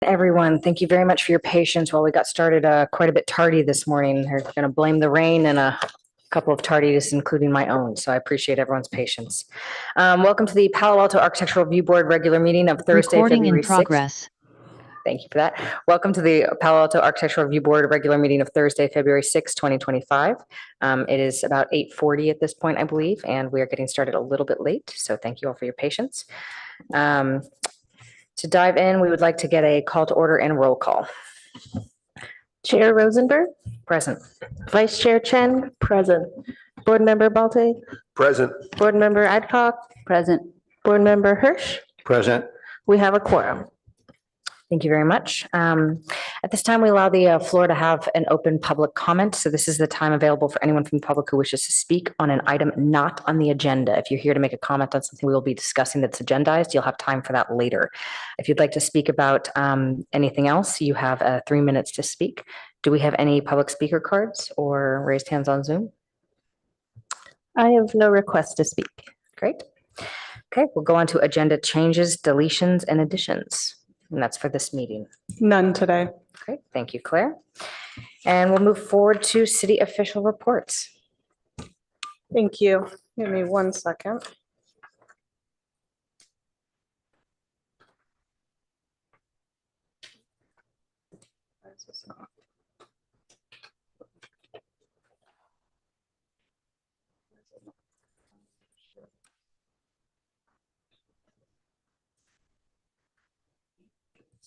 Everyone, thank you very much for your patience while we got started quite a bit tardy this morning. They're going to blame the rain and a couple of tardiness, including my own. So I appreciate everyone's patience. Welcome to the Palo Alto Architectural Review Board regular meeting of Thursday, Recording February in progress. 6th. Thank you for that. Welcome to the Palo Alto Architectural Review Board regular meeting of Thursday, February 6th, 2025. It is about 8:40 at this point, I believe, and we are getting started a little bit late. So thank you all for your patience. To dive in, we would like to get a call to order and roll call. Chair Rosenberg, Present. Vice Chair Chen, present. Board Member Balte, Present. Board Member Adcock, Present. Board Member Hirsch. Present. We have a quorum. Thank you very much. At this time, we allow the floor to have an open public comment. So this is the time available for anyone from the public who wishes to speak on an item not on the agenda. If you're here to make a comment on something we will be discussing that's agendized, you'll have time for that later. If you'd like to speak about anything else, you have 3 minutes to speak. Do we have any public speaker cards or raised hands on Zoom? I have no request to speak. Great. Okay, we'll go on to agenda changes, deletions, and additions. And that's for this meeting. None today. Great, thank you, Claire. And we'll move forward to city official reports. Thank you. Give me 1 second.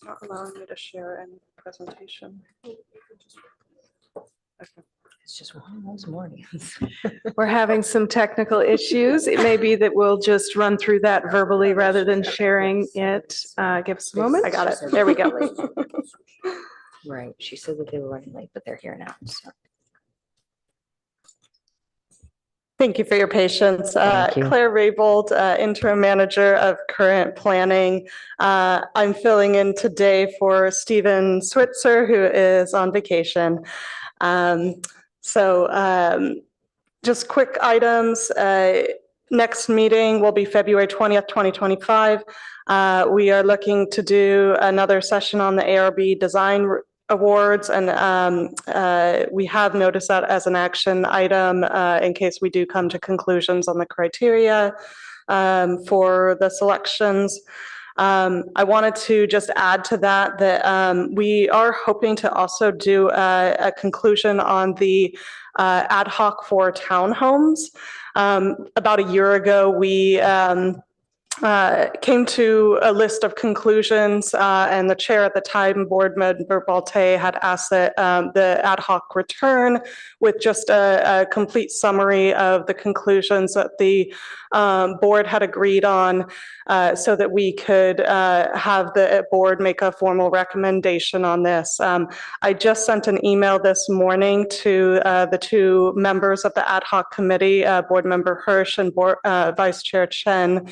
It's not allowing me to share any presentation. Okay. It's just one of those mornings. We're having some technical issues. It may be that we'll just run through that verbally rather than sharing it. Give us a moment. I got it. There we go. Right, she said that they were running late, but they're here now. So. Thank you for your patience. Thank you. Claire Raybold, Interim Manager of Current Planning. I'm filling in today for Stephen Switzer, who is on vacation. Just quick items. Next meeting will be February 20th, 2025. We are looking to do another session on the ARB Design Awards, and we have noticed that as an action item in case we do come to conclusions on the criteria for the selections. I wanted to just add to that we are hoping to also do a conclusion on the ad hoc for townhomes. About a year ago, we came to a list of conclusions, and the chair at the time, Board Member Balte, had asked that the ad hoc return with just a complete summary of the conclusions that the board had agreed on, so that we could have the board make a formal recommendation on this. I just sent an email this morning to the two members of the ad hoc committee, Board Member Hirsch and Vice Chair Chen.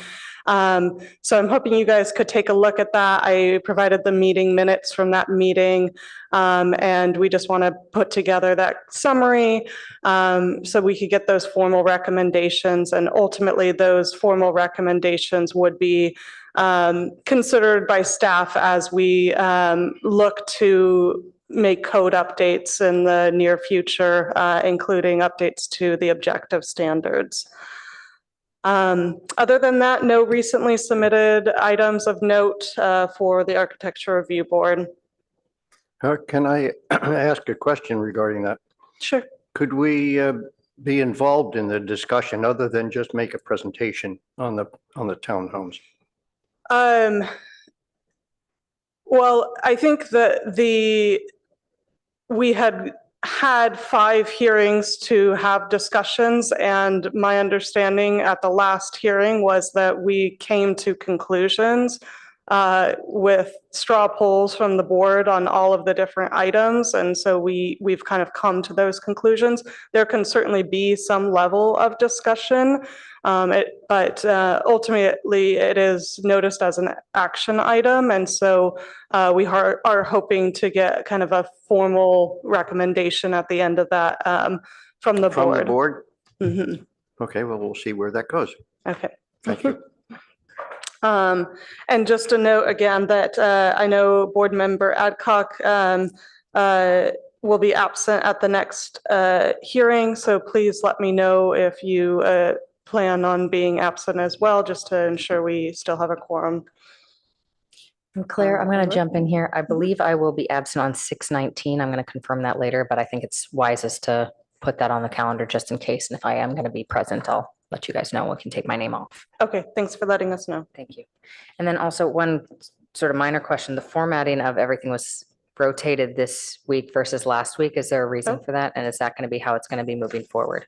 So I'm hoping you guys could take a look at that. I provided the meeting minutes from that meeting, and we just want to put together that summary so we could get those formal recommendations, and ultimately those formal recommendations would be considered by staff as we look to make code updates in the near future, including updates to the objective standards. Other than that, no recently submitted items of note for the Architecture Review Board. Can I ask a question regarding that? Sure. Could we be involved in the discussion other than just make a presentation on the townhomes? Well, I think that we had 5 hearings to have discussions, and my understanding at the last hearing was that we came to conclusions with straw polls from the board on all of the different items, and so we've kind of come to those conclusions. There can certainly be some level of discussion, but ultimately it is noticed as an action item, and so we are hoping to get kind of a formal recommendation at the end of that from the board. From the board? Mm-hmm. Okay, well, we'll see where that goes. Okay. Thank you. And just a note again that I know Board Member Adcock will be absent at the next hearing, so please let me know if you plan on being absent as well, just to ensure we still have a quorum. And Claire, I'm going to jump in here. I believe I will be absent on 6/19. I'm going to confirm that later, but I think it's wisest to put that on the calendar just in case. And if I am going to be present, I'll let you guys know. We can take my name off. Okay, thanks for letting us know. Thank you. And then also one sort of minor question, the formatting of everything was rotated this week versus last week. Is there a reason for that? And is that going to be how it's going to be moving forward?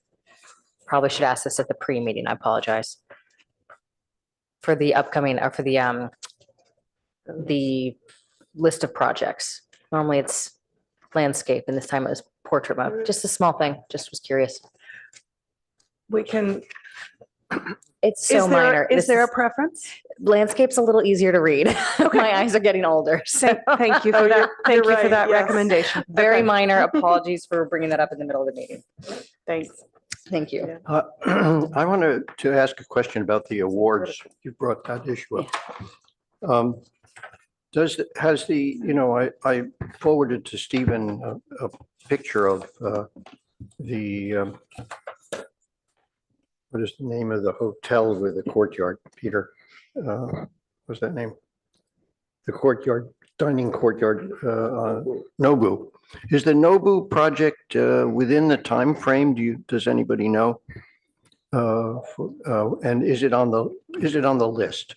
Probably should ask this at the pre-meeting. I apologize. For the upcoming, or for the list of projects. Normally it's landscape and this time it was portrait mode. Just a small thing, just was curious. We can, It's so minor. is there a preference? Landscape's a little easier to read. My eyes are getting older. So Thank you Oh, for that. Thank you for right, that yes. recommendation. very Okay. minor. Apologies for bringing that up in the middle of the meeting. Thanks. Thank you. I wanted to ask a question about the awards. You brought that issue up. Has the, I forwarded to Stephen a picture of the, what is the name of the hotel with the courtyard, Peter? What's that name? The courtyard, dining courtyard, Nobu. Is the Nobu project within the time frame? Does anybody know? And is it on the list?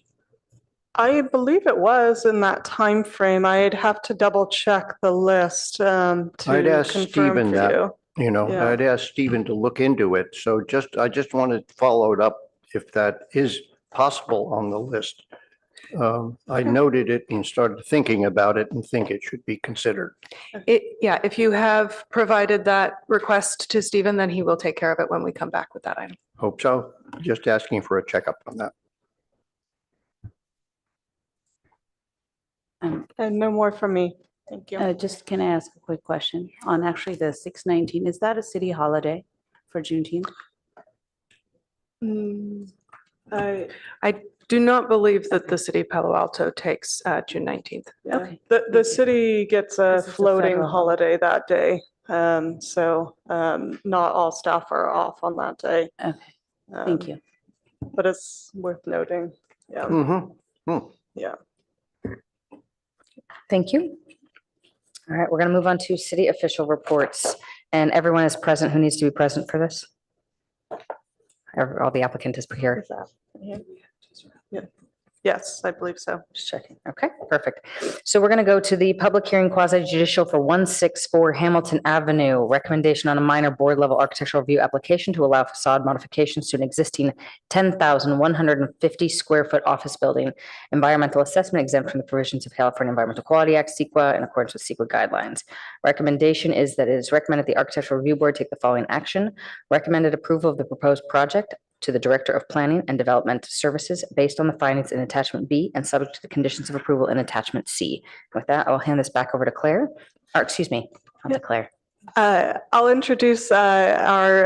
I believe it was in that time frame. I'd have to double check the list to I'd ask confirm Stephen for that. you. Yeah. I'd ask Stephen to look into it. So I just wanted to follow it up if that is possible on the list. I noted it and started thinking about it and think it should be considered. Yeah, if you have provided that request to Stephen, then he will take care of it when we come back with that item. Hope so. Just asking for a checkup on that. And no more from me. Thank you. Just can I ask a quick question on actually the 6/19? Is that a city holiday for Juneteenth? I do not believe that the city of Palo Alto takes June 19th. Yeah. Okay. The city gets a This is a floating federal holiday that day. So not all staff are off on that day. Okay, thank you. But it's worth noting. Yeah. Mm-hmm. Yeah. Thank you. All right, we're going to move on to city official reports. And everyone is present who needs to be present for this? All the applicant is here. Is that- yeah. Yeah. Yes, I believe so. Just checking. Okay, perfect. So we're going to go to the public hearing quasi judicial for 164 Hamilton Avenue. Recommendation on a minor board level architectural review application to allow facade modifications to an existing 10,150 square foot office building. Environmental assessment exempt from the provisions of California Environmental Quality Act, CEQA, in accordance with CEQA guidelines. Recommendation is that it is recommended the architectural review board take the following action. Recommended approval of the proposed project to the Director of Planning and Development Services based on the findings in Attachment B and subject to the conditions of approval in Attachment C. With that, I'll hand this back over to Claire, or excuse me, not to Claire. I'll introduce our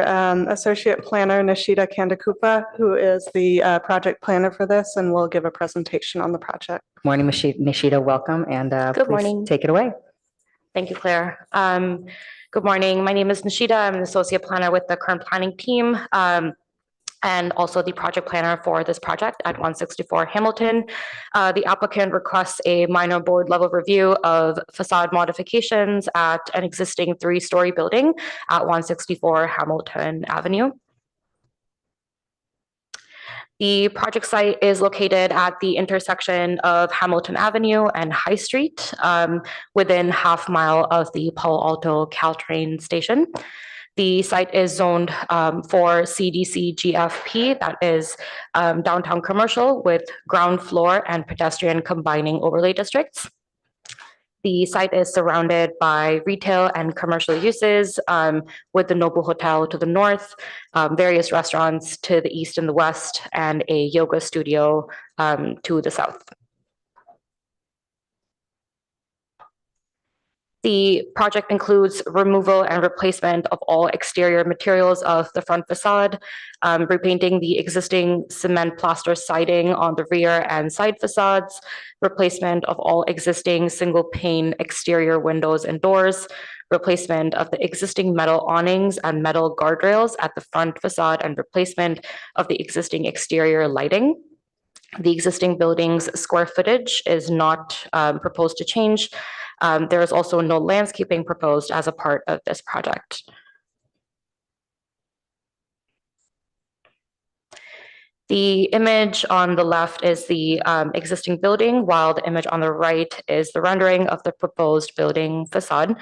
Associate Planner, Nishita Kandakupa, who is the project planner for this, and will give a presentation on the project. Morning, Nishita, welcome, and Good please morning. take it away. Thank you, Claire. Good morning. My name is Nishita. I'm an associate planner with the current planning team and also the project planner for this project at 164 Hamilton. The applicant requests a minor board level review of facade modifications at an existing 3-story building at 164 Hamilton Avenue. The project site is located at the intersection of Hamilton Avenue and High Street, within half mile of the Palo Alto Caltrain station. The site is zoned for CDC GFP, that is downtown commercial with ground floor and pedestrian combining overlay districts. The site is surrounded by retail and commercial uses with the Nobu Hotel to the north, various restaurants to the east and the west, and a yoga studio to the south. The project includes removal and replacement of all exterior materials of the front facade, repainting the existing cement plaster siding on the rear and side facades, replacement of all existing single pane exterior windows and doors, replacement of the existing metal awnings and metal guardrails at the front facade, and replacement of the existing exterior lighting. The existing building's square footage is not proposed to change. There is also no landscaping proposed as a part of this project. The image on the left is the existing building, while the image on the right is the rendering of the proposed building facade.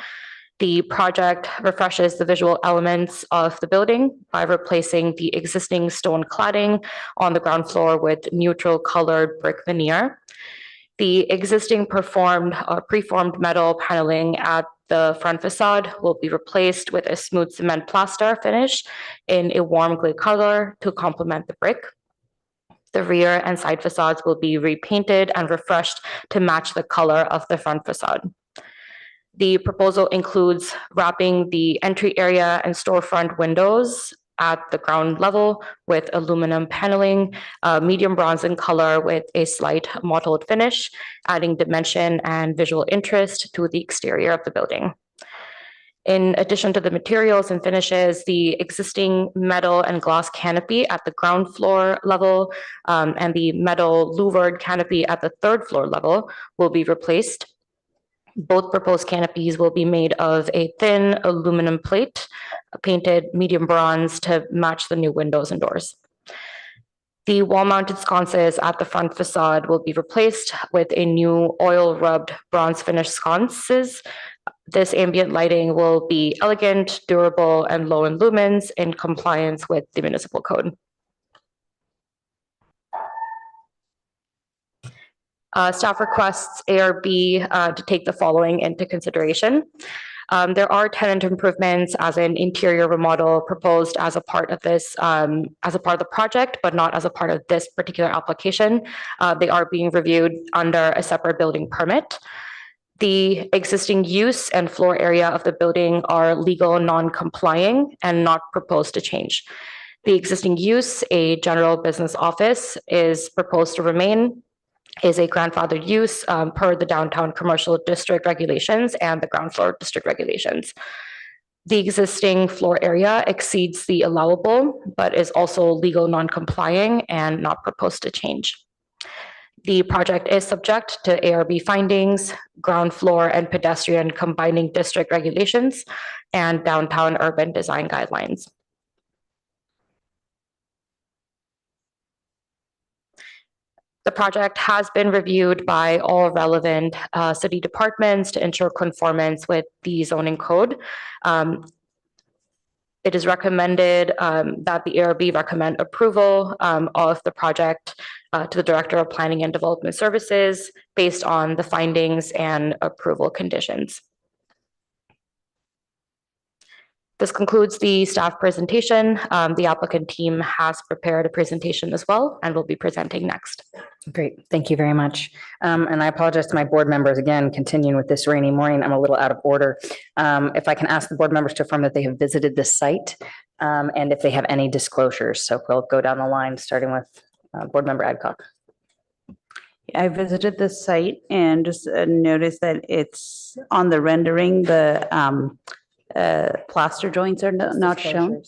The project refreshes the visual elements of the building by replacing the existing stone cladding on the ground floor with neutral colored brick veneer. The existing preformed metal paneling at the front facade will be replaced with a smooth cement plaster finish in a warm gray color to complement the brick. The rear and side facades will be repainted and refreshed to match the color of the front facade. The proposal includes wrapping the entry area and storefront windows at the ground level with aluminum paneling, medium bronze in color with a slight mottled finish, adding dimension and visual interest to the exterior of the building. In addition to the materials and finishes, the existing metal and glass canopy at the ground floor level and the metal louvered canopy at the third floor level will be replaced. Both proposed canopies will be made of a thin aluminum plate, painted medium bronze to match the new windows and doors. The wall-mounted sconces at the front facade will be replaced with a new oil-rubbed bronze finish sconces. This ambient lighting will be elegant, durable, and low in lumens in compliance with the municipal code. Staff requests ARB to take the following into consideration. There are tenant improvements as an interior remodel proposed as a part of this, as a part of the project, but not as a part of this particular application. They are being reviewed under a separate building permit. The existing use and floor area of the building are legal non-complying and not proposed to change. The existing use, a general business office, is proposed to remain, is a grandfathered use per the downtown commercial district regulations and the ground floor district regulations. The existing floor area exceeds the allowable, but is also legal non-complying and not proposed to change. The project is subject to ARB findings, ground floor and pedestrian combining district regulations, and downtown urban design guidelines. The project has been reviewed by all relevant city departments to ensure conformance with the zoning code. It is recommended that the ARB recommend approval of the project to the Director of Planning and Development Services based on the findings and approval conditions. This concludes the staff presentation. The applicant team has prepared a presentation as well and will be presenting next. Great, thank you very much. And I apologize to my board members again, continuing with this rainy morning, I'm a little out of order. If I can ask the board members to affirm that they have visited the site and if they have any disclosures. So we'll go down the line, starting with board member Adcock. I visited the site and just noticed that it's on the rendering, the plaster joints are not shown.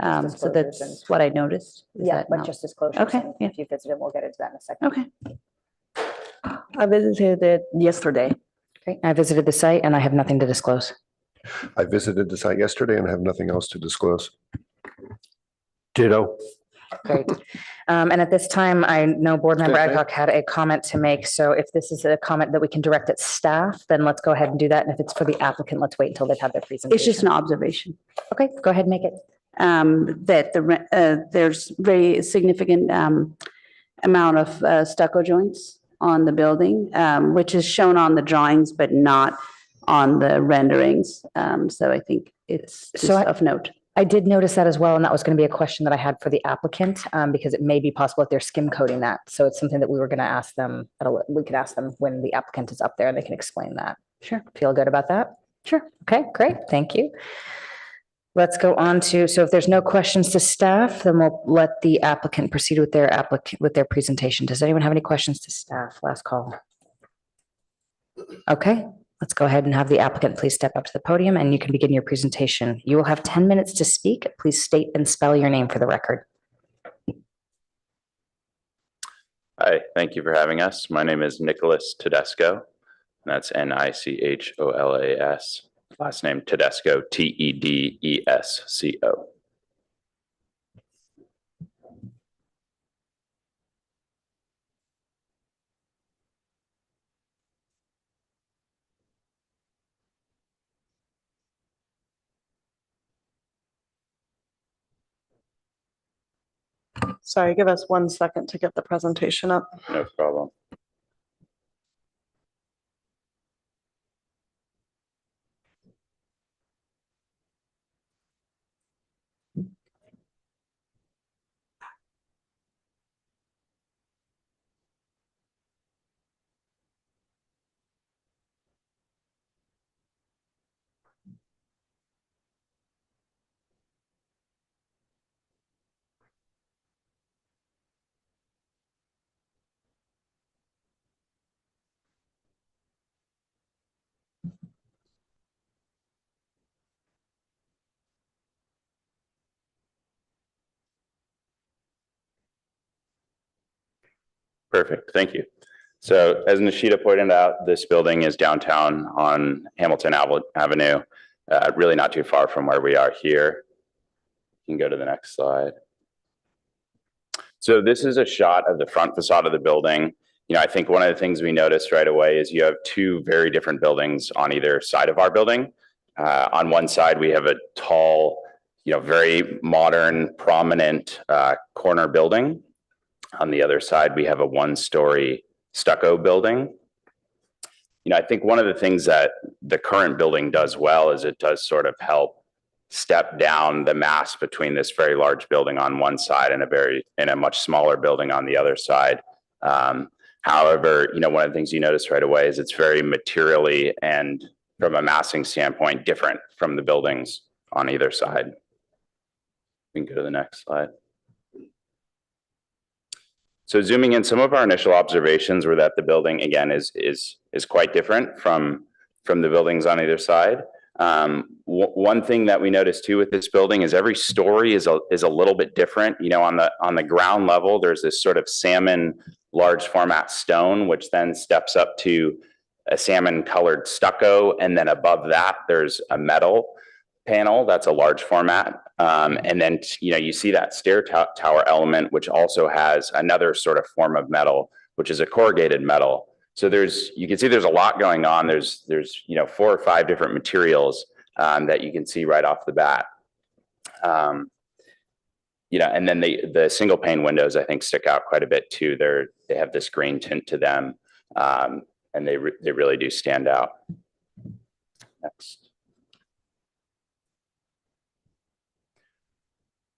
So that's what I noticed. Is Yeah, that but not- just disclosures. Okay, and yeah. If you visited, we'll get into that in a second. Okay. I visited it yesterday. Okay, I visited the site and I have nothing to disclose. I visited the site yesterday and have nothing else to disclose. Ditto. Great. And at this time, I know board member Okay, thank- Adcock had a comment to make. So if this is a comment that we can direct at staff, then let's go ahead and do that. And if it's for the applicant, let's wait until they've had their presentation. It's just an observation. Okay, go ahead and make it. That there's very significant amount of stucco joints on the building, which is shown on the drawings, but not on the renderings. So I think it's just So of note. I did notice that as well, and that was going to be a question that I had for the applicant, because it may be possible that they're skim coating that. So it's something that we were going to ask them, we could ask them when the applicant is up there and they can explain that. Sure. Feel good about that? Sure. Okay, great. Thank you. Let's go on to, so if there's no questions to staff, then we'll let the applicant proceed with their presentation. Does anyone have any questions to staff? Last call. Okay, let's go ahead and have the applicant please step up to the podium and you can begin your presentation. You will have 10 minutes to speak. Please state and spell your name for the record. Hi, thank you for having us. My name is Nicholas Tedesco, and that's Nicholas. Last name Tedesco, Tedesco. Sorry, give us 1 second to get the presentation up. No problem. Perfect, thank you. So as Nishita pointed out, this building is downtown on Hamilton Avenue, really not too far from where we are here. You can go to the next slide. So this is a shot of the front facade of the building. You know, I think one of the things we noticed right away is you have two very different buildings on either side of our building. On one side, we have a tall, very modern, prominent corner building. On the other side, we have a one-story stucco building. I think one of the things that the current building does well is it does sort of help step down the mass between this very large building on one side and a much smaller building on the other side. However, one of the things you notice right away is it's very materially and from a massing standpoint different from the buildings on either side. We can go to the next slide. So zooming in, some of our initial observations were that the building, again, is quite different from the buildings on either side. One thing that we noticed too with this building is every story is a little bit different. On the ground level, there's this sort of salmon large format stone, which then steps up to a salmon colored stucco, and then above that there's a metal panel that's a large format. And then, you see that stair tower element, which also has another sort of form of metal, which is a corrugated metal. So you can see there's a lot going on. There's 4 or 5 different materials that you can see right off the bat. And then the single pane windows, I think, stick out quite a bit too. They have this green tint to them, and they really do stand out. Next.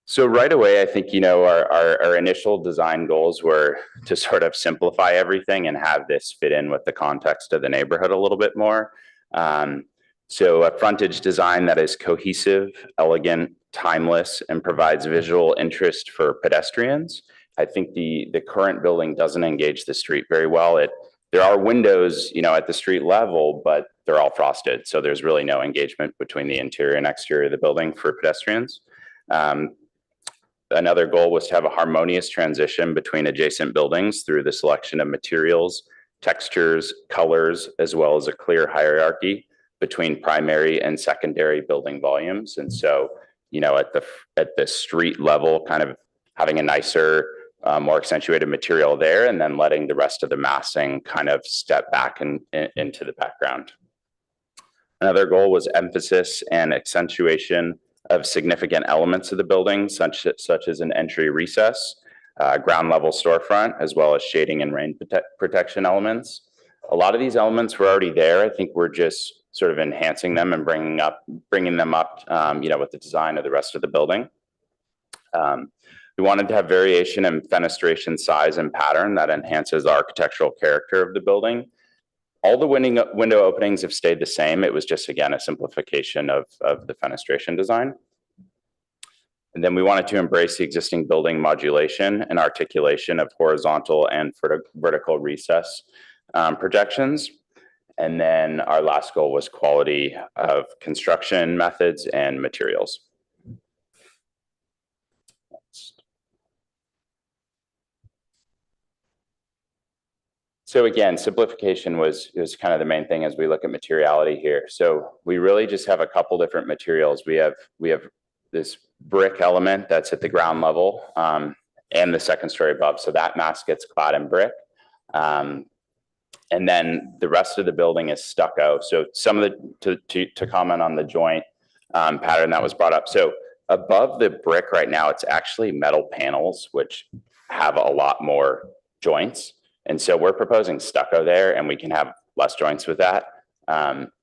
So right away, I think, our initial design goals were to sort of simplify everything and have this fit in with the context of the neighborhood a little bit more. So a frontage design that is cohesive, elegant, timeless, and provides visual interest for pedestrians. I think the current building doesn't engage the street very well. There are windows, at the street level, but they're all frosted. So there's really no engagement between the interior and exterior of the building for pedestrians. Another goal was to have a harmonious transition between adjacent buildings through the selection of materials, textures, colors, as well as a clear hierarchy between primary and secondary building volumes. And so, at the street level, kind of having a nicer, more accentuated material there, and then letting the rest of the massing kind of step back into the background. Another goal was emphasis and accentuation of significant elements of the building, such as an entry recess, ground level storefront, as well as shading and rain protection elements. A lot of these elements were already there. I think we're just sort of enhancing them and bringing them up, with the design of the rest of the building. We wanted to have variation in fenestration size and pattern that enhances the architectural character of the building. All the window openings have stayed the same. It was just, again, a simplification of the fenestration design. And then we wanted to embrace the existing building modulation and articulation of horizontal and vertical recess projections. And then our last goal was quality of construction methods and materials. So again, simplification was kind of the main thing as we look at materiality here. So we really just have a couple different materials. We have this brick element that's at the ground level and the second story above. So that mass gets clad in brick. And then the rest of the building is stucco. So some of the, to comment on the joint pattern that was brought up. So above the brick right now, it's actually metal panels, which have a lot more joints. And so we're proposing stucco there, and we can have less joints with that.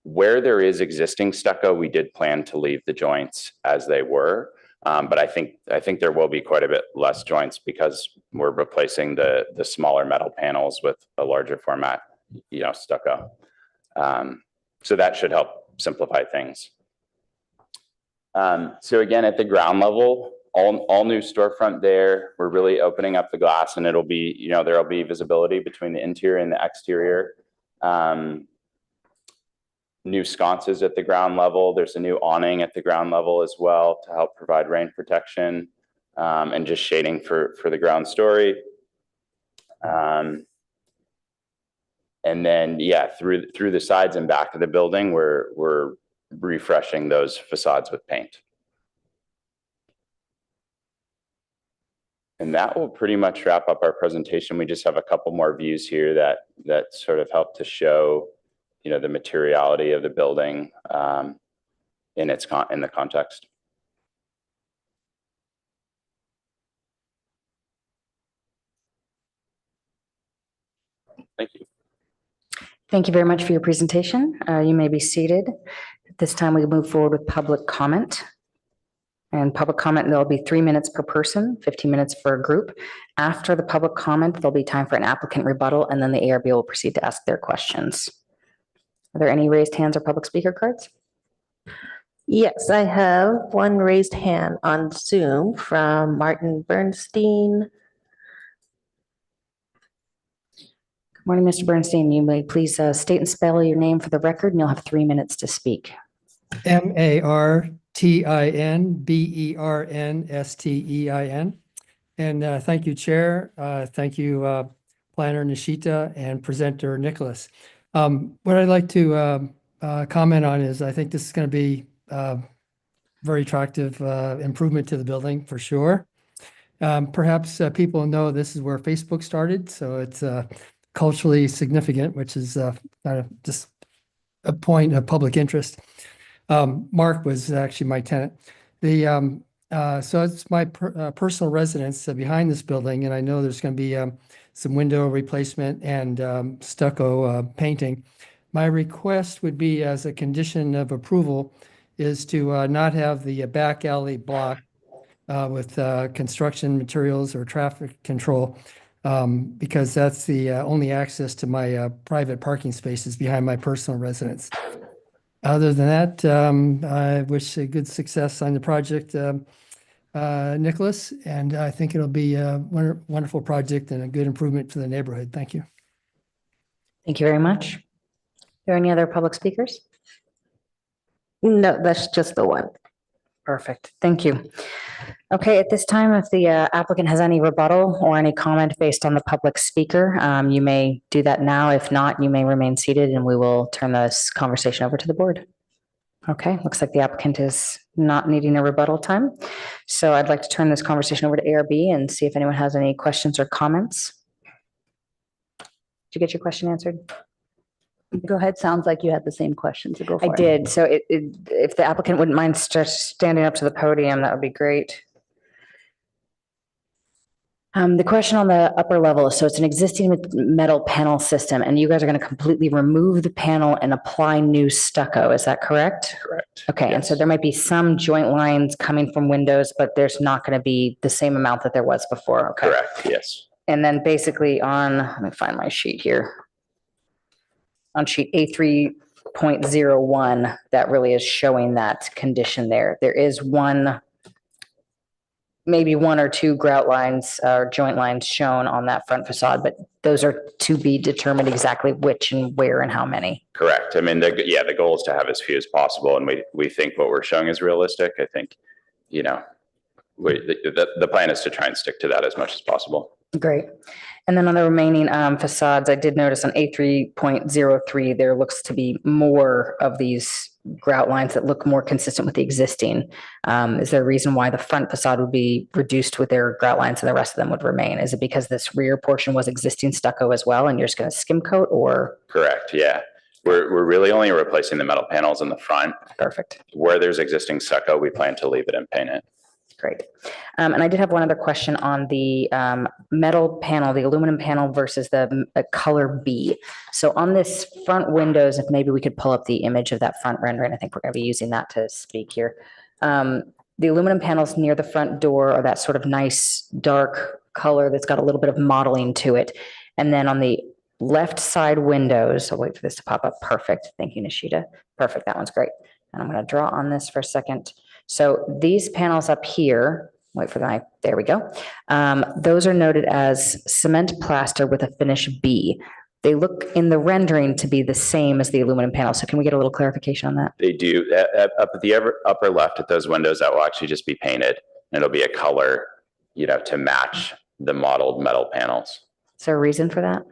Where there is existing stucco, we did plan to leave the joints as they were. But I think there will be quite a bit less joints because we're replacing the smaller metal panels with a larger format, stucco. So that should help simplify things. So again, at the ground level, all new storefront there. We're really opening up the glass, and it'll be, there'll be visibility between the interior and the exterior. New sconces at the ground level. There's a new awning at the ground level as well to help provide rain protection and just shading for the ground story. And then, through the sides and back of the building, we're refreshing those facades with paint. And that will pretty much wrap up our presentation. We just have a couple more views here that sort of help to show, the materiality of the building in the context. Thank you. Thank you very much for your presentation. You may be seated. At this time, we move forward with public comment. And public comment, there'll be 3 minutes per person, 15 minutes for a group. After the public comment, there'll be time for an applicant rebuttal, and then the ARB will proceed to ask their questions. Are there any raised hands or public speaker cards? Yes, I have one raised hand on Zoom from Martin Bernstein. Good morning, Mr. Bernstein. You may please state and spell your name for the record, and you'll have 3 minutes to speak. MartinBernstein. And thank you, Chair. Thank you, Planner Nishita and Presenter Nicholas. What I'd like to comment on is I think this is going to be very attractive improvement to the building for sure. Perhaps people know this is where Facebook started, so it's culturally significant, which is kind of just a point of public interest. Mark was actually my tenant. So it's my personal residence behind this building, and I know there's going to be some window replacement and stucco painting. My request would be, as a condition of approval, is to not have the back alley blocked with construction materials or traffic control, because that's the only access to my private parking spaces behind my personal residence. Other than that, I wish a good success on the project, Nicholas, and I think it'll be a wonderful project and a good improvement for the neighborhood. Thank you. Thank you very much. Are there any other public speakers? No, that's just the one. Perfect. Thank you. Okay, at this time, if the applicant has any rebuttal or any comment based on the public speaker, you may do that now. If not, you may remain seated and we will turn this conversation over to the board. Okay, looks like the applicant is not needing a rebuttal time. So I'd like to turn this conversation over to ARB and see if anyone has any questions or comments. Did you get your question answered? Go ahead. Sounds like you had the same question, so go for it. I did. So if the applicant wouldn't mind just standing up to the podium, that would be great. The question on the upper level, so it's an existing metal panel system, and you guys are going to completely remove the panel and apply new stucco. Is that correct? Correct. Okay, Yes. and so there might be some joint lines coming from windows, but there's not going to be the same amount that there was before. Okay. Correct. Yes. And then basically let me find my sheet here. on sheet A3.01 that really is showing that condition there. There is maybe one or two grout lines or joint lines shown on that front facade, but those are to be determined exactly which and where and how many. Correct. I mean, the goal is to have as few as possible, and we think what we're showing is realistic. I think, the plan is to try and stick to that as much as possible. Great. And then on the remaining facades, I did notice on A3.03, there looks to be more of these grout lines that look more consistent with the existing. Is there a reason why the front facade would be reduced with their grout lines and the rest of them would remain? Is it because this rear portion was existing stucco as well and you're just going to skim coat, or? Correct. Yeah. We're really only replacing the metal panels in the front. Perfect. Where there's existing stucco, we plan to leave it and paint it. Great. And I did have one other question on the metal panel, the aluminum panel versus the color B. So on this front windows, if maybe we could pull up the image of that front rendering, I think we're going to be using that to speak here. The aluminum panels near the front door are that sort of nice dark color that's got a little bit of modeling to it. And then on the left side windows, I'll wait for this to pop up. Perfect. Thank you, Nishita. Perfect. That one's great. And I'm going to draw on this for a second. So these panels up here, there we go. Those are noted as cement plaster with a finish B. They look in the rendering to be the same as the aluminum panel. So can we get a little clarification on that? They do. Up at the upper left at those windows, that will actually just be painted. And it'll be a color, to match the modeled metal panels. Is there a reason for that?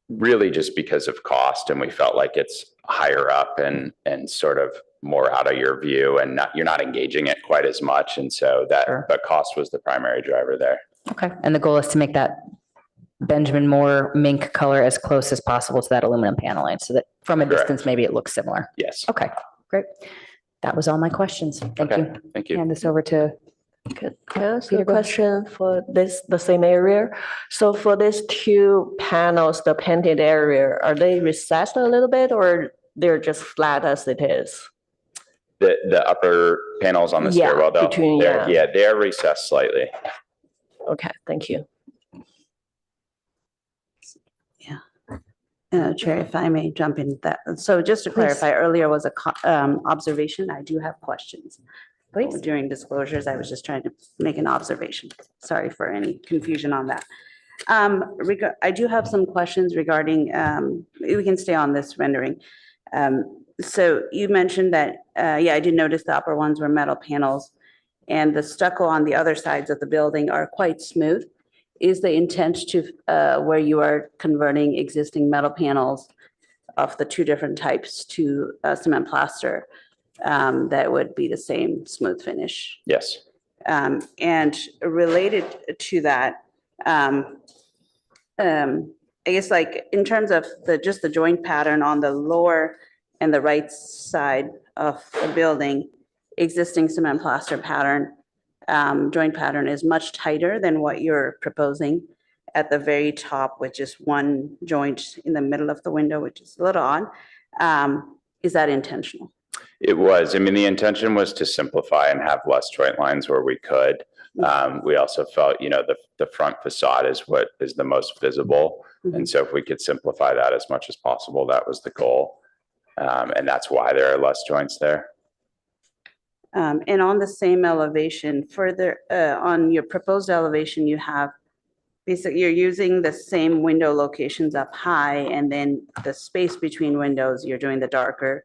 Really just because of cost, and we felt like it's higher up and sort of more out of your view, and you're not engaging it quite as much. And so but cost was the primary driver there. Okay. And the goal is to make that Benjamin Moore mink color as close as possible to that aluminum paneling so that from a distance, maybe it looks similar. Yes. Okay, great. That was all my questions. Thank you. Thank you. Hand this over to Can I ask Peter, a go ahead. question for the same area? So for these two panels, the painted area, are they recessed a little bit or they're just flat as it is? The upper panels on the stairwell, though, they're recessed slightly. Okay, thank you. Chair, if I may jump in that. So just to clarify, earlier was a observation. I do have questions. Please. During disclosures, I was just trying to make an observation. Sorry for any confusion on that. I do have some questions regarding, we can stay on this rendering. So you mentioned that, I did notice the upper ones were metal panels and the stucco on the other sides of the building are quite smooth. Is the intent to, where you are converting existing metal panels of the two different types to cement plaster, that would be the same smooth finish? Yes. And related to that, I guess like in terms of just the joint pattern on the lower and the right side of the building, existing cement plaster pattern, joint pattern is much tighter than what you're proposing at the very top, which is one joint in the middle of the window, which is a little odd. Is that intentional? It was. I mean, the intention was to simplify and have less joint lines where we could. We also felt, the front facade is what is the most visible. Mhm. And so if we could simplify that as much as possible, that was the goal. And that's why there are less joints there. And on the same elevation, further on your proposed elevation, you have basically you're using the same window locations up high, and then the space between windows, you're doing the darker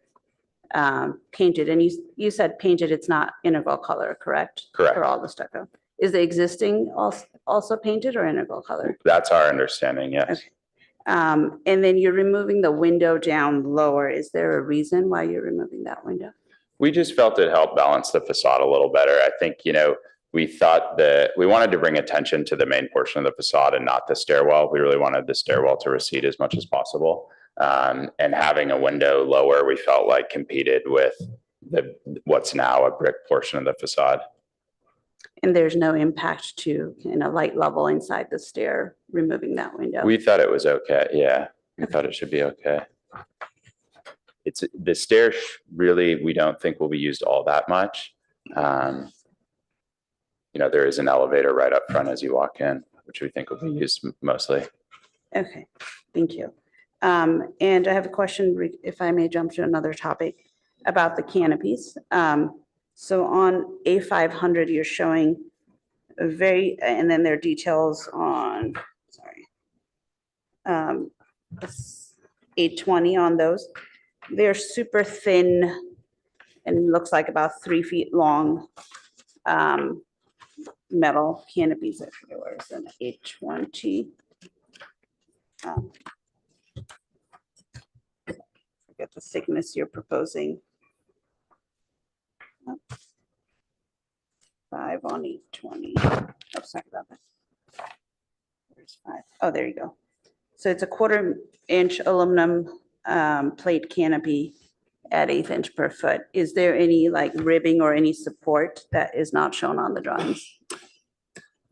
painted. And you said painted, it's not integral color, correct? Correct. For all the stucco. Is the existing also painted or integral color? That's our understanding, yes. Okay. And then you're removing the window down lower. Is there a reason why you're removing that window? We just felt it helped balance the facade a little better. I think, we thought that we wanted to bring attention to the main portion of the facade and not the stairwell. We really wanted the stairwell to recede as much as possible. And having a window lower, we felt like competed with what's now a brick portion of the facade. And there's no impact to light level inside the stair, removing that window? We thought it was okay. Yeah, we thought it should be okay. It's the stairs really, we don't think will be used all that much. There is an elevator right up front as you walk in, which we think will be used mostly. Okay, thank you. And I have a question, if I may jump to another topic, about the canopies. So on A500, you're showing a very, and then there are details on, sorry, 820 on those. They're super thin and looks like about 3 feet long metal canopies. I forget where it's an 820. Forget the thickness you're proposing. 5 on 820. Oh, sorry about that. There's 5. Oh, there you go. So it's a 1/4 inch aluminum plate canopy at 1/8 inch per foot. Is there any like ribbing or any support that is not shown on the drawings?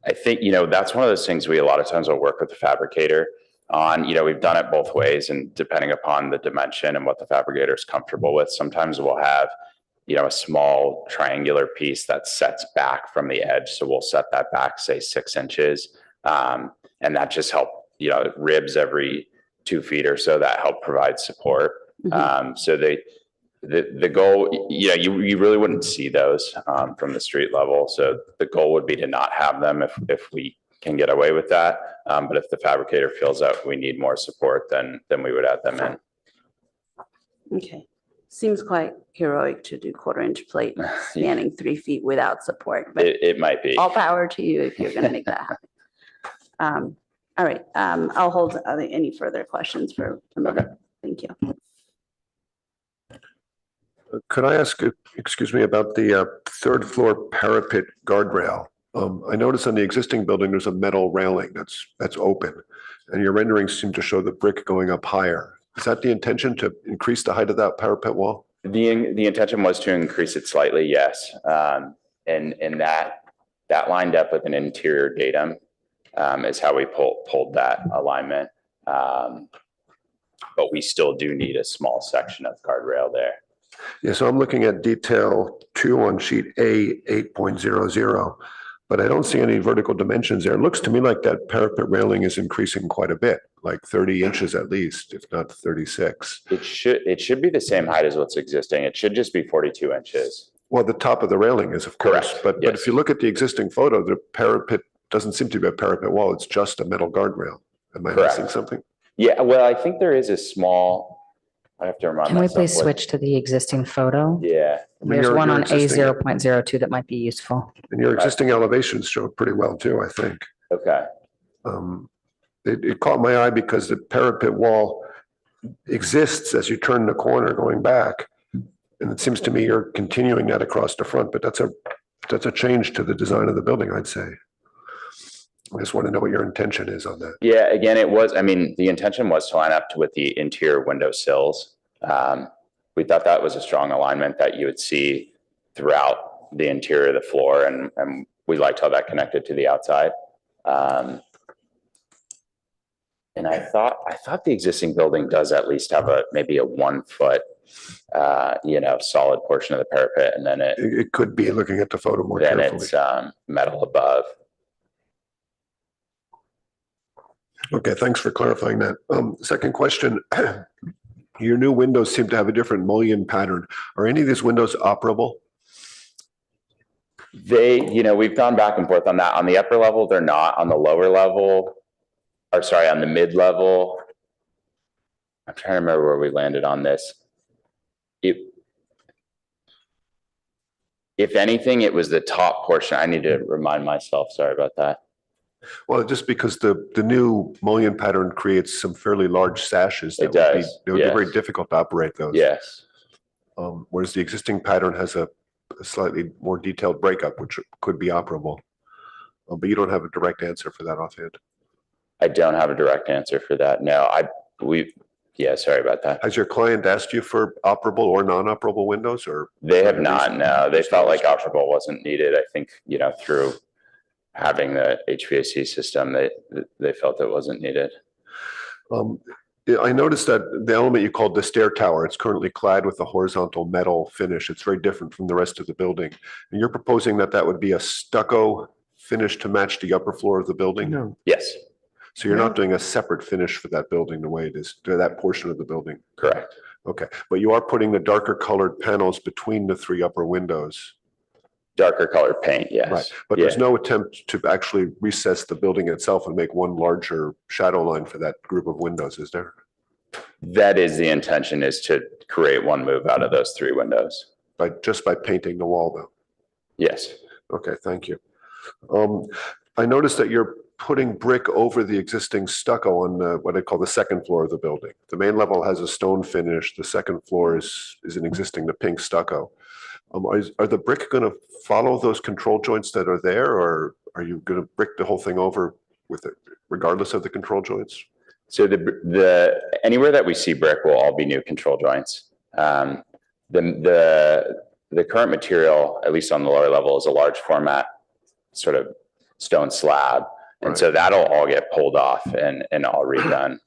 I think, that's one of those things we a lot of times will work with the fabricator on. We've done it both ways, and depending upon the dimension and what the fabricator is comfortable with, sometimes we'll have, a small triangular piece that sets back from the edge. So we'll set that back, say 6 inches. And that just help, ribs every 2 feet or so that help provide support. So the goal, you really wouldn't see those from the street level. So the goal would be to not have them if we can get away with that. But if the fabricator feels that we need more support, then we would add them in. Okay. Seems quite heroic to do 1/4 inch plate spanning 3 feet without support, but It might be. all power to you if you're going to make that happen. All right. I'll hold any further questions for a moment. Thank you. Could I ask, excuse me, about the 3rd floor parapet guardrail? I noticed on the existing building, there's a metal railing that's open, and your renderings seem to show the brick going up higher. Is that the intention, to increase the height of that parapet wall? The intention was to increase it slightly, yes. And that lined up with an interior datum is how we pulled that alignment. But we still do need a small section of guardrail there. Yeah, so I'm looking at detail 2 on sheet A 8.00, but I don't see any vertical dimensions there. It looks to me like that parapet railing is increasing quite a bit, like 30 inches at least, if not 36. It should be the same height as what's existing. It should just be 42 inches. Well, the top of the railing is, of course, Correct. but Yes. if you look at the existing photo, the parapet doesn't seem to be a parapet wall. It's just a metal guardrail. Am I Correct. missing something? Yeah, well, I think there is a small, I have to remind Can we myself. please what- switch to the existing photo? Yeah, I mean, There's your one on A existing- 0.02 that might be useful. And your existing elevations show it pretty well too, I think. okay. It caught my eye because the parapet wall exists as you turn the corner going back. And it seems to me you're continuing that across the front, but that's a change to the design of the building, I'd say. I just want to know what your intention is on that. Yeah, again, the intention was to line up with the interior window sills. We thought that was a strong alignment that you would see throughout the interior of the floor, and we liked how that connected to the outside. And I thought the existing building does at least have maybe a 1 foot, solid portion of the parapet, and then It could be, looking at the photo more then carefully. it's metal above. Okay, thanks for clarifying that. Second question. Your new windows seem to have a different mullion pattern. Are any of these windows operable? We've gone back and forth on that. On the upper level, they're not. On the lower level, on the mid level, I'm trying to remember where we landed on this. If anything, it was the top portion. I need to remind myself, sorry about that. Well, just because the new mullion pattern creates some fairly large sashes. It does, It would be very yes. difficult to operate those. Yes. Whereas the existing pattern has a slightly more detailed breakup, which could be operable. But you don't have a direct answer for that offhand. I don't have a direct answer for that. No, sorry about that. Has your client asked you for operable or non-operable windows, or? They have not, no. They Just felt no like restriction. operable wasn't needed. I think, through having the HVAC system, they felt it wasn't needed. Yeah, I noticed that the element you called the stair tower, it's currently clad with a horizontal metal finish. It's very different from the rest of the building. And you're proposing that would be a stucco finish to match the upper floor of the building? No, Yes. So you're not doing a separate finish for that building the way it is, to that portion of the building? Correct. Okay, but you are putting the darker colored panels between the three upper windows? Darker colored paint, yes. Right, but there's no attempt to actually recess the building itself and make one larger shadow line for that group of windows, is there? That is the intention, is to create one move out of those three windows. Just by painting the wall though? Yes. Okay, thank you. I noticed that you're putting brick over the existing stucco on what I call the second floor of the building. The main level has a stone finish. The second floor is an existing, the pink stucco. Are the brick going to follow those control joints that are there, or are you going to brick the whole thing over with it, regardless of the control joints? So the anywhere that we see brick will all be new control joints. The current material, at least on the lower level, is a large format sort of stone slab. And so that'll all get pulled off and all redone.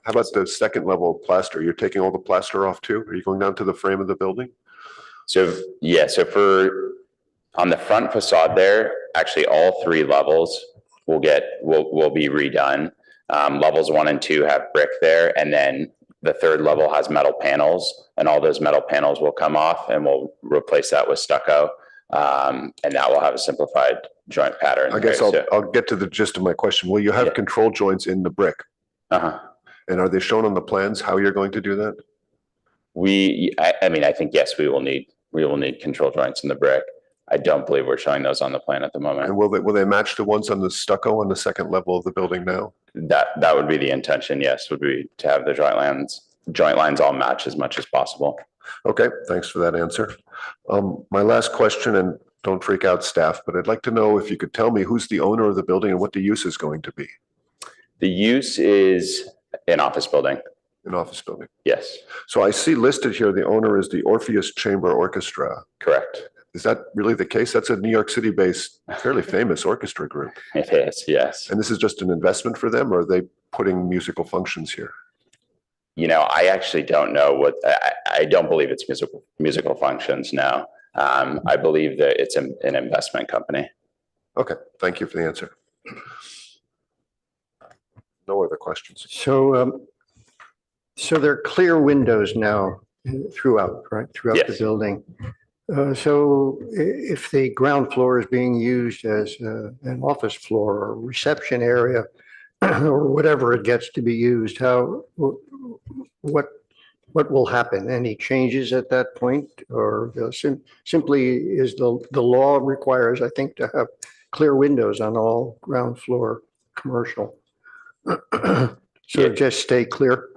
How about the second level plaster? You're taking all the plaster off too? Are you going down to the frame of the building? So yeah, so on the front facade there, actually all three levels will be redone. Levels 1 and 2 have brick there, and then the third level has metal panels, and all those metal panels will come off, and we'll replace that with stucco. And that will have a simplified joint pattern. I guess I'll get to the gist of my question. Will you have control joints in the brick? Uh-huh. And are they shown on the plans how you're going to do that? I mean, I think, yes, we will need control joints in the brick. I don't believe we're showing those on the plan at the moment. And will they match the ones on the stucco on the second level of the building now? That would be the intention, yes, would be to have the joint lines all match as much as possible. Okay, thanks for that answer. My last question, and don't freak out, staff, but I'd like to know if you could tell me who's the owner of the building and what the use is going to be. The use is an office building. An office building. Yes. So I see listed here, the owner is the Orpheus Chamber Orchestra. Correct. Is that really the case? That's a New York City-based, fairly famous orchestra group. It is, yes. And this is just an investment for them, or are they putting musical functions here? You know, I actually don't know I don't believe it's musical functions now. I believe that it's an investment company. Okay, thank you for the answer. No other questions. So, so there are clear windows now throughout, right? Throughout the building. So if the ground floor is being used as an office floor or reception area or whatever it gets to be used, what will happen? Any changes at that point? Or simply is the law requires, I think, to have clear windows on all ground floor commercial? So just stay clear?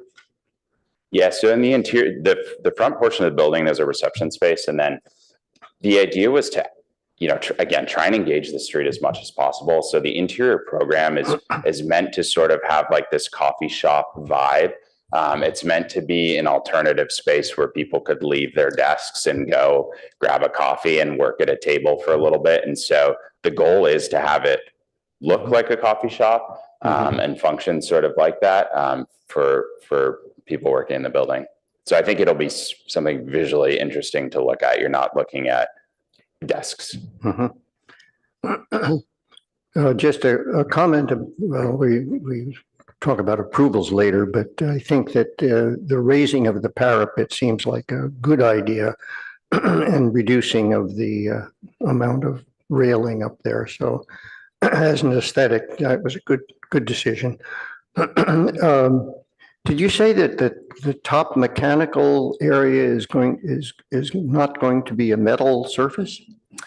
Yeah, so in the interior, the front portion of the building, there's a reception space, and then the idea was to, again, try and engage the street as much as possible. So the interior program is meant to sort of have like this coffee shop vibe. It's meant to be an alternative space where people could leave their desks and go grab a coffee and work at a table for a little bit. And so the goal is to have it look like a coffee shop and function sort of like that for people working in the building. So I think it'll be something visually interesting to look at. You're not looking at desks. Just a comment. Well, we talk about approvals later, but I think that the raising of the parapet seems like a good idea and reducing of the amount of railing up there. So as an aesthetic, that was a good decision. Did you say that the top mechanical area is not going to be a metal surface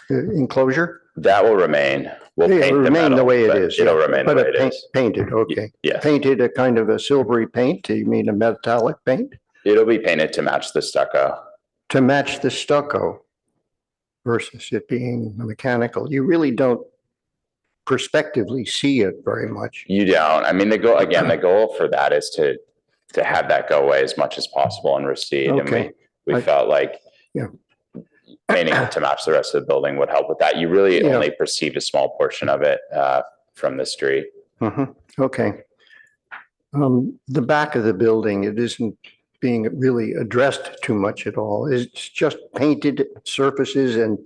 enclosure? That will remain. We'll paint it'll remain the way it is. It'll remain the way it is. Painted, okay. Yes. Painted a kind of a silvery paint. You mean a metallic paint? It'll be painted to match the stucco. To match the stucco versus it being mechanical. You really don't prospectively see it very much. You don't. I mean, the goal for that is to have that go away as much as possible and recede. Okay. And we felt like painting it to match the rest of the building would help with that. You really only perceive a small portion of it from the street. Okay. The back of the building, it isn't being really addressed too much at all. It's just painted surfaces and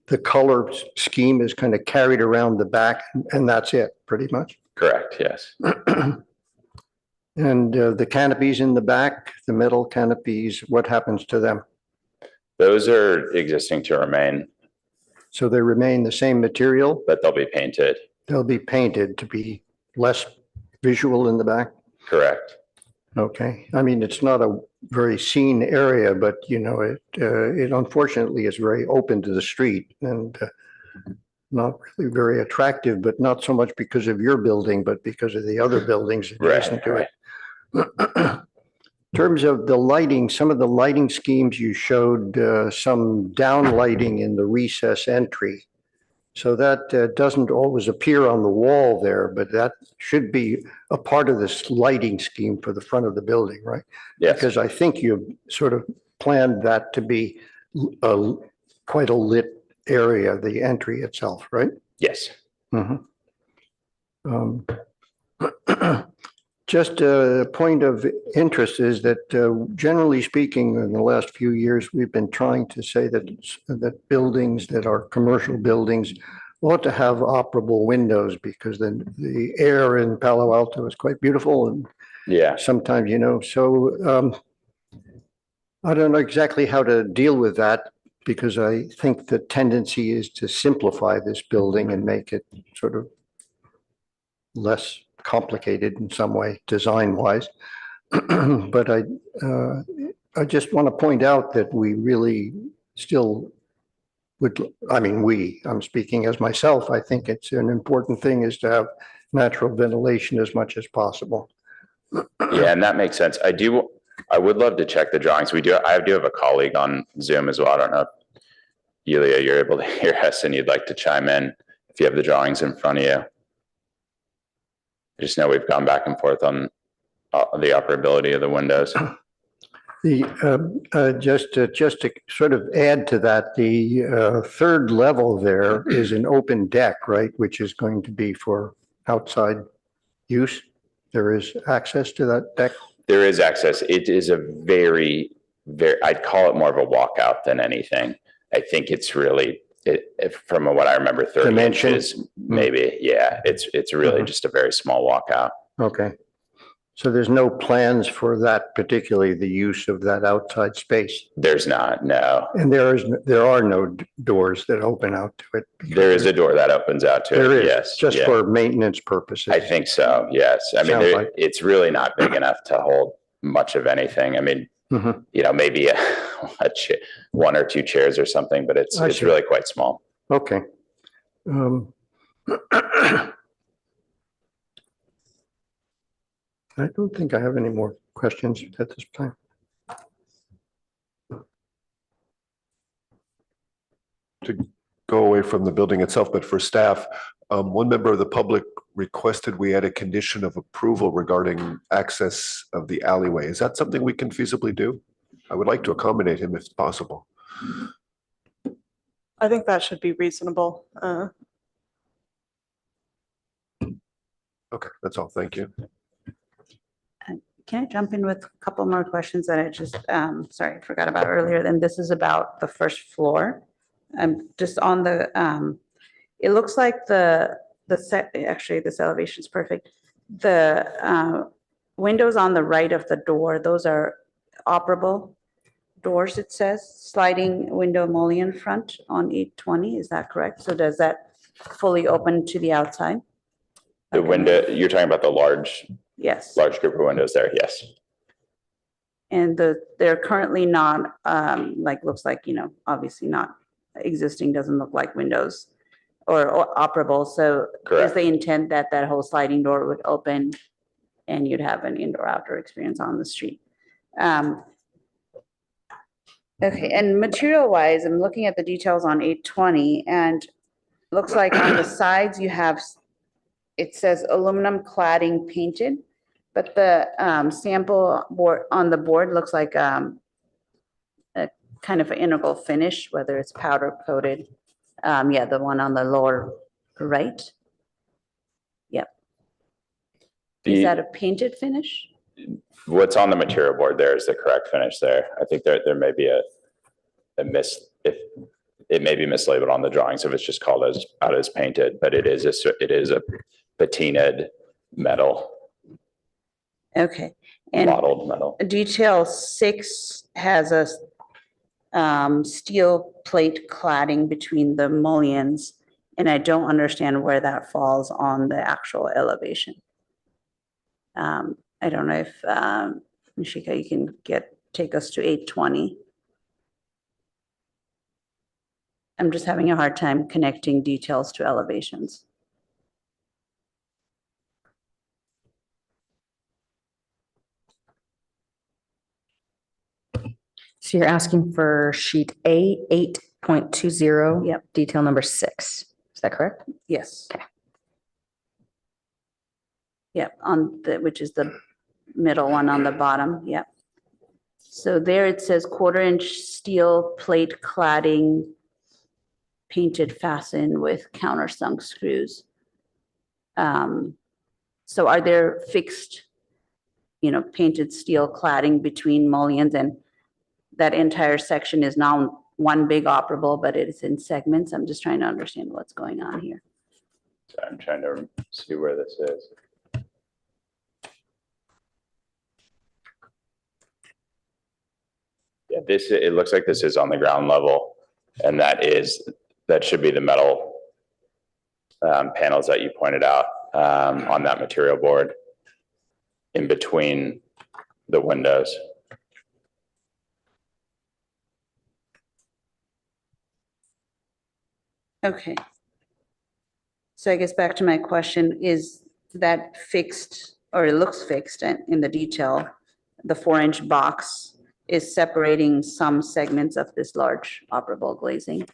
the color scheme is kind of carried around the back and that's it pretty much. Correct, yes. And the canopies in the back, the metal canopies, what happens to them? Those are existing to remain, So they remain the same material? but they'll be painted. They'll be painted to be less visual in the back? Correct. Okay. I mean, it's not a very seen area, but it unfortunately is very open to the street and not really very attractive, but not so much because of your building, but because of the other buildings adjacent to it. In terms of the lighting, some of the lighting schemes you showed, some down lighting in the recess entry. So that doesn't always appear on the wall there, but that should be a part of this lighting scheme for the front of the building, right? Yes, Because I think you sort of planned that to be quite a lit area, the entry itself, right? yes. Mhm. Just a point of interest is that generally speaking, in the last few years, we've been trying to say that buildings that are commercial buildings ought to have operable windows because then the air in Palo Alto is quite beautiful and Yeah, sometimes, so I don't know exactly how to deal with that because I think the tendency is to simplify this building and make it sort of less complicated in some way, design-wise. But I just want to point out that we really still I'm speaking as myself, I think it's an important thing is to have natural ventilation as much as possible. yeah, and that makes sense. I would love to check the drawings. I do have a colleague on Zoom as well. I don't know if Yulia, you're able to hear us and you'd like to chime in if you have the drawings in front of you. I just know we've gone back and forth on the operability of the windows. Just to sort of add to that, the third level there is an open deck, right? Which is going to be for outside use. There is access to that deck. There is access. It is a very, I'd call it more of a walkout than anything. I think it's really, from what I remember, 30 Dimension. inches, maybe. Yeah, it's really just a very small walkout. Okay. So there's no plans for that, particularly the use of that outside space? There's not, no. And there are no doors that open out to it? There is a door that opens out to There it, is, yes. just yeah. for maintenance purposes? I think so, yes. I mean, Sounds like- it's really not big enough to hold much of anything. I mean, Mhm. Maybe one or two chairs or something, but it's see. really quite small. Okay. I don't think I have any more questions at this time. To go away from the building itself, but for staff, one member of the public requested we add a condition of approval regarding access of the alleyway. Is that something we can feasibly do? I would like to accommodate him if possible. I think that should be reasonable. Okay, that's all. Thank you. Can I jump in with a couple more questions that I just, sorry, forgot about earlier? And this is about the first floor. Just on the, it looks like actually this elevation is perfect. The windows on the right of the door, those are operable doors, it says, sliding window mullion front on 820, is that correct? So does that fully open to the outside? The window, you're talking about the large Yes. group of windows there, yes. And they're currently not, looks like, obviously not existing, doesn't look like windows or operable. So is Correct. the intent that that whole sliding door would open and you'd have an indoor-outdoor experience on the street? Okay, and material-wise, I'm looking at the details on 820 and looks like on the sides you have, it says aluminum cladding painted, but the sample board on the board looks like a kind of an integral finish, whether it's powder coated. Yeah, the one on the lower right. Yep. Is that a painted finish? What's on the material board there is the correct finish there. I think there may be a if it may be mislabeled on the drawings if it's just called out as painted, but it is a patinaed metal, Okay. And mottled metal. detail 6 has a steel plate cladding between the mullions, and I don't understand where that falls on the actual elevation. I don't know if, Nishika, you can take us to 820. I'm just having a hard time connecting details to elevations. So you're asking for sheet A 8.20. Yep. Detail number 6. Is that correct? Yes. Okay. Yep, which is the middle one on the bottom, yep. So there it says 1/4-inch steel plate cladding, painted fastened with countersunk screws. So are there fixed, painted steel cladding between mullions, and that entire section is now one big operable, but it is in segments? I'm just trying to understand what's going on here. So I'm trying to see where this is. Yeah, it looks like this is on the ground level, and that should be the metal panels that you pointed out on that material board in between the windows. Okay. So I guess back to my question, is that fixed, or it looks fixed in the detail, the 4-inch box is separating some segments of this large operable glazing?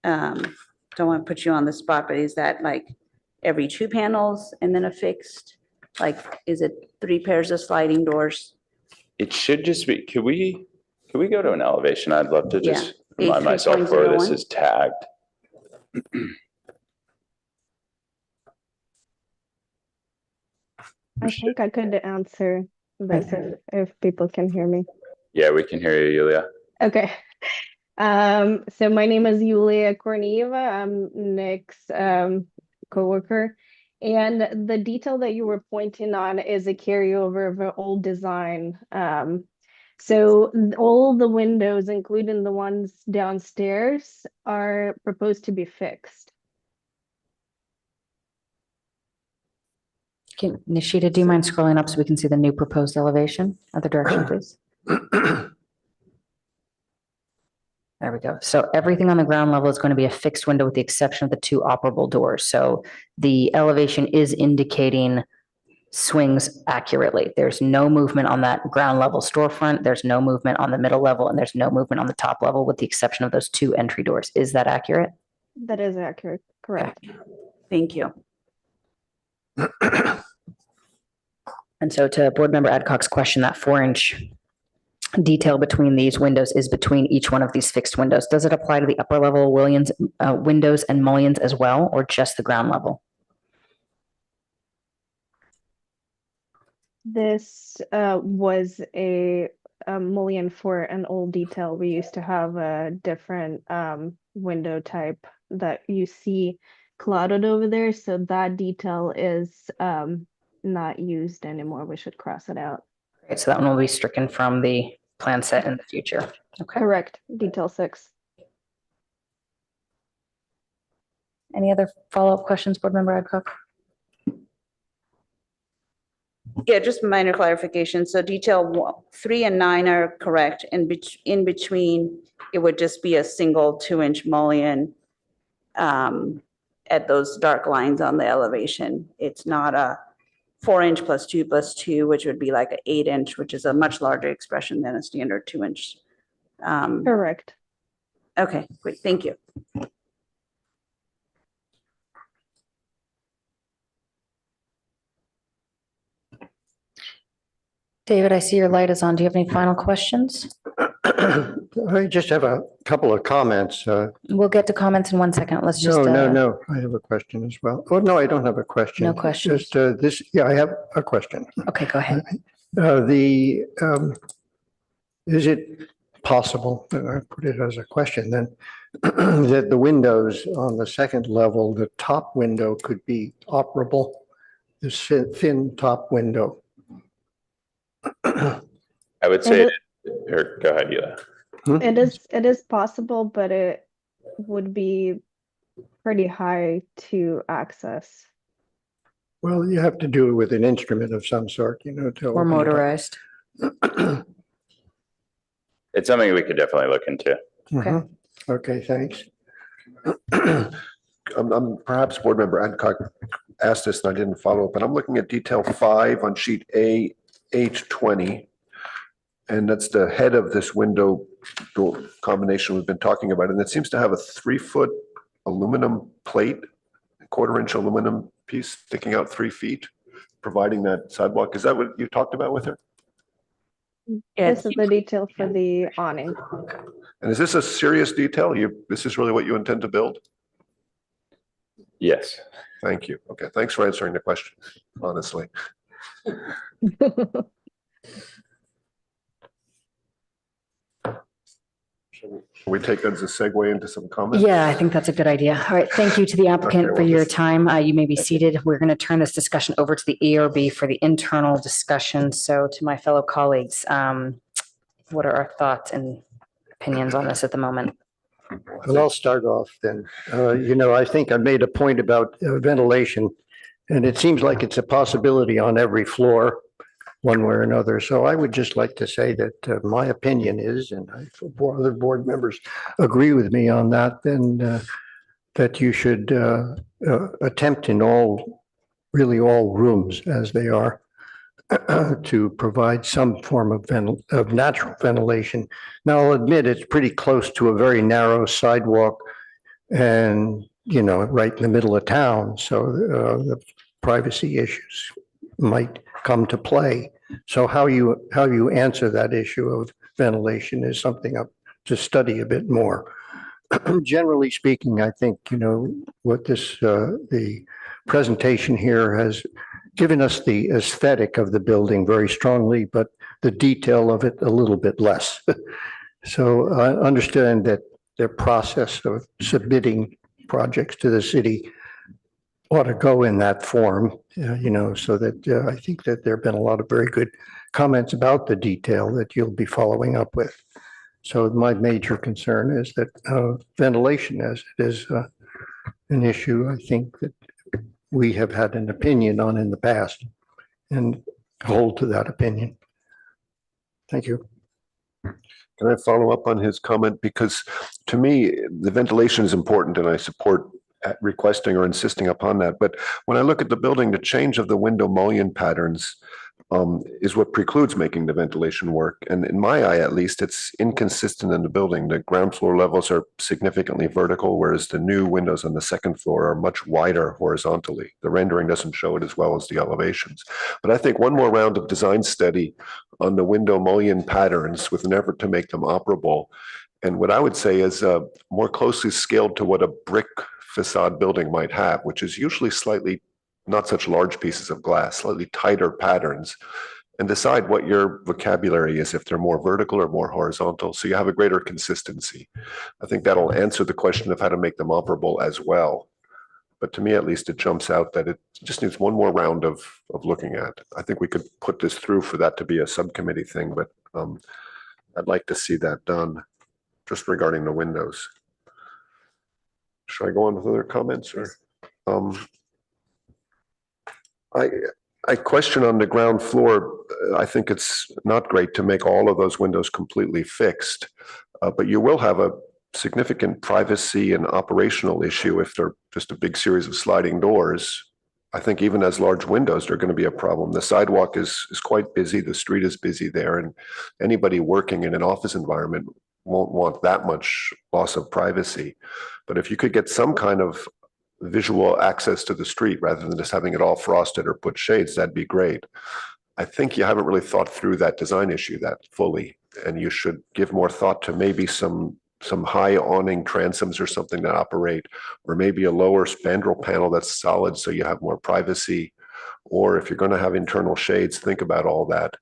Don't want to put you on the spot, but is that like every 2 panels and then a fixed? Like, is it 3 pairs of sliding doors? It should just be, could we go to an elevation? I'd love to just Yeah. remind myself where this 8.01. is tagged. I think I could answer this if people can hear me. Yeah, we can hear you, Yulia. Okay. So my name is Yulia Kornieva. I'm Nick's coworker. And the detail that you were pointing on is a carryover of an old design. So all the windows, including the ones downstairs, are proposed to be fixed. Nishita, do you mind scrolling up so we can see the new proposed elevation? Other direction, please. There we go. So everything on the ground level is going to be a fixed window with the exception of the 2 operable doors. So the elevation is indicating swings accurately. There's no movement on that ground level storefront. There's no movement on the middle level, and there's no movement on the top level with the exception of those 2 entry doors. Is that accurate? That is accurate, correct. Thank you. And so to Board Member Adcock's question, that 4-inch detail between these windows is between each one of these fixed windows. Does it apply to the upper level windows and mullions as well, or just the ground level? This was a mullion for an old detail. We used to have a different window type that you see clouded over there. So that detail is not used anymore. We should cross it out. Great, so that one will be stricken from the plan set in the future. Okay. Correct, detail 6. Any other follow-up questions, Board Member Adcock? Yeah, just minor clarification. So detail 3 and 9 are correct. And in between, it would just be a single 2-inch mullion at those dark lines on the elevation. It's not a 4-inch plus 2 plus 2, which would be like an 8-inch, which is a much larger expression than a standard 2-inch. Correct. Okay, great. Thank you. David, I see your light is on. Do you have any final questions? I just have a couple of comments. We'll get to comments in 1 second. Let's just. No, I have a question as well. Oh, no, I don't have a question. No questions. Just yeah, I have a question. Okay, go ahead. Is it possible, and I put it as a question then, that the windows on the second level, the top window could be operable this thin top window. I would say, or go ahead, Yula. It is possible, but it would be pretty high to access. Well, you have to do it with an instrument of some sort, you know, to Or open it up. motorized. It's something we could definitely look into. Mhm. Okay, thanks. Perhaps Board Member Adcock asked this and I didn't follow up, but I'm looking at detail 5 on sheet A820. And that's the head of this window door combination we've been talking about. And it seems to have a 3-foot aluminum plate, a 1/4-inch aluminum piece sticking out 3 feet, providing that sidewalk. Is that what you talked about with her? This is the detail for the awning. And is this a serious detail? This is really what you intend to build? Yes. Thank you. Okay, thanks for answering the question, honestly. Shall we take that as a segue into some comments? Yeah, I think that's a good idea. All right. Thank you to the applicant Okay, for well, your this- time. You may be seated. We're going to turn this discussion over to the ARB for the internal discussion. So to my fellow colleagues, what are our thoughts and opinions on this at the moment? Well, I'll start off then. You know, I think I made a point about ventilation, and it seems like it's a possibility on every floor, one way or another. So I would just like to say that my opinion is, and I hope other board members agree with me on that, then that you should attempt in really all rooms as they are, to provide some form of natural ventilation. Now, I'll admit it's pretty close to a very narrow sidewalk and, you know, right in the middle of town. So the privacy issues might come to play. So how you answer that issue of ventilation is something up to study a bit more. Generally speaking, I think, you know, what the presentation here has given us the aesthetic of the building very strongly, but the detail of it a little bit less. So I understand that their process of submitting projects to the city ought to go in that form, you know, so that I think that there have been a lot of very good comments about the detail that you'll be following up with. So my major concern is that ventilation, as it is an issue, I think that we have had an opinion on in the past and hold to that opinion. Thank you. Can I follow up on his comment? Because to me, the ventilation is important and I support requesting or insisting upon that. But when I look at the building, the change of the window mullion patterns is what precludes making the ventilation work. And in my eye, at least, it's inconsistent in the building. The ground floor levels are significantly vertical, whereas the new windows on the second floor are much wider horizontally. The rendering doesn't show it as well as the elevations. But I think one more round of design study on the window mullion patterns with an effort to make them operable. And what I would say is more closely scaled to what a brick facade building might have, which is usually slightly not such large pieces of glass, slightly tighter patterns, and decide what your vocabulary is, if they're more vertical or more horizontal, so you have a greater consistency. I think that'll answer the question of how to make them operable as well. But to me, at least, it jumps out that it just needs one more round of looking at. I think we could put this through for that to be a subcommittee thing, but I'd like to see that done just regarding the windows. Should I go on with other comments or? I question on the ground floor. I think it's not great to make all of those windows completely fixed, but you will have a significant privacy and operational issue if they're just a big series of sliding doors. I think even as large windows, they're going to be a problem. The sidewalk is quite busy. The street is busy there, and anybody working in an office environment won't want that much loss of privacy. But if you could get some kind of visual access to the street rather than just having it all frosted or put shades, that'd be great. I think you haven't really thought through that design issue that fully, and you should give more thought to maybe some high awning transoms or something that operate, or maybe a lower spandrel panel that's solid so you have more privacy. Or if you're going to have internal shades, think about all that.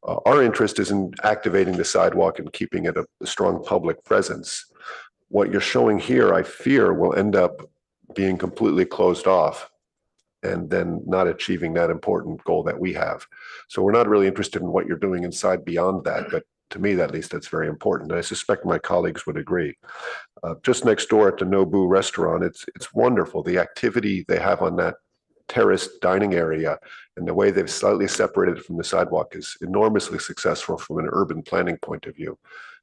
Our interest is in activating the sidewalk and keeping it a strong public presence. What you're showing here, I fear, will end up being completely closed off. and then not achieving that important goal that we have. So we're not really interested in what you're doing inside beyond that, but to me, at least, that's very important. And I suspect my colleagues would agree. Just next door at the Nobu restaurant, it's wonderful. The activity they have on that terraced dining area and the way they've slightly separated it from the sidewalk is enormously successful from an urban planning point of view.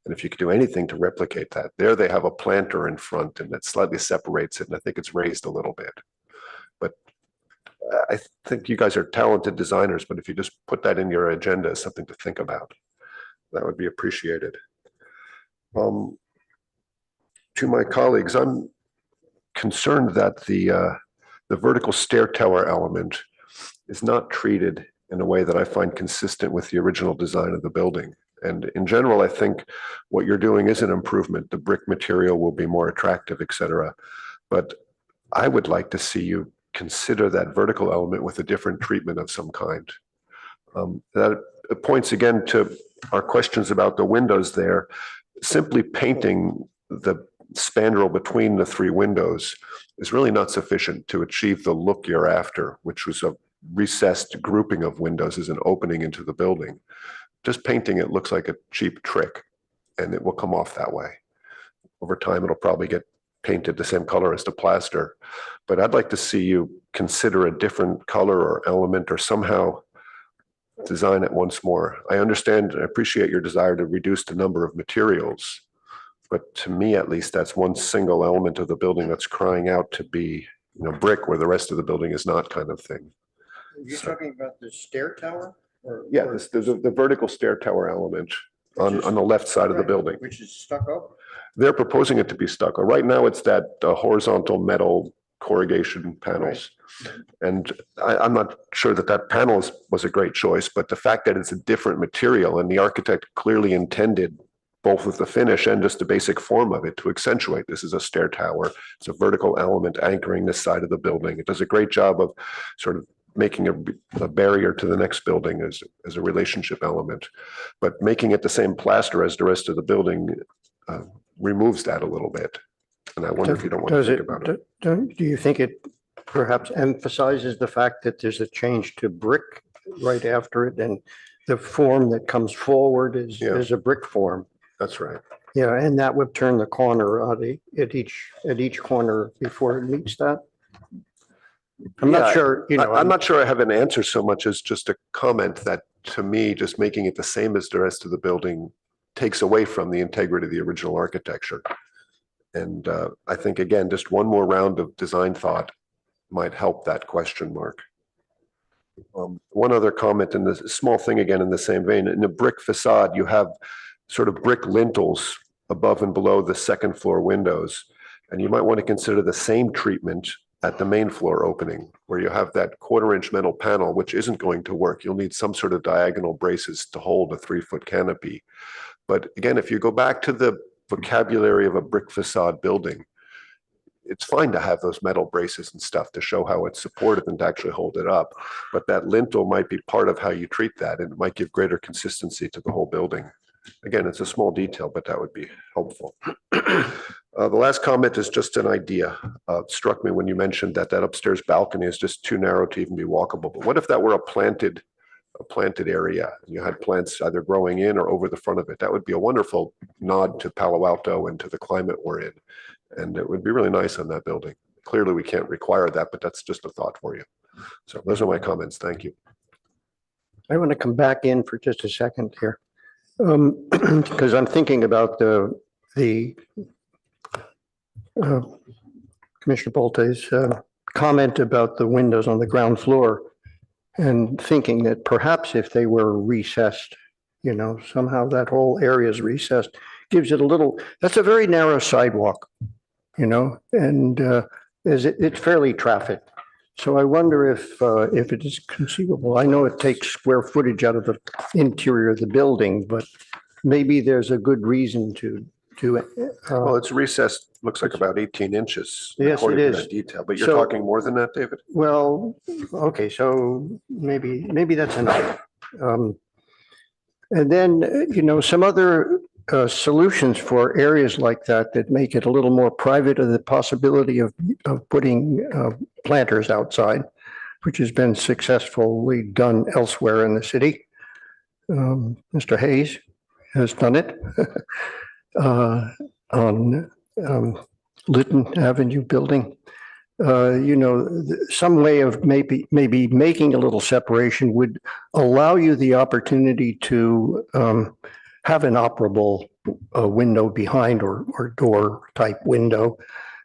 And if you could do anything to replicate that, there they have a planter in front and that slightly separates it. And I think it's raised a little bit. But I think you guys are talented designers, but if you just put that in your agenda as something to think about, that would be appreciated. To my colleagues, I'm concerned that the vertical stair tower element is not treated in a way that I find consistent with the original design of the building. And in general, I think what you're doing is an improvement. The brick material will be more attractive, et cetera. But I would like to see you consider that vertical element with a different treatment of some kind. That points again to our questions about the windows there. Simply painting the spandrel between the three windows is really not sufficient to achieve the look you're after, which was a recessed grouping of windows as an opening into the building. Just painting it looks like a cheap trick, and it will come off that way. Over time, it'll probably get painted the same color as the plaster, but I'd like to see you consider a different color or element or somehow design it once more. I understand and appreciate your desire to reduce the number of materials, but to me, at least, that's one single element of the building that's crying out to be, brick where the rest of the building is not, kind of thing. You're talking about the stair tower? Yeah, there's the vertical stair tower element on the left side of the building. Which is stucco? They're proposing it to be stucco. Right now, it's that horizontal metal corrugation panels. And I'm not sure that panel was a great choice, but the fact that it's a different material and the architect clearly intended both with the finish and just the basic form of it to accentuate. This is a stair tower. It's a vertical element anchoring this side of the building. It does a great job of sort of making a barrier to the next building as a relationship element. But making it the same plaster as the rest of the building removes that a little bit. And I wonder if you don't want to think about it. Do you think it perhaps emphasizes the fact that there's a change to brick right after it, and the form that comes forward is a brick form? That's right. Yeah, and that would turn the corner at each corner before it meets that. I'm not sure, I'm not sure I have an answer so much as just a comment that, to me, just making it the same as the rest of the building takes away from the integrity of the original architecture. And I think, again, just one more round of design thought might help that question mark. One other comment, and this small thing again in the same vein, in a brick facade, you have sort of brick lintels above and below the second floor windows. And you might want to consider the same treatment at the main floor opening, where you have that 1/4-inch metal panel, which isn't going to work. You'll need some sort of diagonal braces to hold a 3-foot canopy. But again, if you go back to the vocabulary of a brick facade building, it's fine to have those metal braces and stuff to show how it's supported and to actually hold it up. But that lintel might be part of how you treat that, and it might give greater consistency to the whole building. Again, it's a small detail, but that would be helpful. The last comment is just an idea. It struck me when you mentioned that upstairs balcony is just too narrow to even be walkable. But what if that were a planted area and you had plants either growing in or over the front of it? That would be a wonderful nod to Palo Alto and to the climate we're in. And it would be really nice on that building. Clearly, we can't require that, but that's just a thought for you. So those are my comments. Thank you. I want to come back in for just a second here. Because I'm thinking about the Commissioner Bolte's comment about the windows on the ground floor, and thinking that perhaps if they were recessed, somehow that whole area is recessed, gives it a little, that's a very narrow sidewalk, and it's fairly trafficked. So I wonder if it is conceivable. I know it takes square footage out of the interior of the building, but maybe there's a good reason to. Well, it's recessed, looks like about 18 inches. Yes, it according to is. that detail, but you're So- talking more than that, David? Well, okay, so maybe that's enough. And then, some other solutions for areas like that make it a little more private, of the possibility of putting planters outside. which has been successfully done elsewhere in the city. Mr. Hayes has done it on Lytton Avenue building. Some way of maybe making a little separation would allow you the opportunity to have an operable window behind or door type window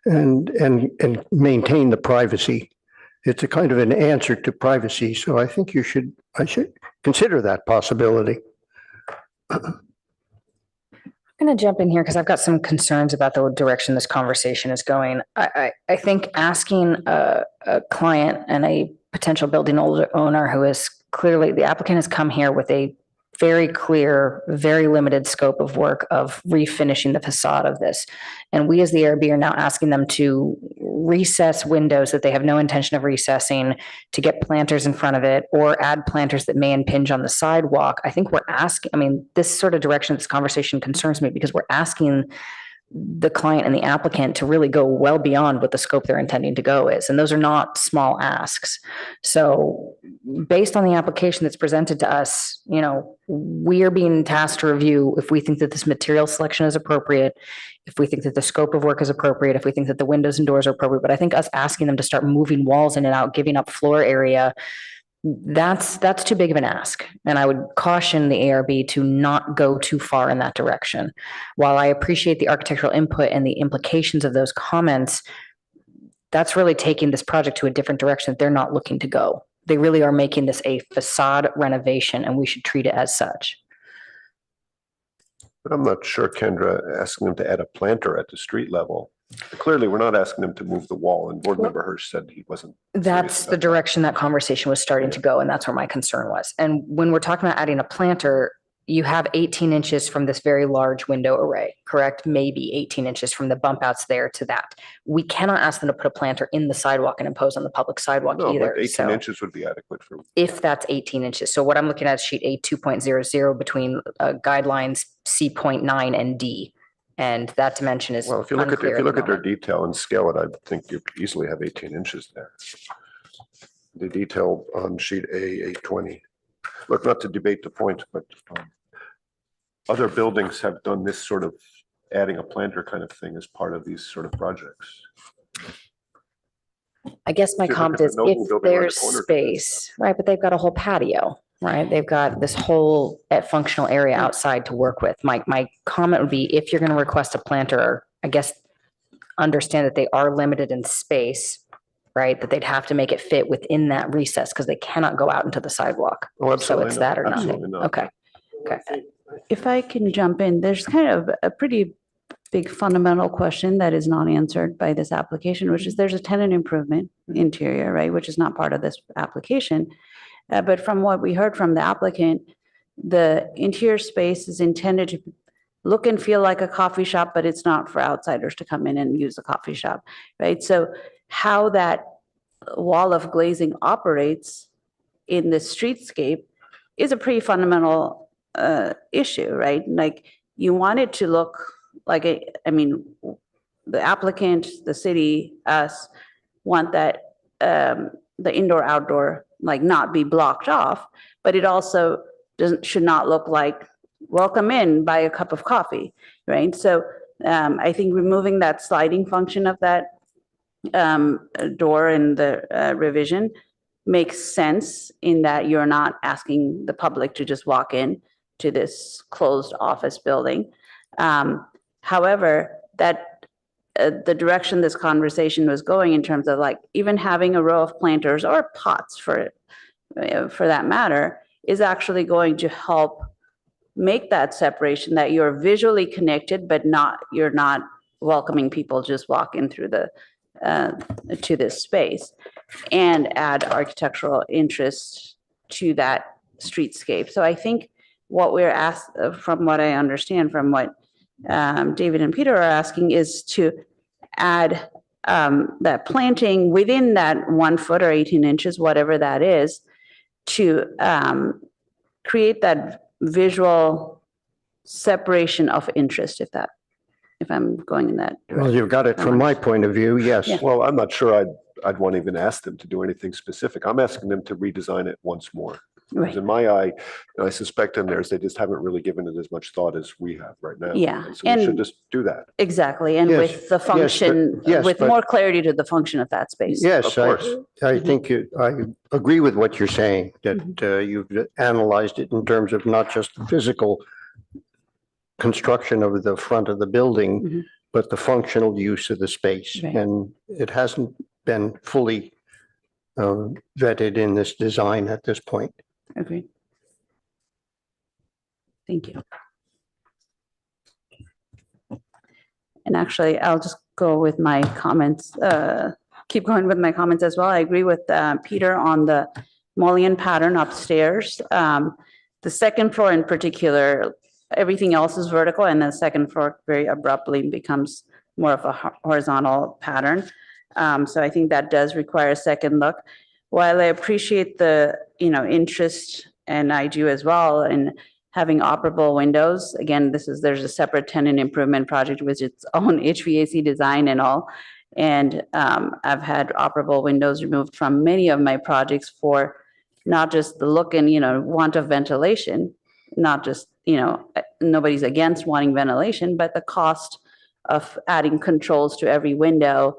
and maintain the privacy. It's a kind of an answer to privacy. So I think I should consider that possibility. I'm going to jump in here because I've got some concerns about the direction this conversation is going. I think asking a client and a potential building owner who is clearly, the applicant has come here with a very clear, very limited scope of work of refinishing the facade of this. And we as the ARB are now asking them to recess windows that they have no intention of recessing, to get planters in front of it or add planters that may impinge on the sidewalk. I think we're asking, this sort of direction, this conversation concerns me because we're asking the client and the applicant to really go well beyond what the scope they're intending to go is. And those are not small asks. So based on the application that's presented to us, we are being tasked to review if we think that this material selection is appropriate, if we think that the scope of work is appropriate, if we think that the windows and doors are appropriate. But I think us asking them to start moving walls in and out, giving up floor area, that's too big of an ask. And I would caution the ARB to not go too far in that direction. While I appreciate the architectural input and the implications of those comments, that's really taking this project to a different direction that they're not looking to go. They really are making this a facade renovation, and we should treat it as such. But I'm not sure, Kendra, asking them to add a planter at the street level. Clearly, we're not asking them to move the wall, and Board Member Hirsch said he wasn't. That's the direction that conversation was starting to go, and that's where my concern was. And when we're talking about adding a planter, you have 18 inches from this very large window array, correct? Maybe 18 inches from the bump outs there to that. We cannot ask them to put a planter in the sidewalk and impose on the public sidewalk No, either. but 18 So inches would be adequate for. if that's 18 inches. So what I'm looking at is sheet A 2.00 between guidelines C.9 and D. And that dimension is Well, if you look unclear at the their moment. detail and scale it, I think you could easily have 18 inches there. The detail on sheet A 820. Look, not to debate the point, but other buildings have done this sort of adding a planter kind of thing as part of these sort of projects. I guess my If you look comment at is the Noble if building around the there's corner from this space, right, but they've got a whole patio, right? They've got this whole functional area outside to work with. My comment would be if you're going to request a planter, I guess understand that they are limited in space, right? That they'd have to make it fit within that recess because they cannot go out into the sidewalk. Oh, So absolutely it's not. that or Absolutely nothing. not. Okay. Okay. If I can jump in, there's kind of a pretty big fundamental question that is not answered by this application, which is there's a tenant improvement interior, right, which is not part of this application. But from what we heard from the applicant, the interior space is intended to look and feel like a coffee shop, but it's not for outsiders to come in and use the coffee shop, right? So how that wall of glazing operates in the streetscape is a pretty fundamental issue, right? Like you want it to look like the applicant, the city, us want that the indoor outdoor like not be blocked off, but it also should not look like welcome in, buy a cup of coffee, right? So I think removing that sliding function of that door in the revision makes sense in that you're not asking the public to just walk in to this closed office building. However, that the direction this conversation was going in terms of like even having a row of planters or pots for that matter is actually going to help make that separation that you're visually connected, but you're not welcoming people just walk in through the to this space and add architectural interest to that streetscape. So I think what we're asked, from what I understand, from what David and Peter are asking, is to add that planting within that 1 foot or 18 inches, whatever that is, to create that visual separation of interest, if I'm going in that direction. Well, you've got it from my point of view, yes. Yeah. Well, I'm not sure I'd want to even ask them to do anything specific. I'm asking them to redesign it once more. Because Right. in my eye, and I suspect in theirs, they just haven't really given it as much thought as we have right now. Yeah, And so we should and- just do that. Exactly, and Yes, with the yes, function, yes, with but- more clarity to the function of that space. Yes, Of course. I think I agree with what you're saying, that you've analyzed it in terms of not just the physical construction of the front of the building, Mhm. but the functional use of the space. Right. And it hasn't been fully vetted in this design at this point. Agreed. Thank you. And actually, I'll just go with my comments, keep going with my comments as well. I agree with Peter on the mullion pattern upstairs. The second floor in particular, everything else is vertical, and the second floor very abruptly becomes more of a horizontal pattern. So I think that does require a second look. While I appreciate the, interest, and I do as well, in having operable windows, again, there's a separate tenant improvement project with its own HVAC design and all. And I've had operable windows removed from many of my projects for not just the look and, want of ventilation, not just, nobody's against wanting ventilation, but the cost of adding controls to every window,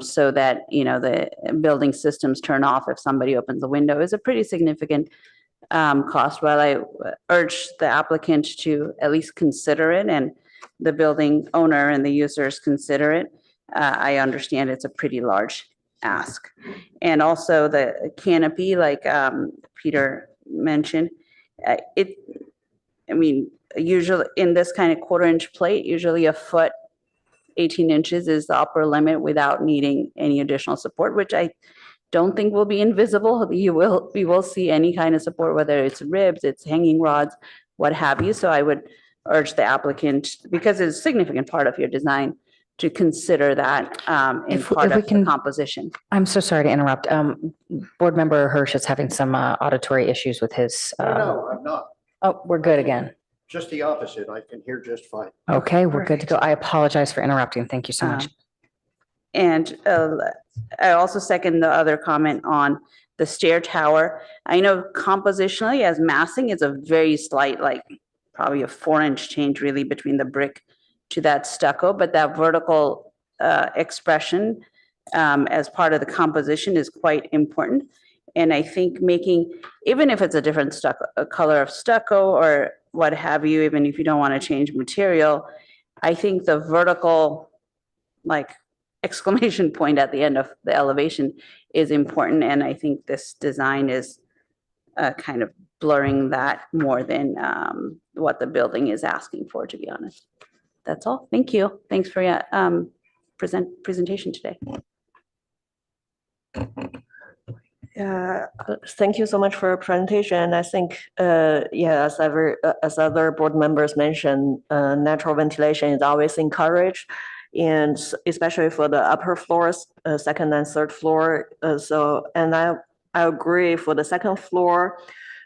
so that, the building systems turn off if somebody opens the window is a pretty significant cost. While I urge the applicant to at least consider it, and the building owner and the users consider it, I understand it's a pretty large ask. And also the canopy, like Peter mentioned, usually in this kind of 1/4 inch plate, usually a foot, 18 inches is the upper limit without needing any additional support, which I don't think will be invisible. We will see any kind of support, whether it's ribs, it's hanging rods, what have you. So I would urge the applicant, because it's a significant part of your design, to consider that in If part we of the can- composition. I'm so sorry to interrupt. Board Member Hirsch is having some auditory issues with his. No, I'm not. Oh, we're good again. Just the opposite. I can hear just fine. Okay, we're good to go. I apologize for interrupting. Thank you so much. And I also second the other comment on the stair tower. I know compositionally as massing, it's a very slight, like probably a 4-inch change really between the brick to that stucco, but that vertical expression as part of the composition is quite important. And I think making, even if it's a different stucco, a color of stucco or what have you, even if you don't want to change material, I think the vertical, like, exclamation point at the end of the elevation is important. And I think this design is kind of blurring that more than what the building is asking for, to be honest. That's all. Thank you. Thanks for your presentation today. Thank you so much for your presentation. I think, as other board members mentioned, natural ventilation is always encouraged, and especially for the upper floors, second and third floor. And I agree for the second floor.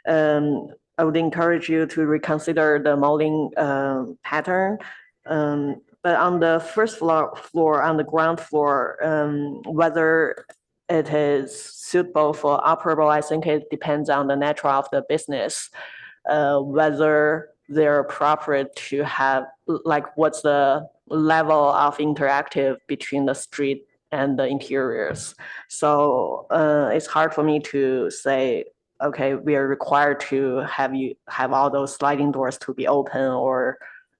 I would encourage you to reconsider the molding pattern. But on the first floor, on the ground floor, whether it is suitable for operable, I think it depends on the nature of the business, whether they're appropriate to have, like, what's the level of interactive between the street and the interiors. So it's hard for me to say, okay, we are required to have all those sliding doors to be open or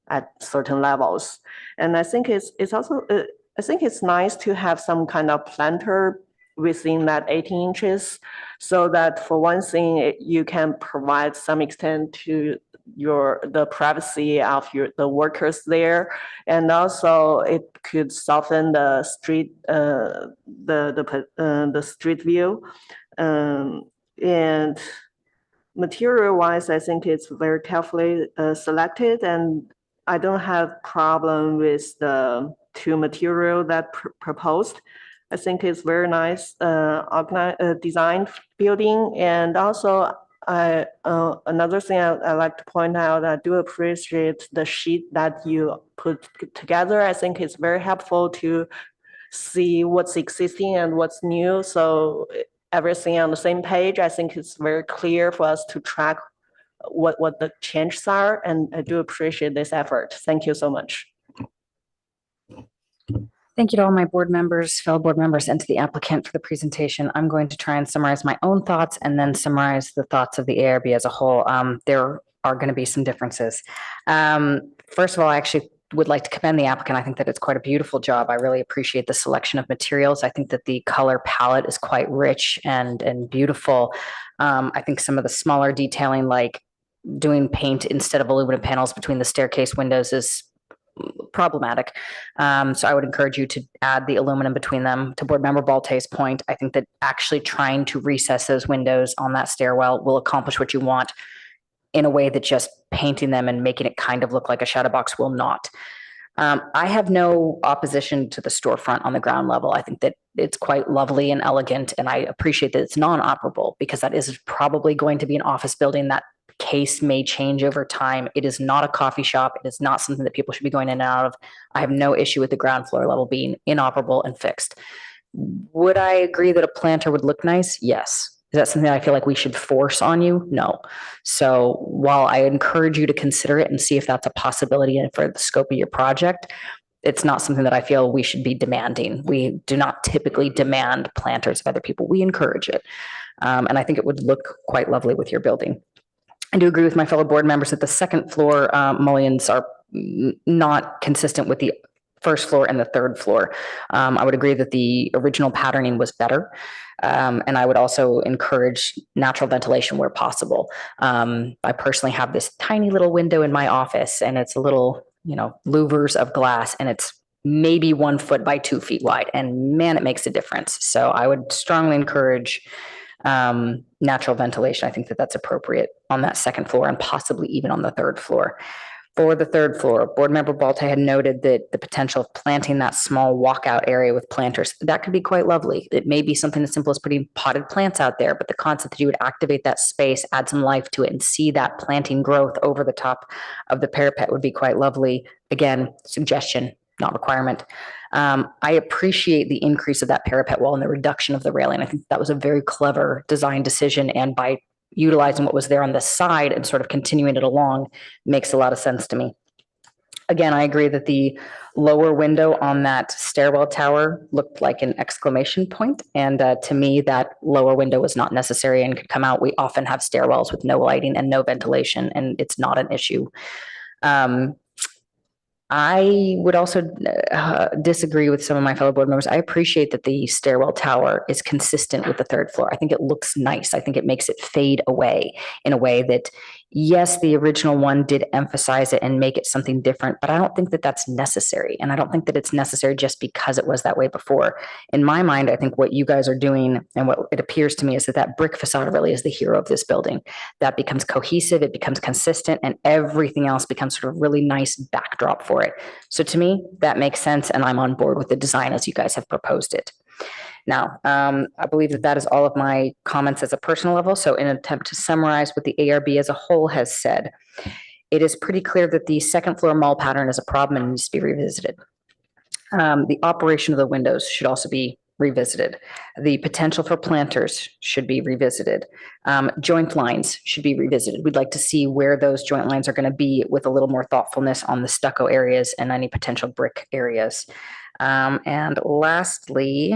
at certain levels. And I think it's also, I think it's nice to have some kind of planter within that 18 inches, so that for one thing, you can provide some extent to the privacy of the workers there, and also it could soften the street, the street view, and material wise, I think it's very carefully selected, and I don't have problem with the two material that proposed. I think it's very nice designed building. And also another thing I like to point out, I do appreciate the sheet that you put together. I think it's very helpful to see what's existing and what's new. So everything on the same page, I think it's very clear for us to track what the changes are. And I do appreciate this effort. Thank you so much. Thank you to all my board members, fellow board members, and to the applicant for the presentation. I'm going to try and summarize my own thoughts and then summarize the thoughts of the ARB as a whole. There are going to be some differences. First of all, I actually would like to commend the applicant. I think that it's quite a beautiful job. I really appreciate the selection of materials. I think that the color palette is quite rich and beautiful. I think some of the smaller detailing, like doing paint instead of aluminum panels between the staircase windows, is problematic. So I would encourage you to add the aluminum between them. To board member Balte's point, I think that actually trying to recess those windows on that stairwell will accomplish what you want in a way that just painting them and making it kind of look like a shadow box will not. I have no opposition to the storefront on the ground level. I think that it's quite lovely and elegant, and I appreciate that it's non-operable because that is probably going to be an office building. That case may change over time. It is not a coffee shop. It is not something that people should be going in and out of. I have no issue with the ground floor level being inoperable and fixed. Would I agree that a planter would look nice? Yes. Is that something that I feel like we should force on you? No. So while I encourage you to consider it and see if that's a possibility for the scope of your project, it's not something that I feel we should be demanding. We do not typically demand planters of other people. We encourage it. And I think it would look quite lovely with your building. I do agree with my fellow board members that the second floor mullions are not consistent with the first floor and the third floor. I would agree that the original patterning was better. And I would also encourage natural ventilation where possible. I personally have this tiny little window in my office, and it's a little, louvers of glass, and it's maybe 1 foot by 2 feet wide. And man, it makes a difference. So I would strongly encourage natural ventilation. I think that that's appropriate on that second floor and possibly even on the third floor. For the third floor, board member Balte had noted that the potential of planting that small walkout area with planters, that could be quite lovely. It may be something as simple as putting potted plants out there, but the concept that you would activate that space, add some life to it, and see that planting growth over the top of the parapet would be quite lovely. Again, suggestion, not requirement. I appreciate the increase of that parapet wall and the reduction of the railing. I think that was a very clever design decision, and by utilizing what was there on the side and sort of continuing it along makes a lot of sense to me. Again, I agree that the lower window on that stairwell tower looked like an exclamation point. And to me, that lower window was not necessary and could come out. We often have stairwells with no lighting and no ventilation, and it's not an issue. I would also disagree with some of my fellow board members. I appreciate that the stairwell tower is consistent with the third floor. I think it looks nice. I think it makes it fade away in a way that, yes, the original one did emphasize it and make it something different, but I don't think that that's necessary. And I don't think that it's necessary just because it was that way before. In my mind, I think what you guys are doing and what it appears to me is that that brick facade really is the hero of this building. That becomes cohesive, it becomes consistent, and everything else becomes sort of really nice backdrop for it. So to me, that makes sense, and I'm on board with the design as you guys have proposed it. Now, I believe that that is all of my comments as a personal level. So in an attempt to summarize what the ARB as a whole has said, it is pretty clear that the second floor mull pattern is a problem and needs to be revisited. The operation of the windows should also be revisited. The potential for planters should be revisited. Joint lines should be revisited. We'd like to see where those joint lines are going to be with a little more thoughtfulness on the stucco areas and any potential brick areas. And lastly,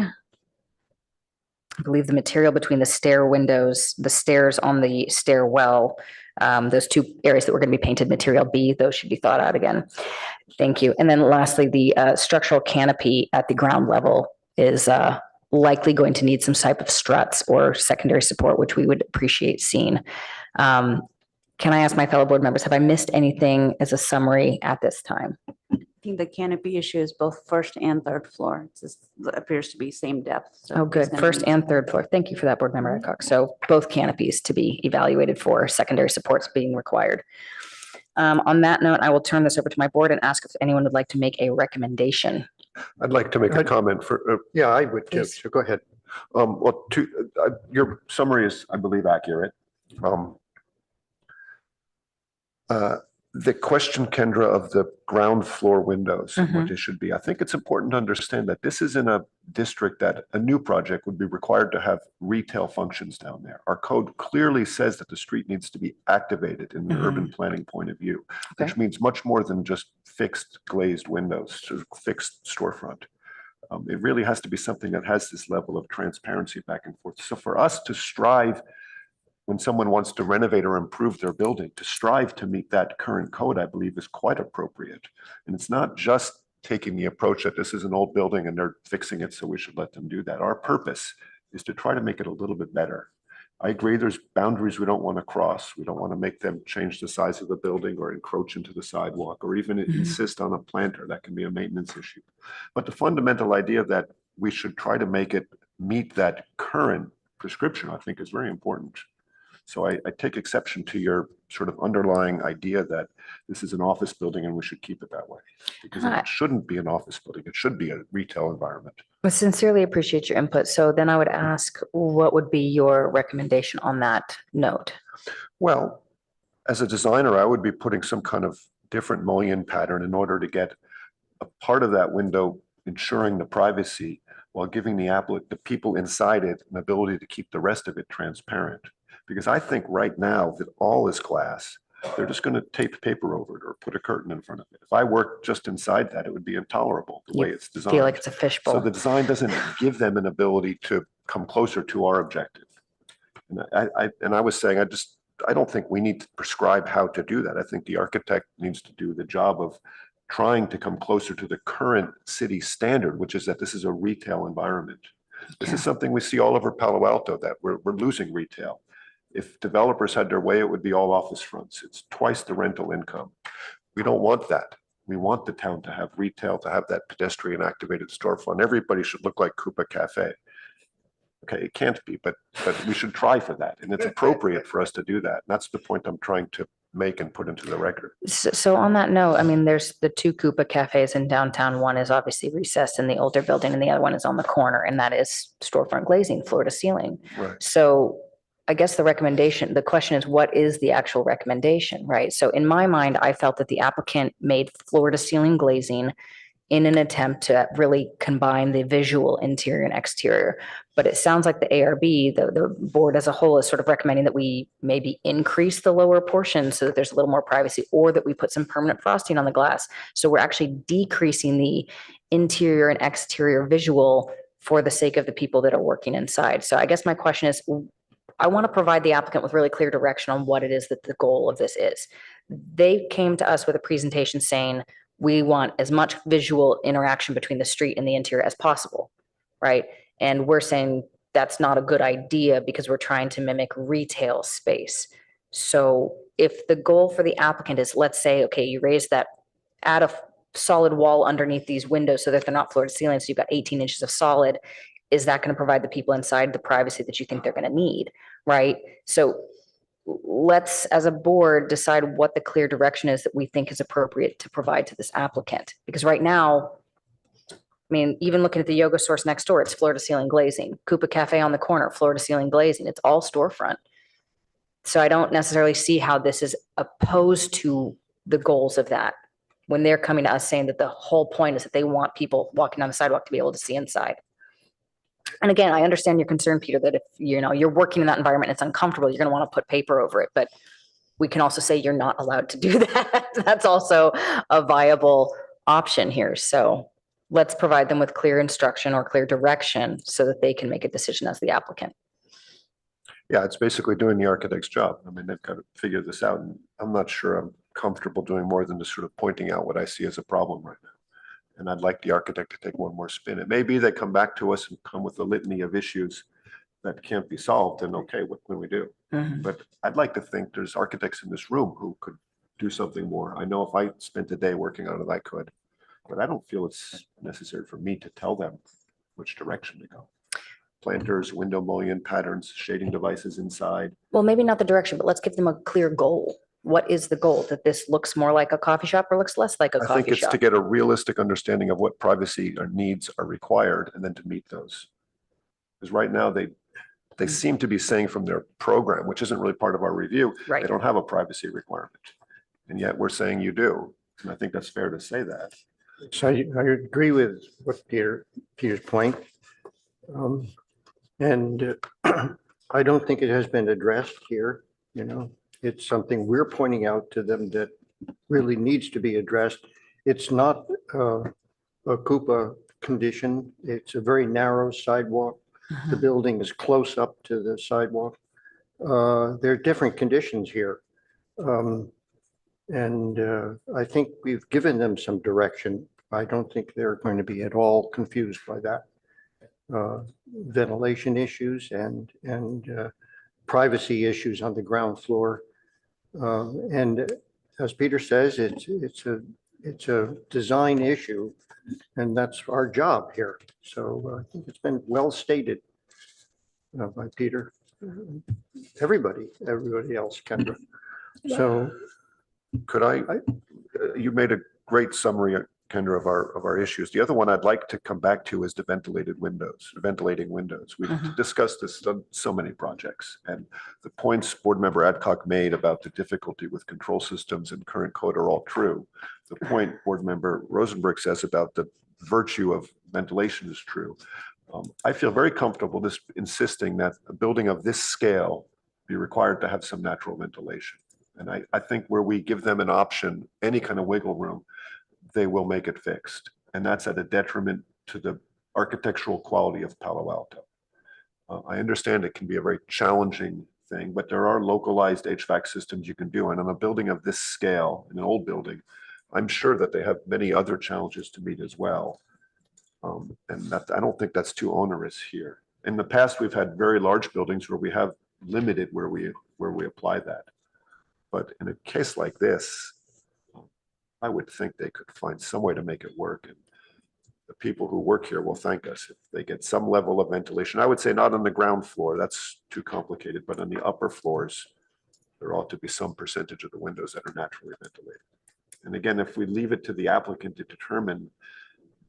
I believe the material between the stair windows, the stairs on the stairwell, those two areas that were going to be painted material B, those should be thought out again. Thank you. And then lastly, the structural canopy at the ground level is likely going to need some type of struts or secondary support, which we would appreciate seeing. Can I ask my fellow board members, have I missed anything as a summary at this time? I think the canopy issue is both first and third floor. It appears to be same depth. So Oh, good. First and third floor. Thank you for that, board member Adcock. So both canopies to be evaluated for secondary supports being required. On that note, I will turn this over to my board and ask if anyone would like to make a recommendation. I'd like to make a comment for, Yeah, I would too. Please. So go ahead. well, your summary is, I believe, accurate. The question, Kendra, of the ground floor windows and what they should be, I think it's important to understand that this is in a district that a new project would be required to have retail functions down there. Our code clearly says that the street needs to be activated in the urban planning point of view, which means much more than just fixed glazed windows, sort of fixed storefront. It really has to be something that has this level of transparency back and forth. So for us to strive, when someone wants to renovate or improve their building, to strive to meet that current code, I believe is quite appropriate. And it's not just taking the approach that this is an old building and they're fixing it, so we should let them do that. Our purpose is to try to make it a little bit better. I agree there's boundaries we don't want to cross. We don't want to make them change the size of the building or encroach into the sidewalk or even insist on a planter. That can be a maintenance issue. But the fundamental idea that we should try to make it meet that current prescription, I think is very important. So I take exception to your sort of underlying idea that this is an office building and we should keep it that way. Because it shouldn't be an office building. It should be a retail environment. I sincerely appreciate your input. So then I would ask, what would be your recommendation on that note? Well, as a designer, I would be putting some kind of different mullion pattern in order to get a part of that window ensuring the privacy while giving the people inside it an ability to keep the rest of it transparent. Because I think right now that all is glass, they're just going to tape paper over it or put a curtain in front of it. If I worked just inside that, it would be intolerable the way it's designed. Feel like it's a fishbowl. So the design doesn't give them an ability to come closer to our objective. And I was saying, I don't think we need to prescribe how to do that. I think the architect needs to do the job of trying to come closer to the current city standard, which is that this is a retail environment. This is something we see all over Palo Alto, that we're losing retail. If developers had their way, it would be all office fronts. It's twice the rental income. We don't want that. We want the town to have retail, to have that pedestrian activated storefront. Everybody should look like Coupa Cafe. Okay, it can't be, but we should try for that. And it's appropriate for us to do that. And that's the point I'm trying to make and put into the record. So on that note, I mean, there's the two Coupa cafes in downtown. One is obviously recessed in the older building and the other one is on the corner, and that is storefront glazing, floor to ceiling. Right. So I guess the question is, what is the actual recommendation, right? So in my mind, I felt that the applicant made floor to ceiling glazing in an attempt to really combine the visual interior and exterior. But it sounds like the ARB, the board as a whole, is sort of recommending that we maybe increase the lower portion so that there's a little more privacy, or that we put some permanent frosting on the glass. So we're actually decreasing the interior and exterior visual for the sake of the people that are working inside. So I guess my question is, I want to provide the applicant with really clear direction on what it is that the goal of this is. They came to us with a presentation saying, we want as much visual interaction between the street and the interior as possible, right? And we're saying that's not a good idea because we're trying to mimic retail space. So if the goal for the applicant is, let's say, okay, you raise that, add a solid wall underneath these windows so that they're not floor to ceiling, so you've got 18 inches of solid, is that going to provide the people inside the privacy that you think they're going to need, right? So let's, as a board, decide what the clear direction is that we think is appropriate to provide to this applicant. Because right now, I mean, even looking at the yoga source next door, it's floor to ceiling glazing. Coupa Cafe on the corner, floor to ceiling glazing. It's all storefront. So I don't necessarily see how this is opposed to the goals of that when they're coming to us saying that the whole point is that they want people walking down the sidewalk to be able to see inside. And again, I understand your concern, Peter, that if you're working in that environment, it's uncomfortable, you're going to want to put paper over it. But we can also say you're not allowed to do that. That's also a viable option here. So let's provide them with clear instruction or clear direction so that they can make a decision as the applicant. Yeah, it's basically doing the architect's job. I mean, they've got to figure this out. And I'm not sure I'm comfortable doing more than just sort of pointing out what I see as a problem right now. And I'd like the architect to take one more spin. It may be they come back to us and come with a litany of issues that can't be solved, and okay, what can we do? But I'd like to think there's architects in this room who could do something more. I know if I spent a day working on it, I could, but I don't feel it's necessary for me to tell them which direction to go. Planters, window mullion patterns, shading devices inside. Well, maybe not the direction, but let's give them a clear goal. What is the goal? That this looks more like a coffee shop or looks less like a coffee shop? I think it's to get a realistic understanding of what privacy or needs are required and then to meet those. Because right now they seem to be saying from their program, which isn't really part of our review, Right. They don't have a privacy requirement. And yet we're saying you do. And I think that's fair to say that. So I agree with what Peter's point. And I don't think it has been addressed here, you know. It's something we're pointing out to them that really needs to be addressed. It's not a Coupa condition. It's a very narrow sidewalk. The building is close up to the sidewalk. There are different conditions here. And I think we've given them some direction. I don't think they're going to be at all confused by that. Ventilation issues and privacy issues on the ground floor. And as Peter says, it's a design issue, and that's our job here. So I think it's been well stated by Peter. Everybody else, Kendra. So Could you made a great summary, Kendra, of our issues. The other one I'd like to come back to is the ventilating windows. We've discussed this on so many projects, and the points Board Member Adcock made about the difficulty with control systems and current code are all true. The point Board Member Rosenberg says about the virtue of ventilation is true. I feel very comfortable just insisting that a building of this scale be required to have some natural ventilation. And I think where we give them an option, any kind of wiggle room, they will make it fixed. And that's at a detriment to the architectural quality of Palo Alto. I understand it can be a very challenging thing, but there are localized HVAC systems you can do. And on a building of this scale, in an old building, I'm sure that they have many other challenges to meet as well. And that, I don't think that's too onerous here. In the past, we've had very large buildings where we have limited where we apply that. But in a case like this, I would think they could find some way to make it work. And the people who work here will thank us if they get some level of ventilation. I would say not on the ground floor, that's too complicated, but on the upper floors, there ought to be some percentage of the windows that are naturally ventilated. And again, if we leave it to the applicant to determine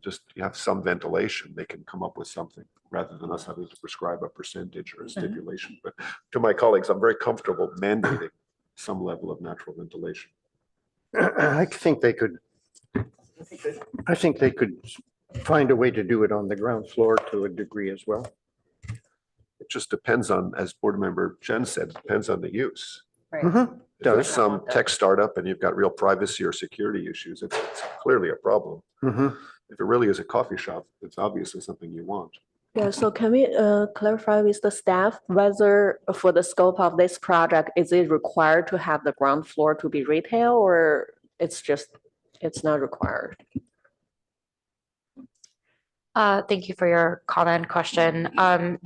just you have some ventilation, they can come up with something rather than us having to prescribe a percentage or a stipulation. But to my colleagues, I'm very comfortable mandating some level of natural ventilation. I think they could find a way to do it on the ground floor to a degree as well. It just depends on, as Board Member Jen said, depends on the use. Right. If there's some tech startup and you've got real privacy or security issues, it's clearly a problem. If it really is a coffee shop, it's obviously something you want. Yeah, so can we clarify with the staff whether for the scope of this project, is it required to have the ground floor to be retail, or it's not required? Thank you for your comment question.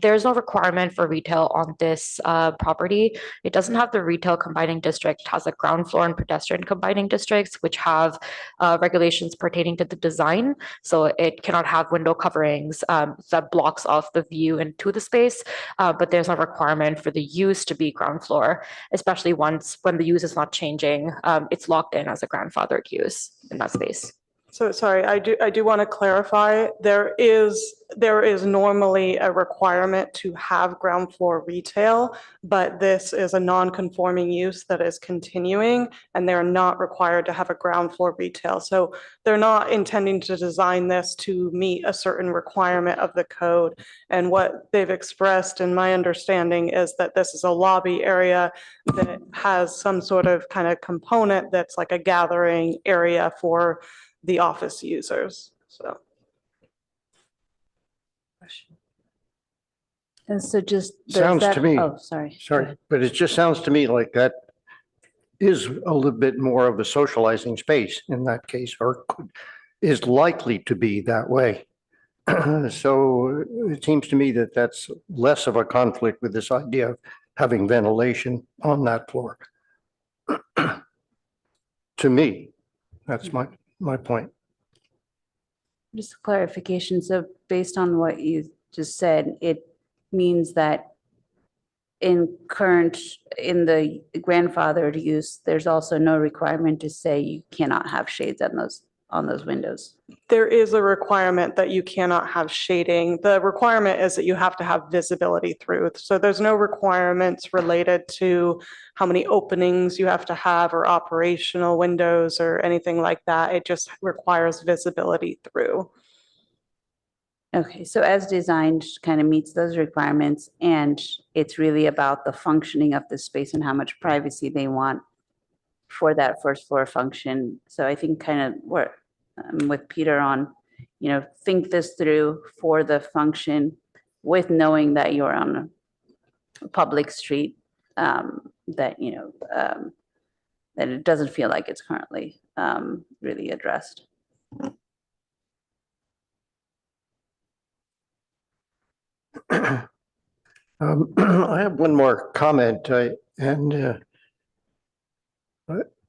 There's no requirement for retail on this property. It doesn't have the retail combining district, it has a ground floor and pedestrian combining districts, which have regulations pertaining to the design. So it cannot have window coverings that blocks off the view into the space, but there's no requirement for the use to be ground floor, especially when the use is not changing. It's locked in as a grandfathered use in that space. So sorry, I do want to clarify, there is normally a requirement to have ground floor retail, but this is a non-conforming use that is continuing, and they're not required to have a ground floor retail. So they're not intending to design this to meet a certain requirement of the code. And what they've expressed, in my understanding, is that this is a lobby area that has some sort of kind of component that's like a gathering area for the office users, so. And so just. Sounds to me. Oh, sorry. Sorry, but it just sounds to me like that is a little bit more of a socializing space in that case, or is likely to be that way. So it seems to me that that's less of a conflict with this idea of having ventilation on that floor. To me, that's my point. Just clarification. So based on what you just said, it means that in the grandfathered use, there's also no requirement to say you cannot have shades on those on those windows? There is a requirement that you cannot have shading. The requirement is that you have to have visibility through. So there's no requirements related to how many openings you have to have or operational windows or anything like that. It just requires visibility through. Okay, so as designed kind of meets those requirements, and it's really about the functioning of the space and how much privacy they want for that first floor function. So I think kind of what with Peter on, think this through for the function with knowing that you're on a public street, that it doesn't feel like it's currently really addressed. I have one more comment,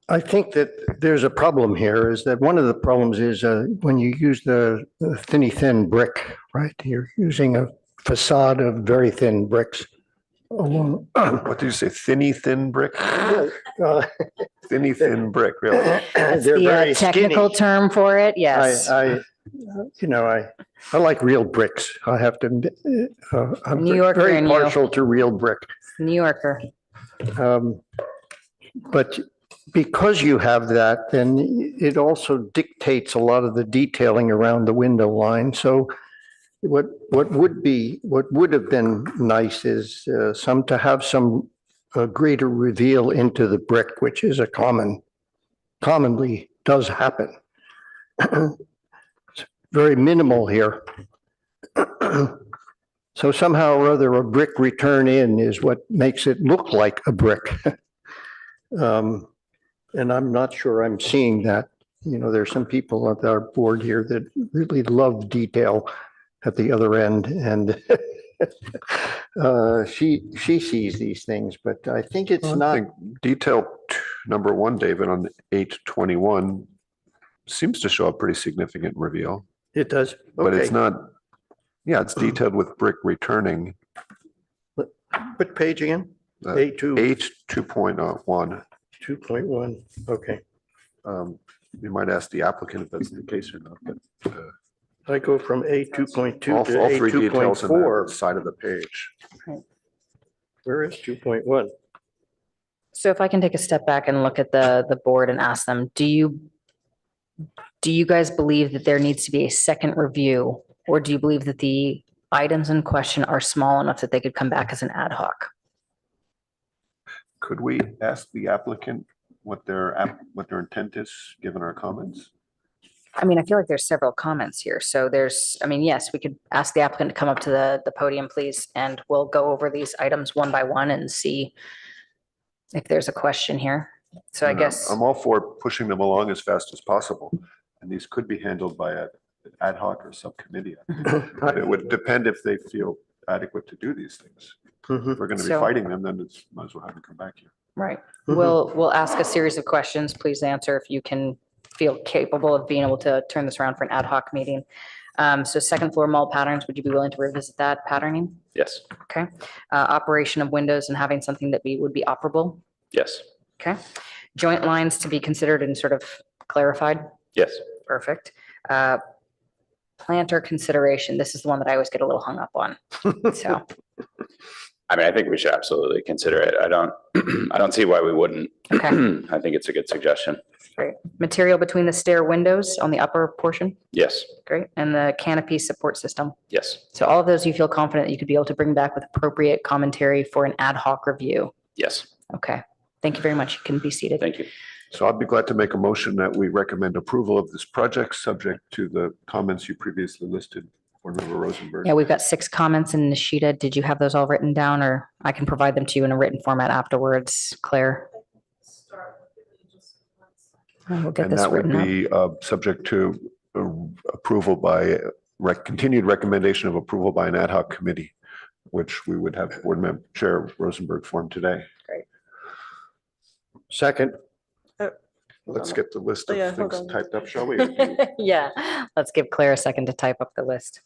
I think that there's a problem here, is that one of the problems is when you use the thin brick, right? You're using a facade of very thin bricks along. What did you say? Thin brick? uh, Thin brick, really? That's They're the very technical skinny. term for it, yes. I like real bricks. I have to admit, I'm New Yorker very in you. partial to real brick. New Yorker. But because you have that, then it also dictates a lot of the detailing around the window line. So what would have been nice is to have some greater reveal into the brick, which is commonly does happen. It's very minimal here. So somehow or other, a brick return in is what makes it look like a brick. And I'm not sure I'm seeing that. There's some people at our board here that really love detail at the other end, and she sees these things, but I think it's I not. think detail number 1, David, on 821 seems to show a pretty significant reveal, It does. but it's Okay. not, it's detailed with brick returning. What page again? A2. 8.2.1. 2.1. Okay. You might ask the applicant if that's the case or not, but I go from A2.2 all to three details on that A2.4. side of the page. Where is 2.1? So if I can take a step back and look at the board and ask them, do you guys believe that there needs to be a second review? Or do you believe that the items in question are small enough that they could come back as an ad hoc? Could we ask the applicant what their intent is, given our comments? I mean, I feel like there's several comments here. So yes, we could ask the applicant to come up to the podium, please, and we'll go over these items one by one and see if there's a question here. So I guess, I'm all for pushing them along as fast as possible, and these could be handled by an ad hoc or subcommittee. But it would depend if they feel adequate to do these things. If we're going to be So- fighting them, then it's might as well have them come back here. right, we'll ask a series of questions. Please answer if you can feel capable of being able to turn this around for an ad hoc meeting. So second floor mall patterns, would you be willing to revisit that patterning? Yes, Okay. Operation of windows and having something that would be operable. yes, Okay. Joint lines to be considered and sort of clarified. yes. Perfect. Planter consideration. This is the one that I always get a little hung up on. So, I mean, I think we should absolutely consider it. I don't see why we wouldn't. Okay. I think it's a good suggestion. great. Material between the stair windows on the upper portion. Yes, Great. And the canopy support system. yes, So all of those you feel confident that you could be able to bring back with appropriate commentary for an ad hoc review. yes. Okay. Thank you very much. You can be seated. Thank you. So I'd be glad to make a motion that we recommend approval of this project, subject to the comments you previously listed, Board Member Rosenberg. Yeah, we've got 6 comments in Nishida. Did you have those all written down, or I can provide them to you in a written format afterwards, Claire? We'll get And this that would written up. be subject to approval by, continued recommendation of approval by an ad hoc committee, which we would have Board Member Chair Rosenberg form today. Second. Let's get the list Yeah, of hold things on. typed up, shall we? Yeah, let's give Claire a second to type up the list.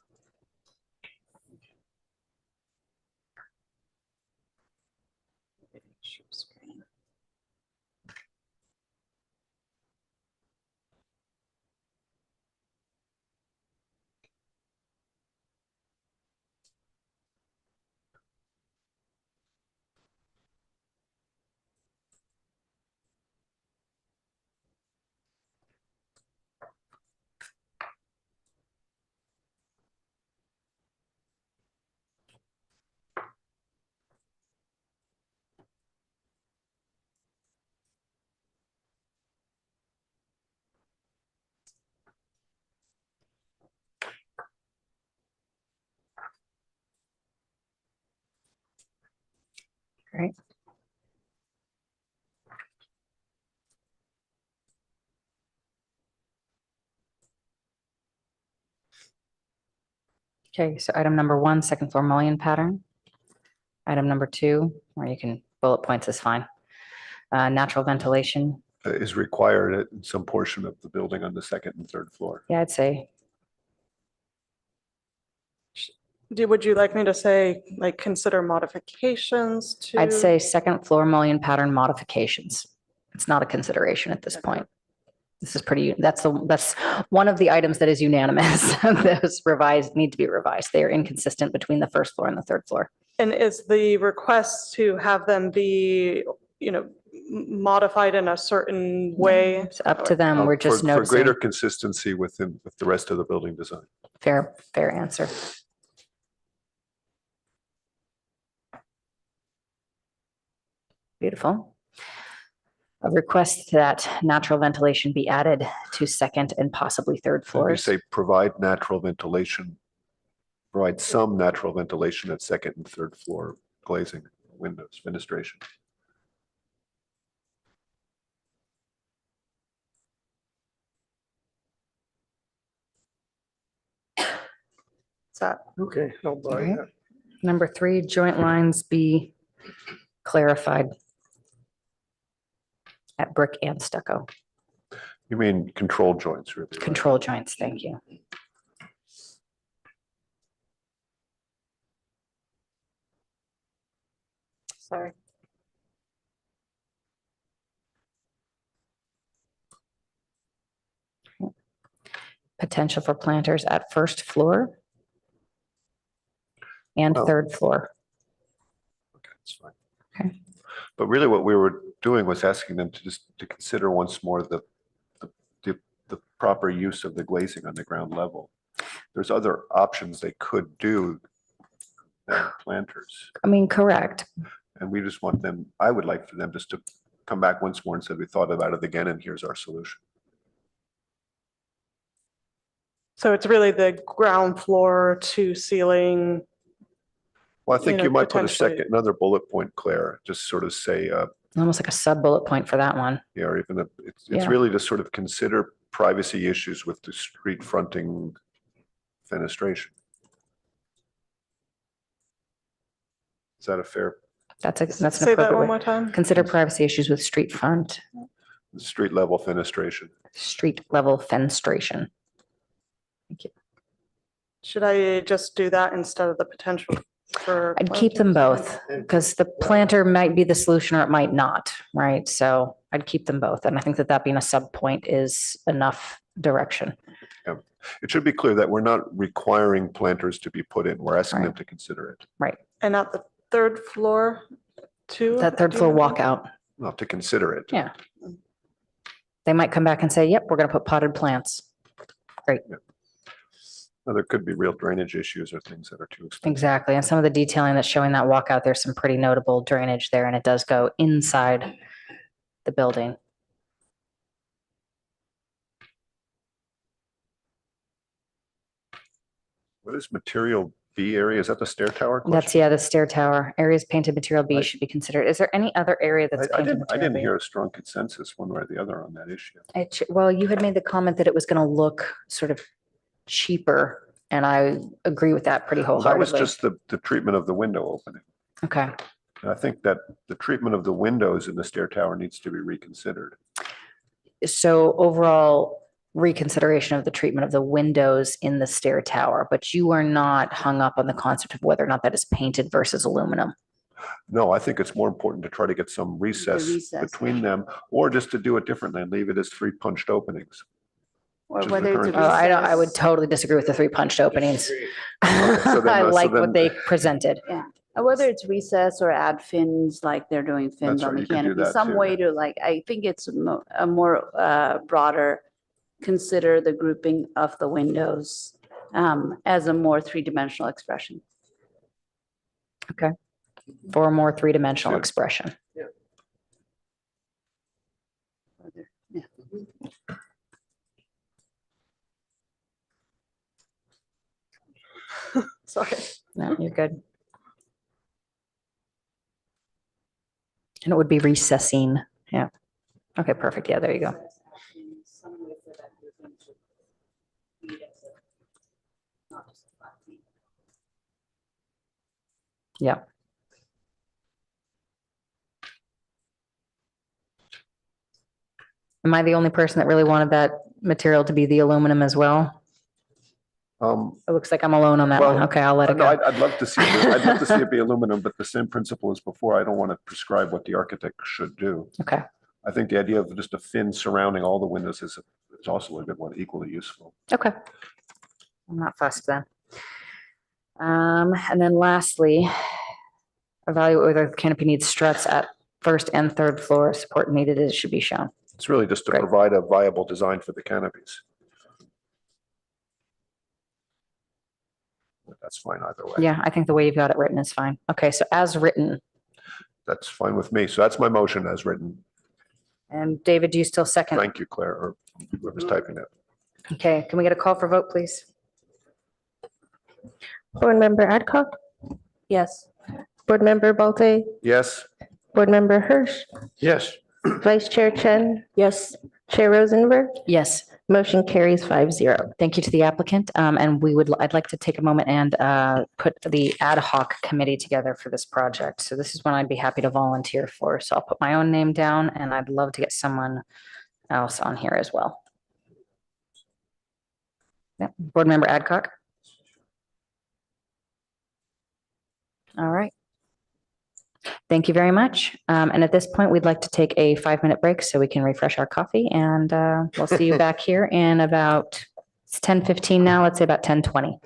Great. Okay, so item number 1, second floor mullion pattern. Item number 2, or you can bullet points is fine. Natural ventilation. Is required in some portion of the building on the second and third floor. Yeah, I'd say, Would you like me to say, like, consider modifications to? I'd say second floor mullion pattern modifications. It's not a consideration at this point. This is pretty, that's one of the items that is unanimous. Those need to be revised. They are inconsistent between the first floor and the third floor. And is the request to have them be, modified in a certain way? It's up to them. We're just For noticing. greater consistency with the rest of the building design. Fair answer. Beautiful. A request that natural ventilation be added to second and possibly third You floors. say provide natural ventilation, provide some natural ventilation at second and third floor glazing, windows, fenestration. Okay, I'll buy Okay. that. Number 3, joint lines be clarified at brick and stucco. You mean control joints, really? right? Control joints, thank you. Sorry. Potential for planters at first floor and Oh. third floor. Okay, that's fine. Okay. But really what we were doing was asking them to consider once more the proper use of the glazing on the ground level. There's other options they could do than planters. I mean, correct. And we just want them, I would like for them just to come back once more and say, we thought about it again and here's our solution. So it's really the ground floor to ceiling. Well, I think You know, you might put potentially- another bullet point, Claire, just sort of say, Almost like a sub bullet point for that one. yeah, or even it's Yeah. really to sort of consider privacy issues with the street fronting fenestration. Is that a fair, That's an Say that appropriate one way. more time. Consider privacy issues with street front, street level fenestration? street level fenestration. Thank you. Should I just do that instead of the potential for? I'd keep them planters? both because the planter might be the solution or it might not, right? So I'd keep them both. And I think that being a sub point is enough direction. It should be clear that we're not requiring planters to be put in. We're asking them to consider it. And at the third floor too? That third Do floor you have any? walkout, Not to consider it. Yeah. They might come back and say, yep, we're going to put potted plants. Now, there could be real drainage issues or things that are too expensive. Exactly. And some of the detailing that's showing that walkout, there's some pretty notable drainage there and it does go inside the building. What is material B area? Is that the stair tower question? That's, yeah, the stair tower. Areas painted material B should be considered. Is there any other area that's I painted didn't material B? hear a strong consensus one way or the other on that issue. Well, you had made the comment that it was going to look sort of cheaper, and I agree with that pretty Well, that was wholeheartedly. just the treatment of the window opening. Okay, And I think that the treatment of the windows in the stair tower needs to be reconsidered. so overall reconsideration of the treatment of the windows in the stair tower, but you are not hung up on the concept of whether or not that is painted versus aluminum. No, I think it's more important to try to get some recess recess. between them, or just to do it differently and leave it as 3 punched openings. Or Which is the whether it's a current- Oh, I would recess. totally disagree with the 3 punched openings. so then- I so like then- what they presented. Or whether it's recess or add fins, like they're doing fins That's on right, the you could do canopy, that some too. way to like, I think it's a more broader, consider the grouping of the windows as a more three-dimensional expression. For a more three-dimensional Good. expression. Yeah. Sorry. No, you're good. And it would be recessing. Yeah. Okay, perfect. Yeah, there you go. Yeah. Am I the only person that really wanted that material to be the aluminum as well? It looks like I'm alone on that one. Well, Okay, I'll let it No, go. I'd love to see, I'd love to see it be aluminum, but the same principle as before. I don't want to prescribe what the architect should do. Okay, I think the idea of just a fin surrounding all the windows is also a good one, equally useful. okay. I'm not fussed then. And then lastly, evaluate whether the canopy needs struts at first and third floor. Support needed, it should be shown. It's really just to Great. provide a viable design for the canopies. But that's fine either way. Yeah, I think the way you've got it written is fine. Okay, so as written, That's fine with me. So that's my motion as written. and David, do you still second? Thank you, Claire, or whoever's typing it. Okay, can we get a call for vote, please? Board Member Adcock, Yes. Board Member Balte, Yes? Board Member Hirsch, Yes. Vice Chair Chen, Yes. Chair Rosenberg, Yes. motion carries 5-0. Thank you to the applicant. And I'd like to take a moment and put the ad hoc committee together for this project. So this is one I'd be happy to volunteer for. So I'll put my own name down and I'd love to get someone else on here as well. Yep. Board Member Adcock. All right. Thank you very much. And at this point, we'd like to take a 5-minute break so we can refresh our coffee and we'll see you back here in about, it's 10:15 now, let's say about 10:20.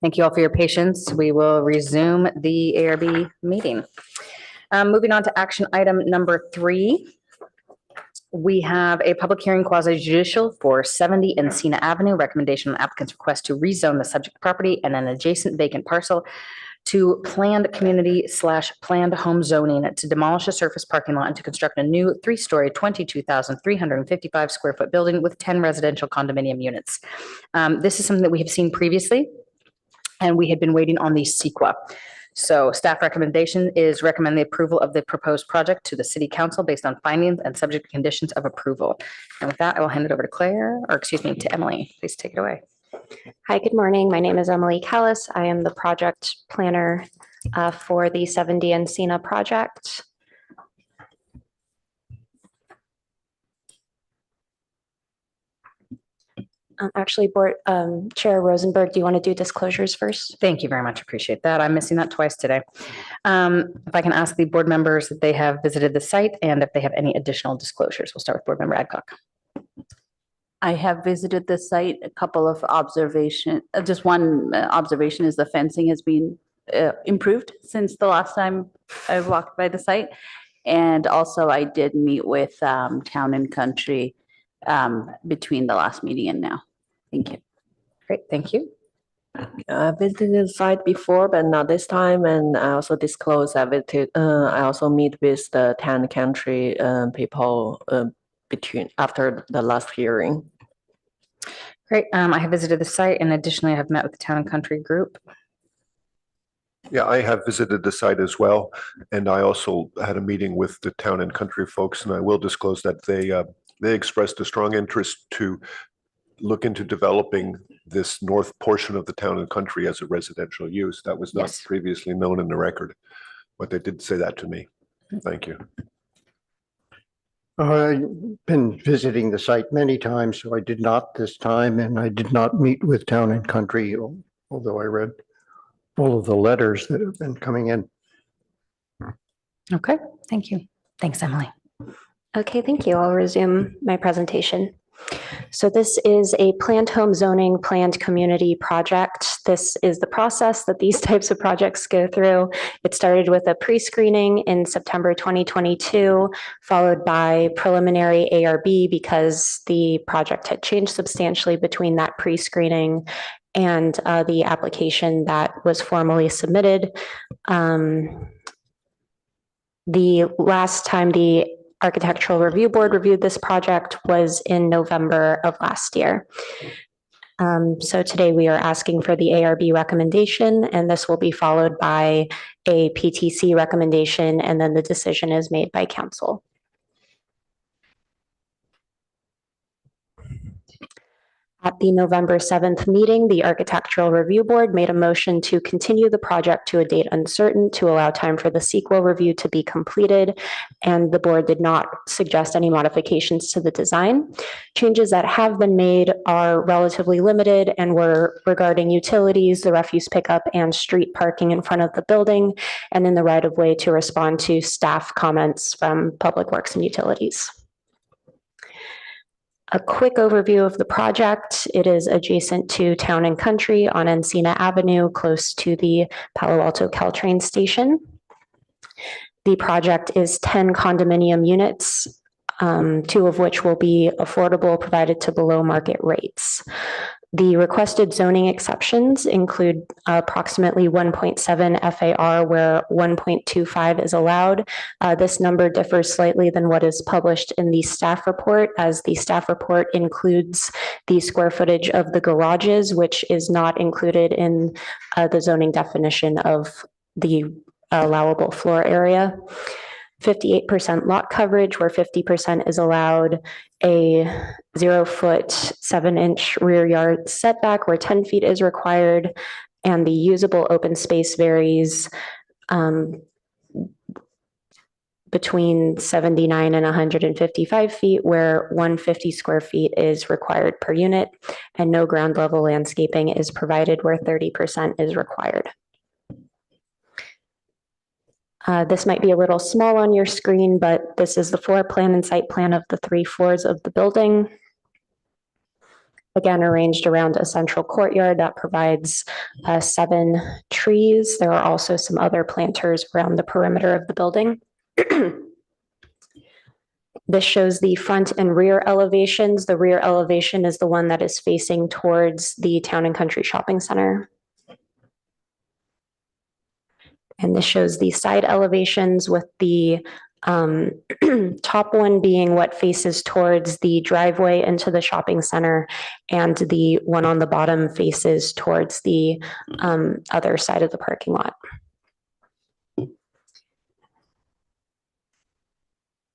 Thank you all for your patience. We will resume the ARB meeting. Moving on to action item number 3. We have a public hearing quasi judicial for 70 Encina Avenue. Recommendation on applicant's request to rezone the subject property and an adjacent vacant parcel to planned community / planned home zoning to demolish a surface parking lot and to construct a new 3-story, 22,355 square foot building with 10 residential condominium units. This is something that we have seen previously, and we had been waiting on the CEQA. So staff recommendation is recommend the approval of the proposed project to the city council based on findings and subject to conditions of approval. And with that, I will hand it over to to Emily. Please take it away. Hi, good morning. My name is Emily Callis. I am the project planner for the 70 Encina project. Actually, Board Chair Rosenberg, do you want to do disclosures first? Thank you very much. Appreciate that. I'm missing that twice today. If I can ask the board members if they have visited the site and if they have any additional disclosures. We'll start with board member Adcock. I have visited the site. A couple of just one observation is the fencing has been improved since the last time I walked by the site. And also I did meet with Town and Country between the last meeting and now. Thank you. Great, thank you. I visited the site before, but not this time. And I also disclose I visited, I also meet with the Town and Country people after the last hearing. Great. I have visited the site and additionally I have met with the Town and Country group. Yeah, I have visited the site as well. And I also had a meeting with the Town and Country folks, and I will disclose that they expressed a strong interest to look into developing this north portion of the Town and Country as a residential use. That was not previously known in the record, but they did say that to me. Thank you. I've been visiting the site many times, so I did not this time, and I did not meet with Town and Country, although I read all of the letters that have been coming in. Okay, thank you. Thanks, Emily. Okay, thank you. I'll resume my presentation. So this is a planned home zoning, planned community project. This is the process that these types of projects go through. It started with a pre-screening in September 2022, followed by preliminary ARB because the project had changed substantially between that pre-screening and the application that was formally submitted. The last time the Architectural Review Board reviewed this project was in November of last year. So today we are asking for the ARB recommendation, and this will be followed by a PTC recommendation, and then the decision is made by council. At the November 7th meeting, the Architectural Review Board made a motion to continue the project to a date uncertain to allow time for the CEQA review to be completed, and the board did not suggest any modifications to the design. Changes that have been made are relatively limited and were regarding utilities, the refuse pickup, and street parking in front of the building, and in the right-of-way to respond to staff comments from Public Works and Utilities. A quick overview of the project. It is adjacent to Town and Country on Encina Avenue, close to the Palo Alto Caltrain station. The project is 10 condominium units, 2 of which will be affordable, provided to below market rates. The requested zoning exceptions include approximately 1.7 FAR where 1.25 is allowed. This number differs slightly than what is published in the staff report, as the staff report includes the square footage of the garages, which is not included in the zoning definition of the allowable floor area. 58% lot coverage where 50% is allowed, a 0-foot 7-inch rear yard setback where 10 feet is required, and the usable open space varies between 79 and 155 feet where 150 square feet is required per unit, and no ground level landscaping is provided where 30% is required. This might be a little small on your screen, but this is the floor plan and site plan of the 3 floors of the building. again, arranged around a central courtyard that provides 7 trees. There are also some other planters around the perimeter of the building. This shows the front and rear elevations. The rear elevation is the one that is facing towards the Town and Country Shopping Center. And this shows the side elevations with the top one being what faces towards the driveway into the shopping center, and the one on the bottom faces towards the other side of the parking lot.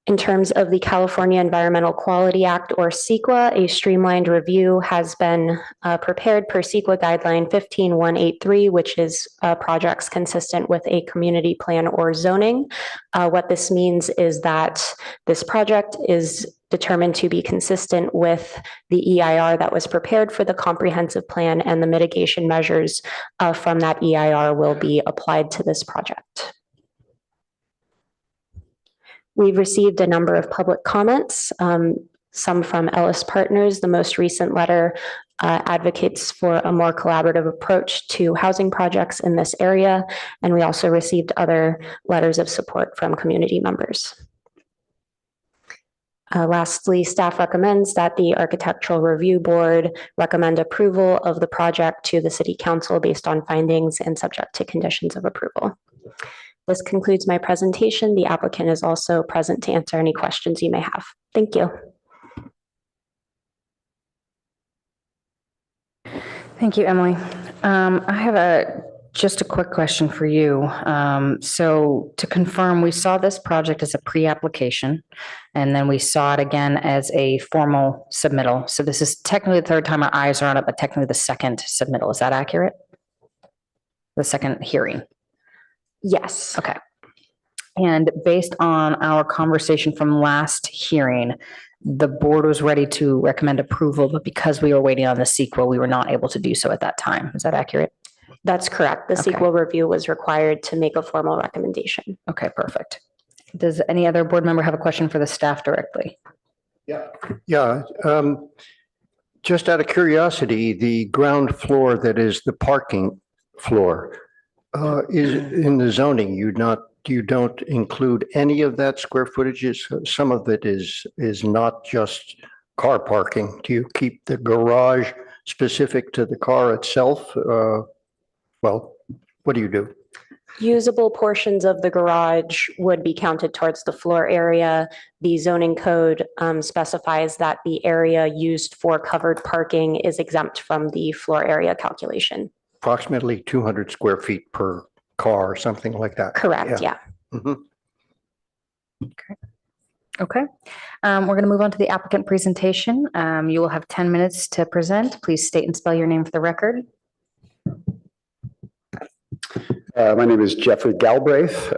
In terms of the California Environmental Quality Act, or CEQA, a streamlined review has been prepared per CEQA guideline 15183, which is projects consistent with a community plan or zoning. What this means is that this project is determined to be consistent with the EIR that was prepared for the comprehensive plan, and the mitigation measures from that EIR will be applied to this project. We've received a number of public comments, some from Ellis Partners. The most recent letter advocates for a more collaborative approach to housing projects in this area, and we also received other letters of support from community members. Lastly, staff recommends that the Architectural Review Board recommend approval of the project to the City Council based on findings and subject to conditions of approval. This concludes my presentation. The applicant is also present to answer any questions you may have. Thank you. Thank you, Emily. I have just a quick question for you. So to confirm, we saw this project as a pre-application, and then we saw it again as a formal submittal. So this is technically the third time our eyes are on it, but technically the second submittal. Is that accurate? The second hearing? Yes. Okay. And based on our conversation from last hearing, the board was ready to recommend approval, but because we were waiting on the CEQA, we were not able to do so at that time. Is that accurate? That's correct. The Okay. CEQA review was required to make a formal recommendation. Okay, perfect. Does any other board member have a question for the staff directly? Yeah. Just out of curiosity, the ground floor that is the parking floor is in the zoning. You don't include any of that square footage. Some of it is not just car parking. Do you keep the garage specific to the car itself? Well, what do you do? Usable portions of the garage would be counted towards the floor area. The zoning code specifies that the area used for covered parking is exempt from the floor area calculation. Approximately 200 square feet per car, or something like that. Correct, yeah. Mhm. Okay. We're going to move on to the applicant presentation. You will have 10 minutes to present. Please state and spell your name for the record. My name is Jeffrey Galbraith,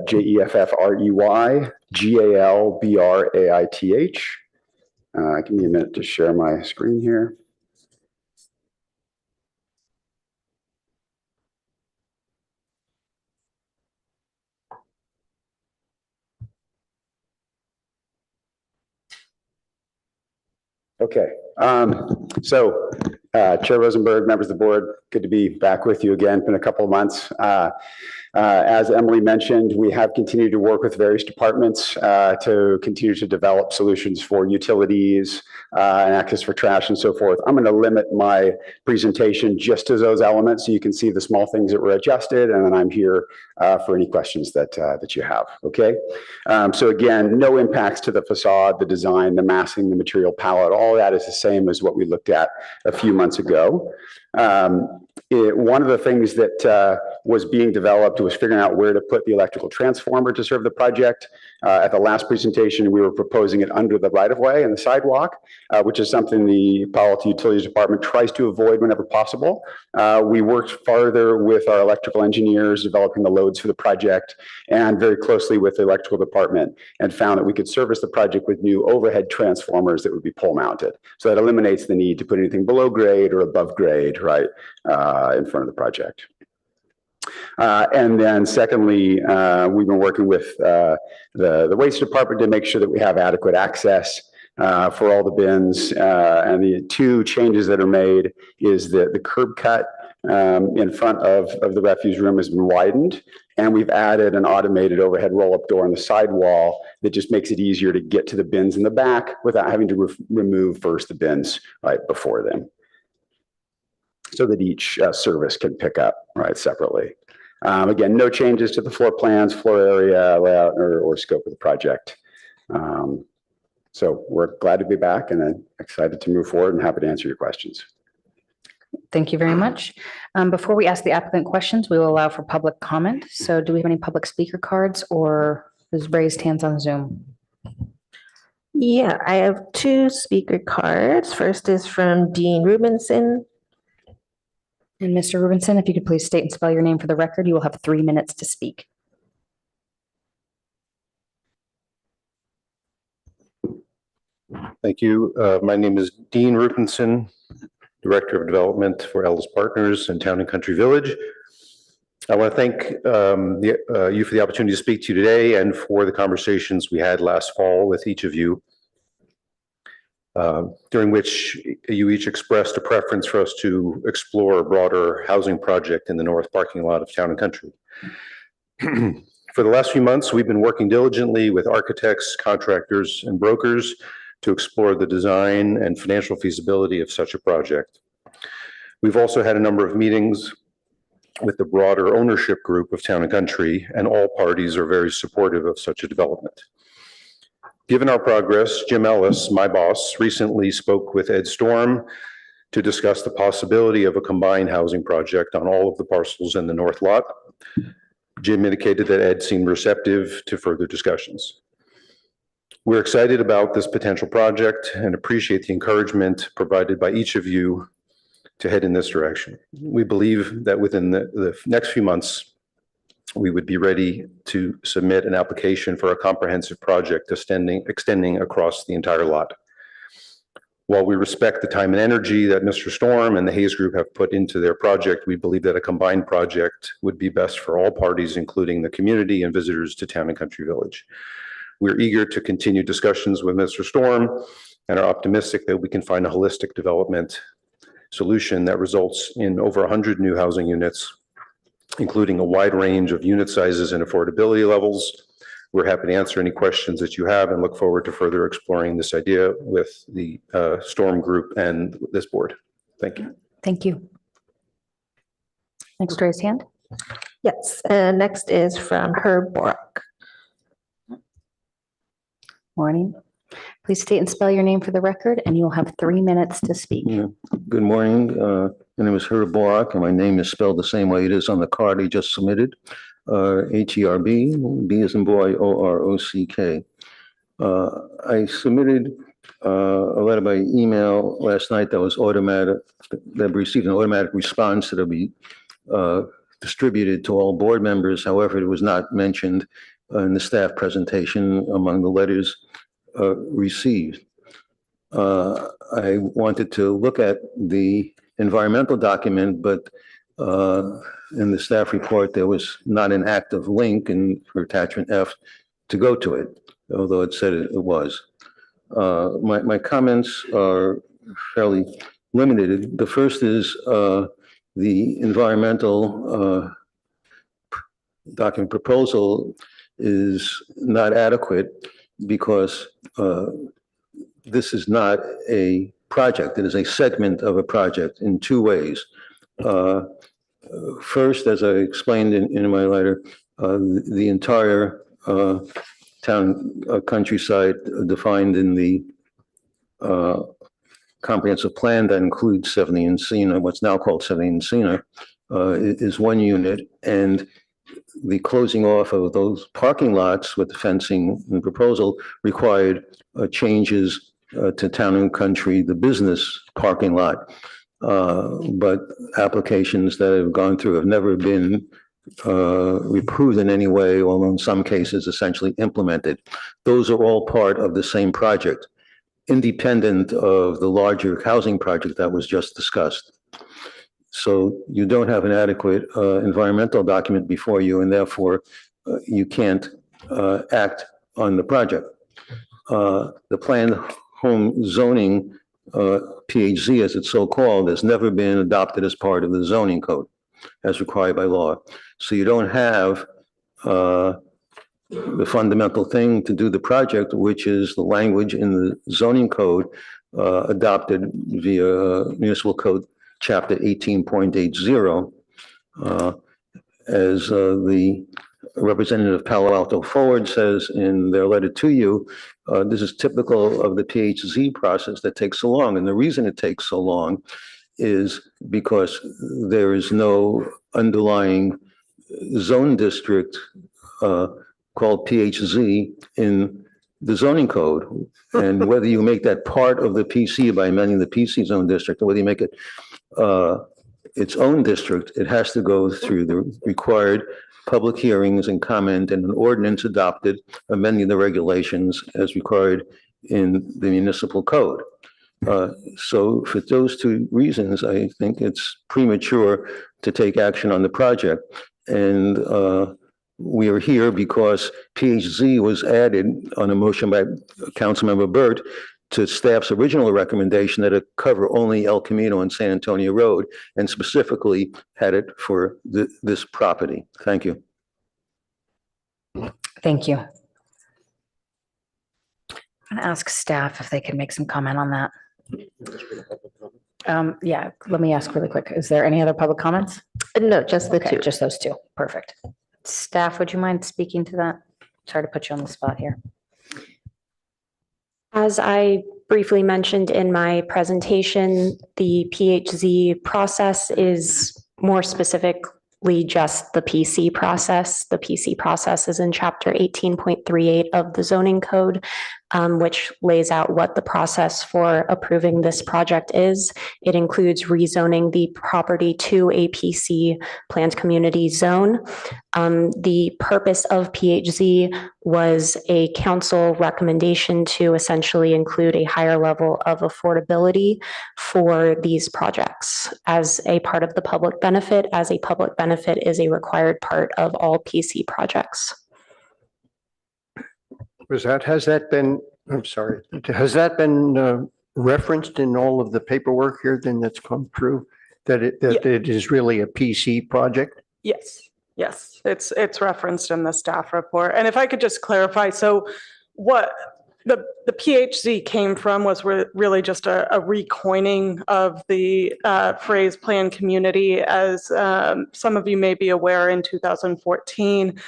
Jeffrey Galbraith. Give me a minute to share my screen here. Okay, Chair Rosenberg, members of the board, good to be back with you again. It's been a couple of months. As Emily mentioned, we have continued to work with various departments to continue to develop solutions for utilities and access for trash and so forth. I'm going to limit my presentation just to those elements so you can see the small things that were adjusted, and then I'm here for any questions that you have. Okay. So again, no impacts to the facade, the design, the massing, the material palette. All that is the same as what we looked at a few months ago. One of the things that was being developed was figuring out where to put the electrical transformer to serve the project. At the last presentation, we were proposing it under the right-of-way and the sidewalk, which is something the Palo Alto Utilities Department tries to avoid whenever possible. We worked farther with our electrical engineers, developing the loads for the project, and very closely with the electrical department, and found that we could service the project with new overhead transformers that would be pole mounted. So that eliminates the need to put anything below grade or above grade, right, in front of the project. And then secondly, we've been working with the waste department to make sure that we have adequate access for all the bins. And the two changes that are made is that the curb cut in front of the refuse room has been widened. And we've added an automated overhead roll-up door on the sidewall that just makes it easier to get to the bins in the back without having to remove first the bins right before them, so that each service can pick up right separately. Again, no changes to the floor plans, floor area, layout, or scope of the project. So we're glad to be back and excited to move forward and happy to answer your questions. Thank you very much. Before we ask the applicant questions, we will allow for public comment. So do we have any public speaker cards or is raised hands on Zoom? Yeah, I have two speaker cards. First is from Dean Rubinson. And Mr. Rubinson, if you could please state and spell your name for the record, you will have 3 minutes to speak. Thank you. My name is Dean Rubinson, Director of Development for Ellis Partners in Town and Country Village. I want to thank you for the opportunity to speak to you today and for the conversations we had last fall with each of you, during which you each expressed a preference for us to explore a broader housing project in the north parking lot of Town and Country. For the last few months, we've been working diligently with architects, contractors, and brokers to explore the design and financial feasibility of such a project. We've also had a number of meetings with the broader ownership group of Town and Country, and all parties are very supportive of such a development. Given our progress, Jim Ellis, my boss, recently spoke with Ed Storm to discuss the possibility of a combined housing project on all of the parcels in the north lot. Jim indicated that Ed seemed receptive to further discussions. We're excited about this potential project and appreciate the encouragement provided by each of you to head in this direction. We believe that within the next few months, we would be ready to submit an application for a comprehensive project extending across the entire lot. While we respect the time and energy that Mr. Storm and the Hayes Group have put into their project, we believe that a combined project would be best for all parties, including the community and visitors to Town and Country Village. We're eager to continue discussions with Mr. Storm and are optimistic that we can find a holistic development solution that results in over 100 new housing units, including a wide range of unit sizes and affordability levels. We're happy to answer any questions that you have and look forward to further exploring this idea with the Storm Group and this board. Thank you. Thank you. Next raised hand. Yes, and next is from Herb Borak. Morning. Please state and spell your name for the record, and you'll have 3 minutes to speak. Good morning. My name is Herb Borak, and my name is spelled the same way it is on the card he just submitted. H-E-R-B, B as in boy, O-R-O-C-K. I submitted a letter by email last night that was automatic, that received an automatic response that'll be distributed to all board members. However, it was not mentioned in the staff presentation among the letters received. I wanted to look at the environmental document, but in the staff report, there was not an active link for attachment F to go to it, although it said it was. My comments are fairly limited. The first is the environmental document proposal is not adequate because this is not a project. It is a segment of a project in two ways. First, as I explained in my letter, the entire town countryside defined in the comprehensive plan that includes 70 Encina, what's now called 70 Encina, is one unit, and the closing off of those parking lots with the fencing and proposal required changes to Town and Country, the business parking lot. But applications that have gone through have never been reproved in any way, although in some cases essentially implemented. Those are all part of the same project, independent of the larger housing project that was just discussed. So you don't have an adequate environmental document before you, and therefore you can't act on the project. The plan home zoning, PHZ as it's so called, has never been adopted as part of the zoning code as required by law. So you don't have the fundamental thing to do the project, which is the language in the zoning code adopted via municipal code chapter 18.80. As the representative of Palo Alto Forward says in their letter to you, this is typical of the PHZ process that takes so long. And the reason it takes so long is because there is no underlying zone district called PHZ in the zoning code. And whether you make that part of the PC by amending the PC zone district, or whether you make it its own district, it has to go through the required public hearings and comment and an ordinance adopted amending the regulations as required in the municipal code. So for those two reasons, I think it's premature to take action on the project. And we are here because PHZ was added on a motion by Councilmember Burt to staff's original recommendation that it cover only El Camino and San Antonio Road, and specifically had it for this property. Thank you. Thank you. I'm going to ask staff if they can make some comment on that. Yeah, let me ask really quick. Is there any other public comments? No, just the two. Just those two. Perfect. Staff, would you mind speaking to that? Sorry to put you on the spot here. As I briefly mentioned in my presentation, the PHZ process is more specifically just the PC process. The PC process is in chapter 18.38 of the zoning code, which lays out what the process for approving this project is. It includes rezoning the property to a PC planned community zone. The purpose of PHZ was a council recommendation to essentially include a higher level of affordability for these projects as a part of the public benefit, as a public benefit is a required part of all PC projects. Has that been, I'm sorry, has that been referenced in all of the paperwork here then that's come through? That it is really a PC project? Yes, yes, it's referenced in the staff report. And if I could just clarify, so what the PHZ came from was really just a recoining of the phrase planned community. As some of you may be aware, in 2014,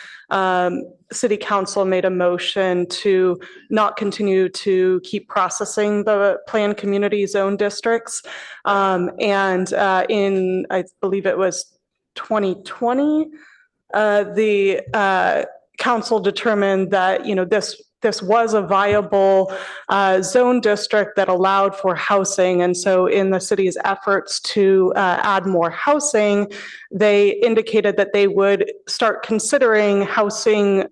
City Council made a motion to not continue to keep processing the planned community zone districts. And in, I believe it was 2020, the council determined that, you know, this was a viable zone district that allowed for housing. And so in the city's efforts to add more housing, they indicated that they would start considering housing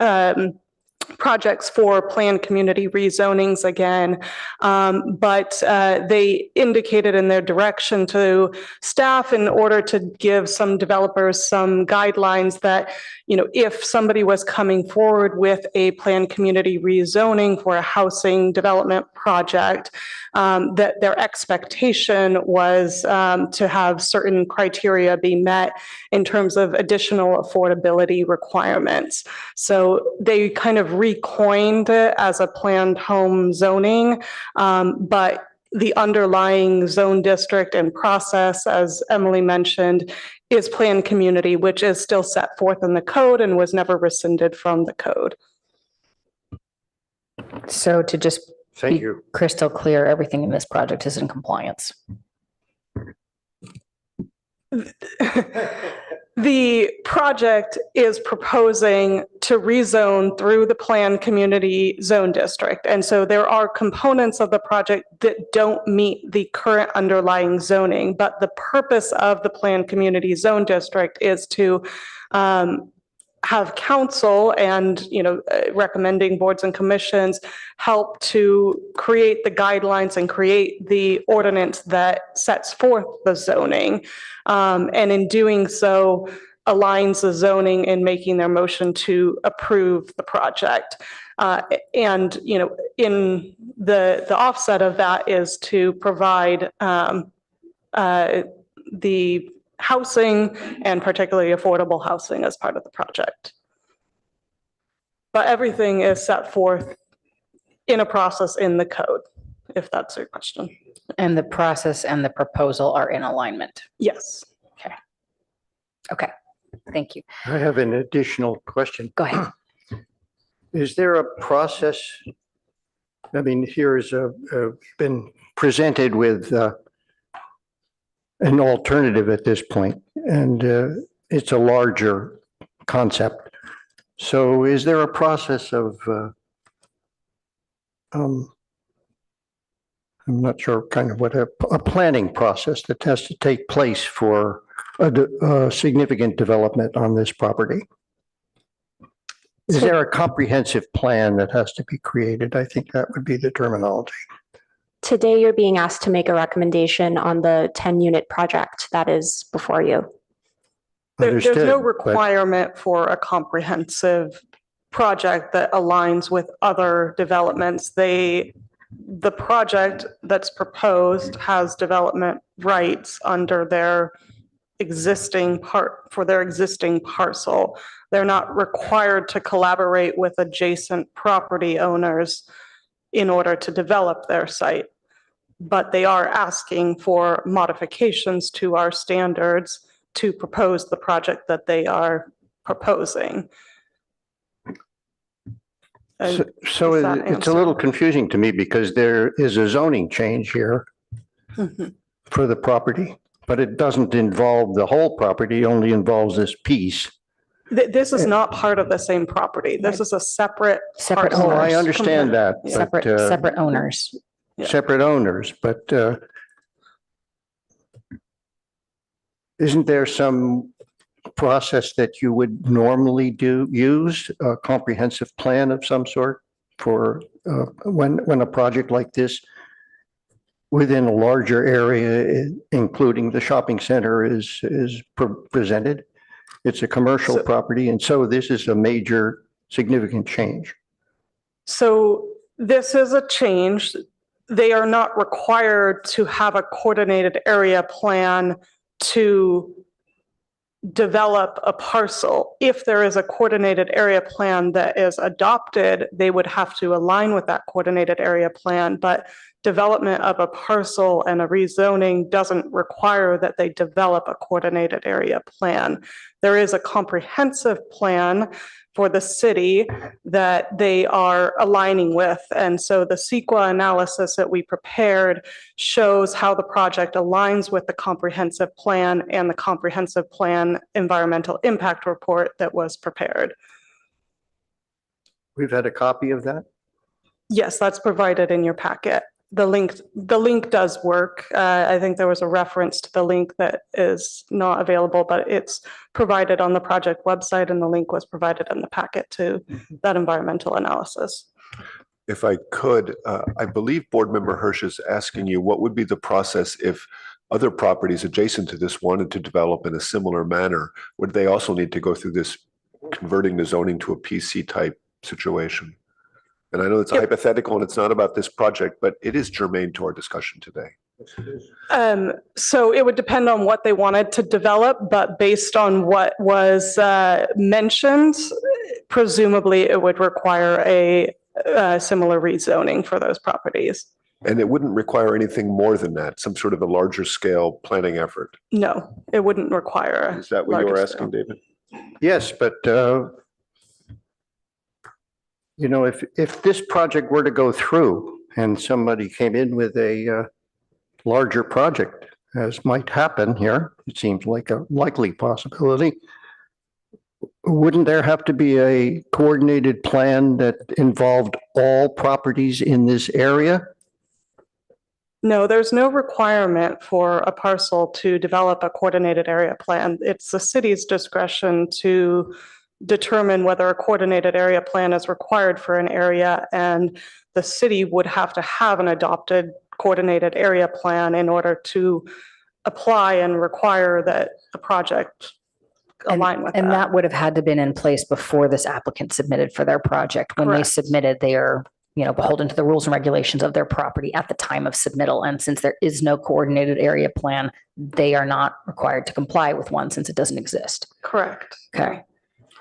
projects for planned community rezonings again. But they indicated in their direction to staff in order to give some developers some guidelines that, you know, if somebody was coming forward with a planned community rezoning for a housing development project, that their expectation was to have certain criteria be met in terms of additional affordability requirements. So they kind of recoined it as a planned home zoning, but the underlying zone district and process, as Emily mentioned, is planned community, which is still set forth in the code and was never rescinded from the code. So to just Thank be you. crystal clear, everything in this project is in compliance. The project is proposing to rezone through the planned community zone district. And so there are components of the project that don't meet the current underlying zoning, but the purpose of the planned community zone district is to have council and, you know, recommending boards and commissions help to create the guidelines and create the ordinance that sets forth the zoning. And in doing so, aligns the zoning in making their motion to approve the project. And, you know, in the offset of that is to provide the housing and particularly affordable housing as part of the project. But everything is set forth in a process in the code, if that's your question. And the process and the proposal are in alignment. Yes. Okay, thank you. I have an additional question. Go ahead. Is there a process? I mean, here is been presented with an alternative at this point, and it's a larger concept. So is there a process of, I'm not sure kind of what a planning process that has to take place for a significant development on this property? Is there a comprehensive plan that has to be created? I think that would be the terminology. Today, you're being asked to make a recommendation on the 10-unit project that is before you. There's no Understood, but- requirement for a comprehensive project that aligns with other developments. The project that's proposed has development rights under their existing parcel. They're not required to collaborate with adjacent property owners in order to develop their site. But they are asking for modifications to our standards to propose the project that they are proposing. So Does that it's a answer? little confusing to me because there is a zoning change here Mhm. for the property, but it doesn't involve the whole property, only involves this piece. This is not part of the same property. This is a separate. parcel. Oh, I understand that. but, Separate owners. Yeah. Separate owners, but isn't there some process that you would normally use a comprehensive plan of some sort for when a project like this within a larger area, including the shopping center, is presented? It's a commercial property, and so this is a major significant change. So this is a change. They are not required to have a coordinated area plan to develop a parcel. If there is a coordinated area plan that is adopted, they would have to align with that coordinated area plan, but development of a parcel and a rezoning doesn't require that they develop a coordinated area plan. There is a comprehensive plan for the city that they are aligning with. And so the CEQA analysis that we prepared shows how the project aligns with the comprehensive plan and the comprehensive plan environmental impact report that was prepared. We've had a copy of that? Yes, that's provided in your packet. The link does work. I think there was a reference to the link that is not available, but it's provided on the project website and the link was provided in the packet to that environmental analysis. If I could, I believe Board Member Hirsch is asking you, what would be the process if other properties adjacent to this wanted to develop in a similar manner? Would they also need to go through this converting the zoning to a PC type situation? And I know it's hypothetical and it's not about this project, but it is germane to our discussion today. So it would depend on what they wanted to develop, but based on what was mentioned, presumably it would require a similar rezoning for those properties. And it wouldn't require anything more than that, some sort of a larger scale planning effort. No, it wouldn't require. Is that what you were larger asking, scale. David? Yes, but you know, if this project were to go through and somebody came in with a larger project, as might happen here, it seems like a likely possibility, wouldn't there have to be a coordinated plan that involved all properties in this area? No, there's no requirement for a parcel to develop a coordinated area plan. It's the city's discretion to determine whether a coordinated area plan is required for an area, and the city would have to have an adopted coordinated area plan in order to apply and require that the project align with And that. that would have had to been in place before this applicant submitted for their project. When they Correct. submitted, they are, beholden to the rules and regulations of their property at the time of submittal. And since there is no coordinated area plan, they are not required to comply with one since it doesn't exist. Correct. Okay.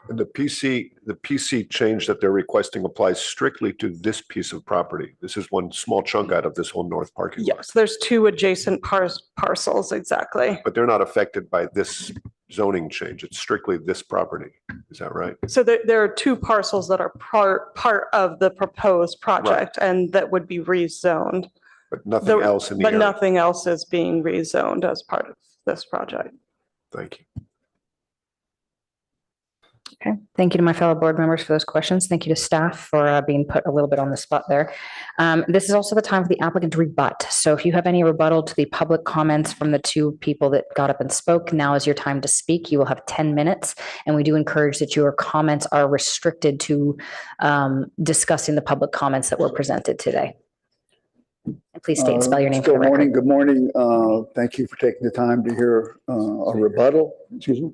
And the PC change that they're requesting applies strictly to this piece of property. This is one small chunk out of this whole north parking lot. Yes, there's two adjacent parcels, exactly. But they're not affected by this zoning change. It's strictly this property. Is that right? So there are two parcels that are part of the proposed project and that would be rezoned. But nothing else in the But area? nothing else is being rezoned as part of this project. Thank you. Okay. Thank you to my fellow board members for those questions. Thank you to staff for being put a little bit on the spot there. This is also the time for the applicant to rebut. So if you have any rebuttal to the public comments from the two people that got up and spoke, now is your time to speak. You will have 10 minutes. And we do encourage that your comments are restricted to discussing the public comments that were presented today. And please state and spell your name for the record. Good morning. Thank you for taking the time to hear a rebuttal. Excuse me.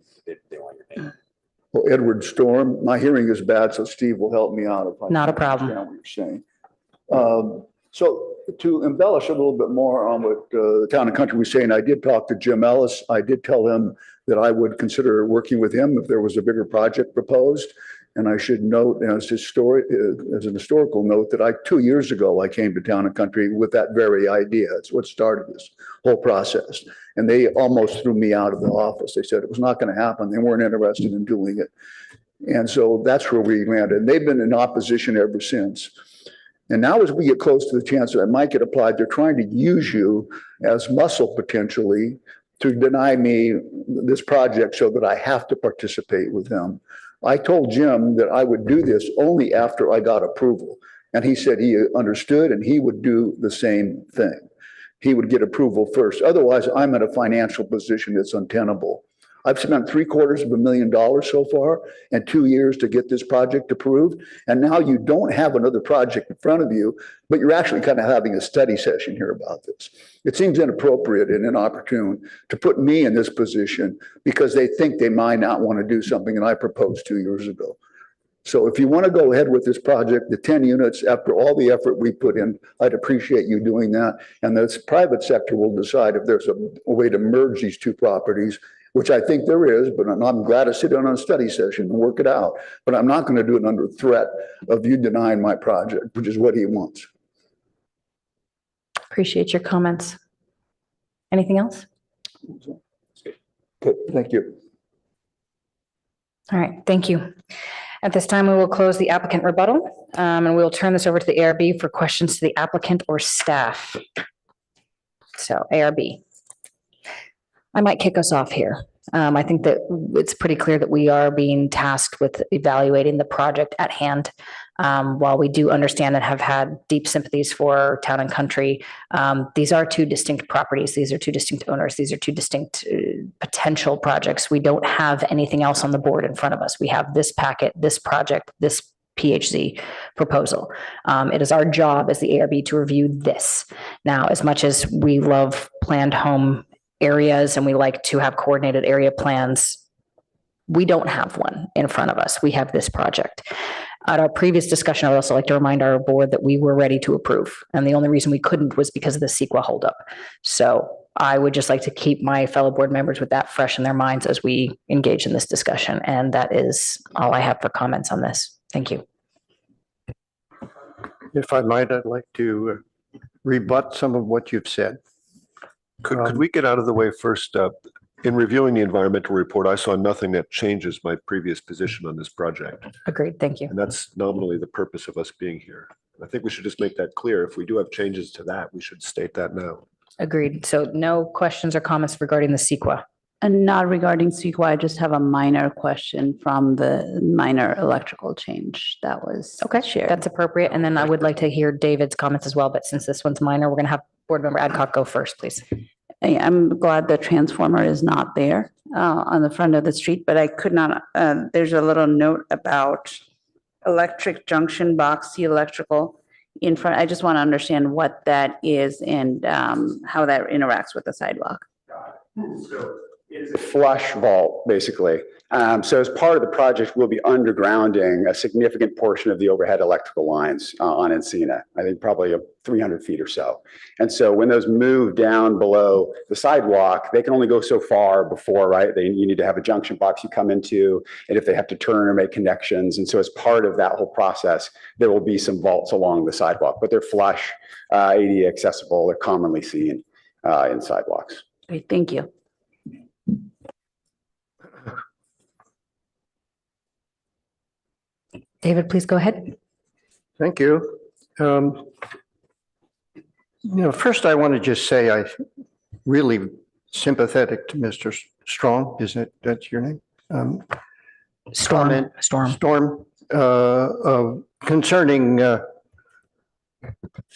Well, Edward Storm, my hearing is bad, so Steve will help me out if I Not a can't problem. understand what you're saying. So to embellish a little bit more on what the Town and Country was saying, I did talk to Jim Ellis. I did tell him that I would consider working with him if there was a bigger project proposed. And I should note as an historical note that 2 years ago, I came to Town and Country with that very idea. It's what started this whole process. And they almost threw me out of the office. They said it was not going to happen. They weren't interested in doing it. And so that's where we landed. And they've been in opposition ever since. And now as we get close to the chance that I might get applied, they're trying to use you as muscle potentially to deny me this project so that I have to participate with them. I told Jim that I would do this only after I got approval. And he said he understood and he would do the same thing. He would get approval first. Otherwise, I'm in a financial position that's untenable. I've spent $750,000 so far and 2 years to get this project approved. And now you don't have another project in front of you, but you're actually kind of having a study session here about this. It seems inappropriate and inopportune to put me in this position because they think they might not want to do something that I proposed 2 years ago. So if you want to go ahead with this project, the 10 units, after all the effort we put in, I'd appreciate you doing that. And the private sector will decide if there's a way to merge these two properties, which I think there is, but I'm glad to sit in on a study session and work it out. But I'm not going to do it under threat of you denying my project, which is what he wants. Appreciate your comments. Anything else? Good, thank you. All right, thank you. At this time, we will close the applicant rebuttal, and we'll turn this over to the ARB for questions to the applicant or staff. So ARB. I might kick us off here. I think that it's pretty clear that we are being tasked with evaluating the project at hand. While we do understand and have had deep sympathies for Town and Country, these are two distinct properties. These are two distinct owners. These are two distinct potential projects. We don't have anything else on the board in front of us. We have this packet, this project, this PHZ proposal. It is our job as the ARB to review this. Now, as much as we love planned home areas and we like to have coordinated area plans, we don't have one in front of us. We have this project. At our previous discussion, I'd also like to remind our board that we were ready to approve. And the only reason we couldn't was because of the CEQA holdup. So I would just like to keep my fellow board members with that fresh in their minds as we engage in this discussion. And that is all I have for comments on this. Thank you. If I might, I'd like to rebut some of what you've said. Could we get out of the way first? In reviewing the environmental report, I saw nothing that changes my previous position on this project. Agreed. Thank you. And that's nominally the purpose of us being here. I think we should just make that clear. If we do have changes to that, we should state that now. Agreed. So no questions or comments regarding the CEQA. And not regarding CEQA, I just have a minor question from the minor electrical change that was shared. That's appropriate. And then I would like to hear David's comments as well. But since this one's minor, we're going to have Board Member Adcock go first, please. I'm glad the transformer is not there on the front of the street, but I could not, there's a little note about electric junction box, the electrical in front. I just want to understand what that is and how that interacts with the sidewalk. So is a flush vault, basically. So as part of the project, we'll be undergrounding a significant portion of the overhead electrical lines on Encina, I think probably 300 feet or so. And so when those move down below the sidewalk, they can only go so far before, right? You need to have a junction box you come into, and if they have to turn or make connections. And so as part of that whole process, there will be some vaults along the sidewalk, but they're flush, ADA accessible, they're commonly seen in sidewalks. Great, thank you. David, please go ahead. Thank you. First I want to just say I'm really sympathetic to Mr. Strong, isn't it? That's your name? Storm. Concerning the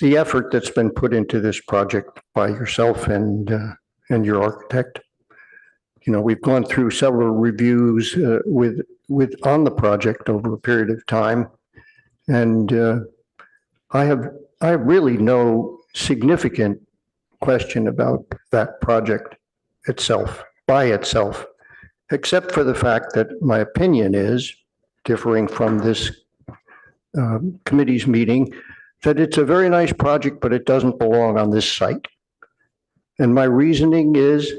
effort that's been put into this project by yourself and your architect. We've gone through several reviews on the project over a period of time, and I have really no significant question about that project itself, by itself, except for the fact that my opinion is, differing from this committee's meeting, that it's a very nice project, but it doesn't belong on this site. And my reasoning is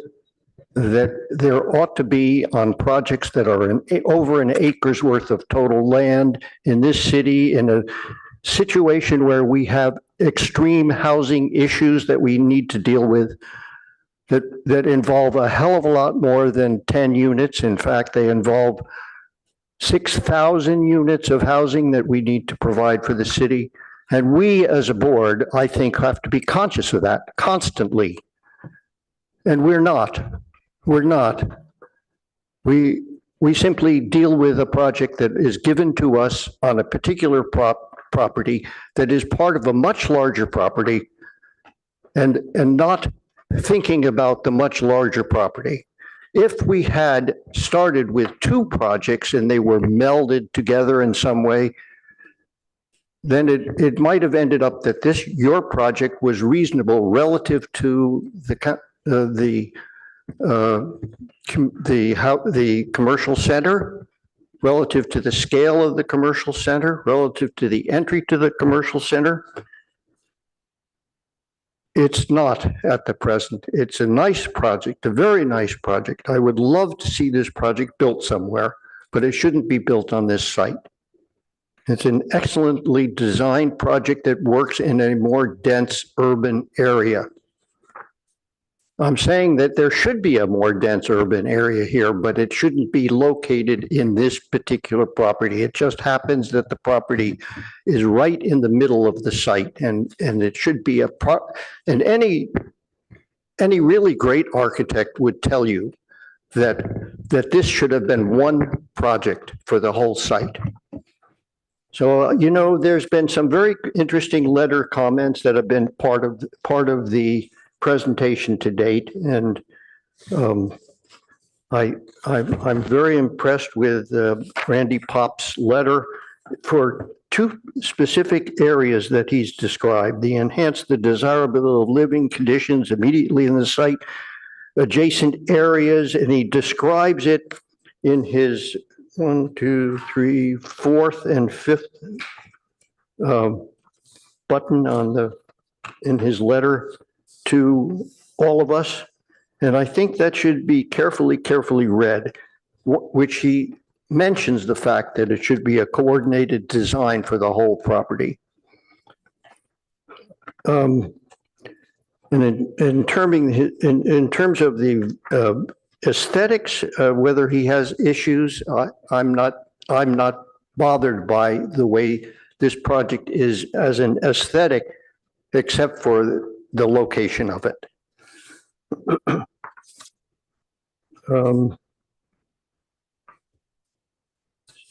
that there ought to be, on projects that are over an acre's worth of total land in this city, in a situation where we have extreme housing issues that we need to deal with, that involve a hell of a lot more than 10 units. In fact, they involve 6,000 units of housing that we need to provide for the city. And we as a board, I think, have to be conscious of that constantly. And we're not. We're not. We simply deal with a project that is given to us on a particular property that is part of a much larger property, and not thinking about the much larger property. If we had started with two projects and they were melded together in some way, then it might have ended up that your project was reasonable relative to the commercial center, relative to the scale of the commercial center, relative to the entry to the commercial center. It's not at the present. It's a nice project, a very nice project. I would love to see this project built somewhere, but it shouldn't be built on this site. It's an excellently designed project that works in a more dense urban area. I'm saying that there should be a more dense urban area here, but it shouldn't be located in this particular property. It just happens that the property is right in the middle of the site, and it should be and any really great architect would tell you that this should have been one project for the whole site. So, there's been some very interesting letter comments that have been part of the presentation to date, and I'm very impressed with Randy Pop's letter for two specific areas that he's described: the enhance the desirability of living conditions immediately in the site, adjacent areas, and he describes it in his 1, 2, 3, 4th and 5th button in his letter to all of us. And I think that should be carefully read, which he mentions the fact that it should be a coordinated design for the whole property. And in terms of the aesthetics, whether he has issues, I'm not bothered by the way this project is as an aesthetic, except for the location of it.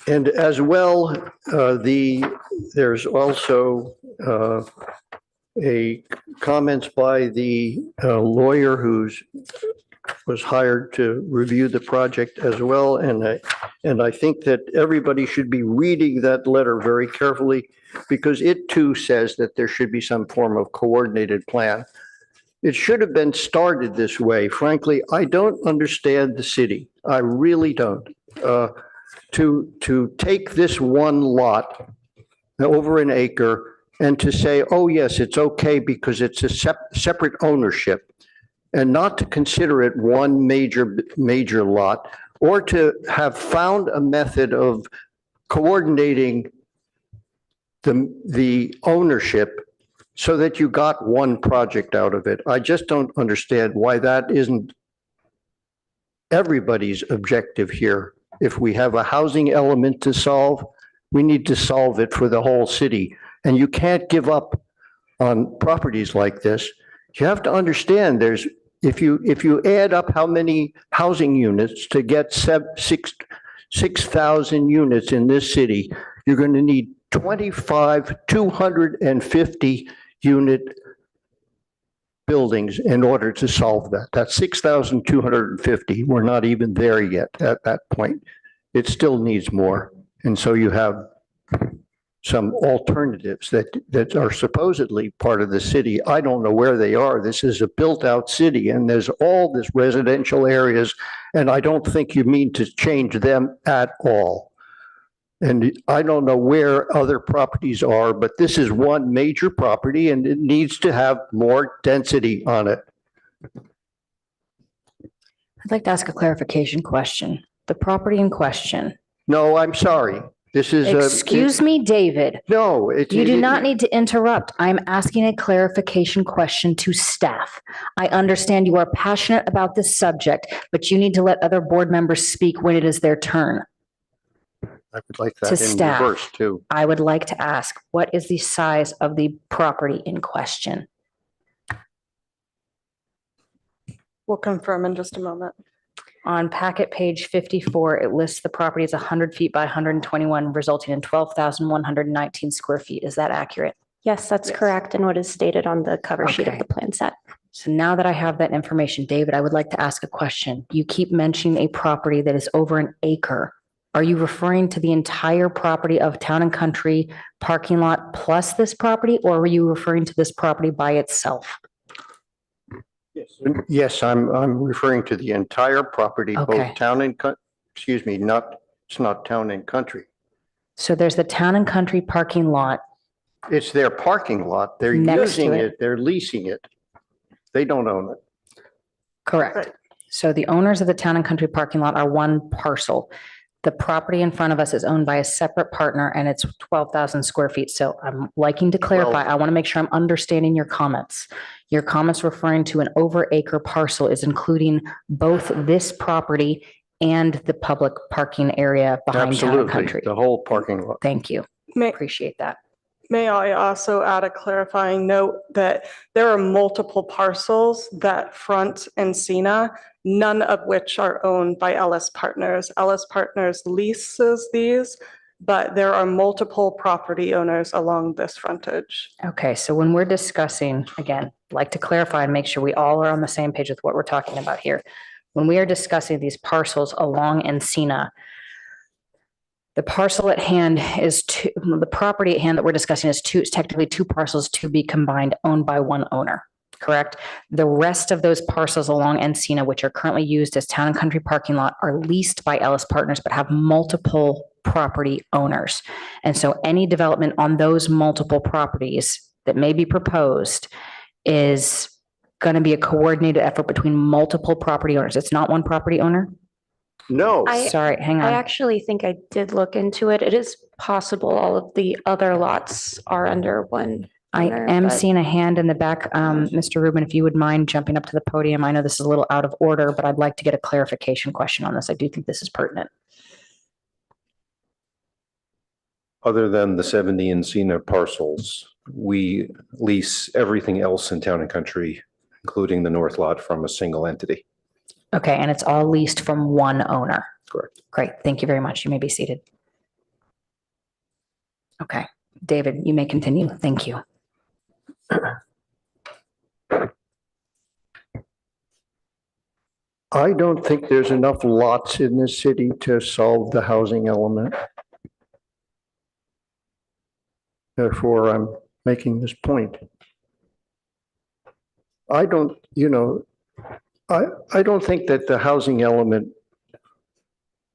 And as well, there's also a comments by the lawyer who's was hired to review the project as well. And I think that everybody should be reading that letter very carefully, because it too says that there should be some form of coordinated plan. It should have been started this way. Frankly, I don't understand the city. I really don't. To take this one lot over an acre and to say, oh, yes, it's okay because it's a separate ownership, and not to consider it one major lot, or to have found a method of coordinating the ownership so that you got one project out of it. I just don't understand why that isn't everybody's objective here. If we have a housing element to solve, we need to solve it for the whole city. And you can't give up on properties like this. You have to understand if you add up how many housing units to get 6,000 units in this city, you're going to need 250 unit buildings in order to solve that. That's 6,250. We're not even there yet at that point. It still needs more. And so you have some alternatives that are supposedly part of the city. I don't know where they are. This is a built-out city, and there's all this residential areas, and I don't think you mean to change them at all. And I don't know where other properties are, but this is one major property, and it needs to have more density on it. I'd like to ask a clarification question. The property in question. No, I'm sorry. This is Excuse me, David. No. You do not need to interrupt. I'm asking a clarification question to staff. I understand you are passionate about this subject, but you need to let other board members speak when it is their turn. I would like To that in staff. reverse too. I would like to ask, what is the size of the property in question? We'll confirm in just a moment. On packet page 54, it lists the property as 100 feet by 121, resulting in 12,119 square feet. Is that accurate? Yes, that's correct. And what is stated on the cover sheet of Okay. the plan set. So now that I have that information, David, I would like to ask a question. You keep mentioning a property that is over an acre. Are you referring to the entire property of Town and Country parking lot plus this property, or are you referring to this property by itself? Yes, I'm referring to the entire property, Okay. both town and, excuse me, it's not Town and Country. So there's the Town and Country parking lot. It's their parking lot. They're Next to using it. it. They're leasing it. They don't own it. Correct. So the owners of the Town and Country parking lot are one parcel. The property in front of us is owned by a separate partner, and it's 12,000 square feet. So I'm liking to clarify. I want to make sure I'm understanding your comments. Your comments referring to an over acre parcel is including both this property and the public parking area behind Town and Absolutely, Country. the whole parking lot. Thank you. Appreciate that. May I also add a clarifying note that there are multiple parcels that front Encina, none of which are owned by Ellis Partners. Ellis Partners leases these, but there are multiple property owners along this frontage. Okay, so when we're discussing, again, like to clarify and make sure we all are on the same page with what we're talking about here. When we are discussing these parcels along Encina, the parcel at hand is the property at hand that we're discussing is technically two parcels to be combined, owned by one owner, correct? The rest of those parcels along Encina, which are currently used as Town and Country parking lot, are leased by Ellis Partners, but have multiple property owners. And so any development on those multiple properties that may be proposed is going to be a coordinated effort between multiple property owners. It's not one property owner? No. Sorry, hang I on. actually think I did look into it. It is possible all of the other lots are under one I owner, am but- seeing a hand in the back. Mr. Rubin, if you would mind jumping up to the podium. I know this is a little out of order, but I'd like to get a clarification question on this. I do think this is pertinent. Other than the 70 Encina parcels, we lease everything else in Town and Country, including the north lot, from a single entity. Okay, and it's all leased from one owner. Correct. Great, thank you very much. You may be seated. Okay, David, you may continue. Thank you. I don't think there's enough lots in this city to solve the housing element. Therefore, I'm making this point. I don't, I don't think that the housing element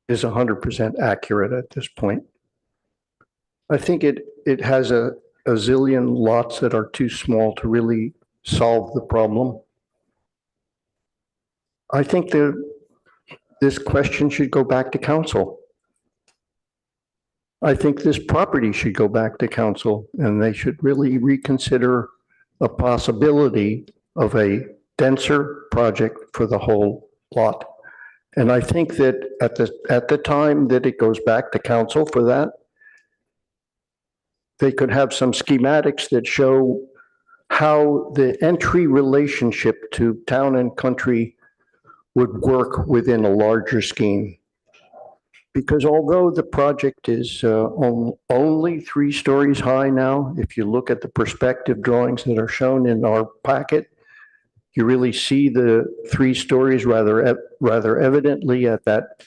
is 100% accurate at this point. I think it has a zillion lots that are too small to really solve the problem. I think this question should go back to council. I think this property should go back to council, and they should really reconsider a possibility of a denser project for the whole lot. And I think that at the time that it goes back to council for that, they could have some schematics that show how the entry relationship to town and country would work within a larger scheme. Because although the project is only 3 stories high now, if you look at the perspective drawings that are shown in our packet, you really see the 3 stories rather evidently at that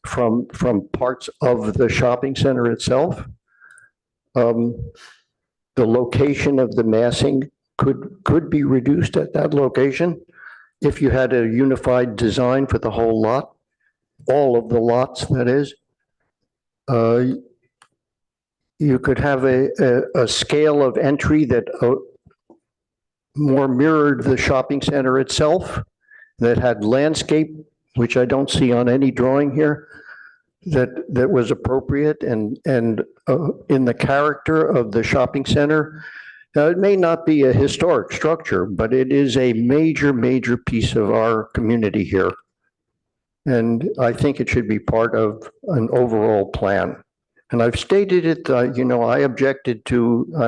from parts of the shopping center itself. The location of the massing could be reduced at that location if you had a unified design for the whole lot. All of the lots, that is. You could have a scale of entry that more mirrored the shopping center itself, that had landscape, which I don't see on any drawing here, that was appropriate and in the character of the shopping center. Now, it may not be a historic structure, but it is a major piece of our community here. And I think it should be part of an overall plan. And I've stated it, I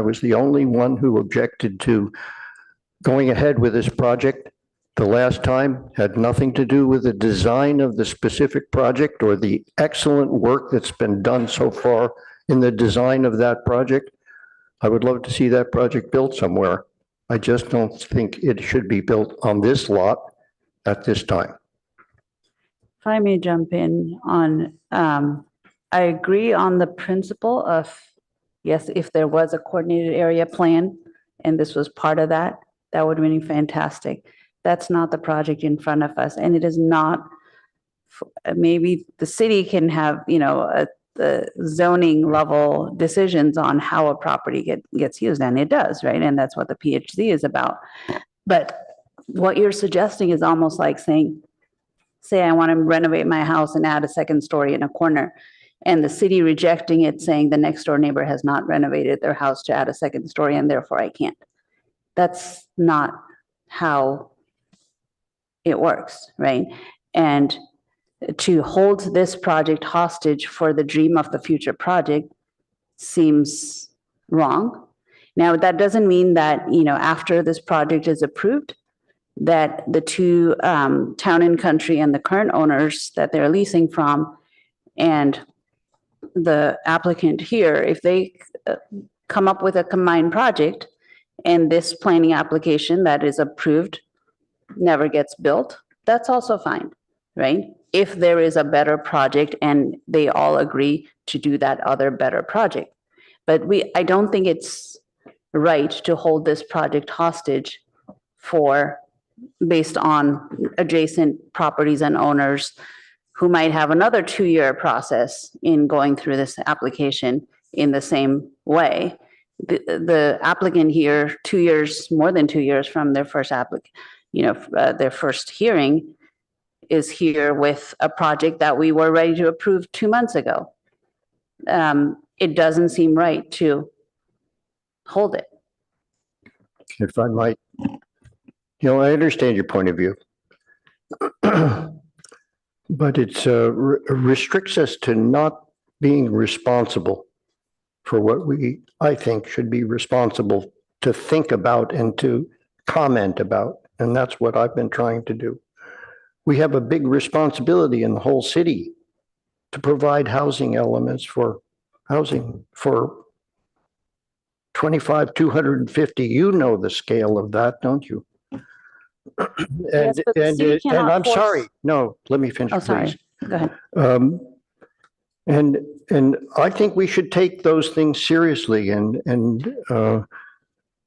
was the only one who objected to going ahead with this project the last time. Had nothing to do with the design of the specific project or the excellent work that's been done so far in the design of that project. I would love to see that project built somewhere. I just don't think it should be built on this lot at this time. If I may jump in on, I agree on the principle of, yes, if there was a coordinated area plan and this was part of that, that would have been fantastic. That's not the project in front of us, and it is not, maybe the city can have, the zoning level decisions on how a property gets used, and it does, right? And that's what the PhD is about. But what you're suggesting is almost like saying, say I want to renovate my house and add a 2nd story in a corner, and the city rejecting it, saying the next door neighbor has not renovated their house to add a 2nd story and therefore I can't. That's not how it works, right? And to hold this project hostage for the dream of the future project seems wrong. Now, that doesn't mean that, after this project is approved, that the 2 Town and Country and the current owners that they're leasing from and the applicant here, if they come up with a combined project and this planning application that is approved never gets built, that's also fine, right? If there is a better project and they all agree to do that other better project. But I don't think it's right to hold this project hostage based on adjacent properties and owners who might have another 2-year process in going through this application in the same way. The applicant here, 2 years, more than 2 years from their first their first hearing, is here with a project that we were ready to approve 2 months ago. It doesn't seem right to hold it. If I might, I understand your point of view. But it restricts us to not being responsible for what I think should be responsible to think about and to comment about. And that's what I've been trying to do. We have a big responsibility in the whole city to provide housing elements for housing for 250. You know the scale of that, don't you? Yes, but the city And cannot I'm force- sorry. No, let me finish, Oh, sorry. please. Go ahead. And I think we should take those things seriously and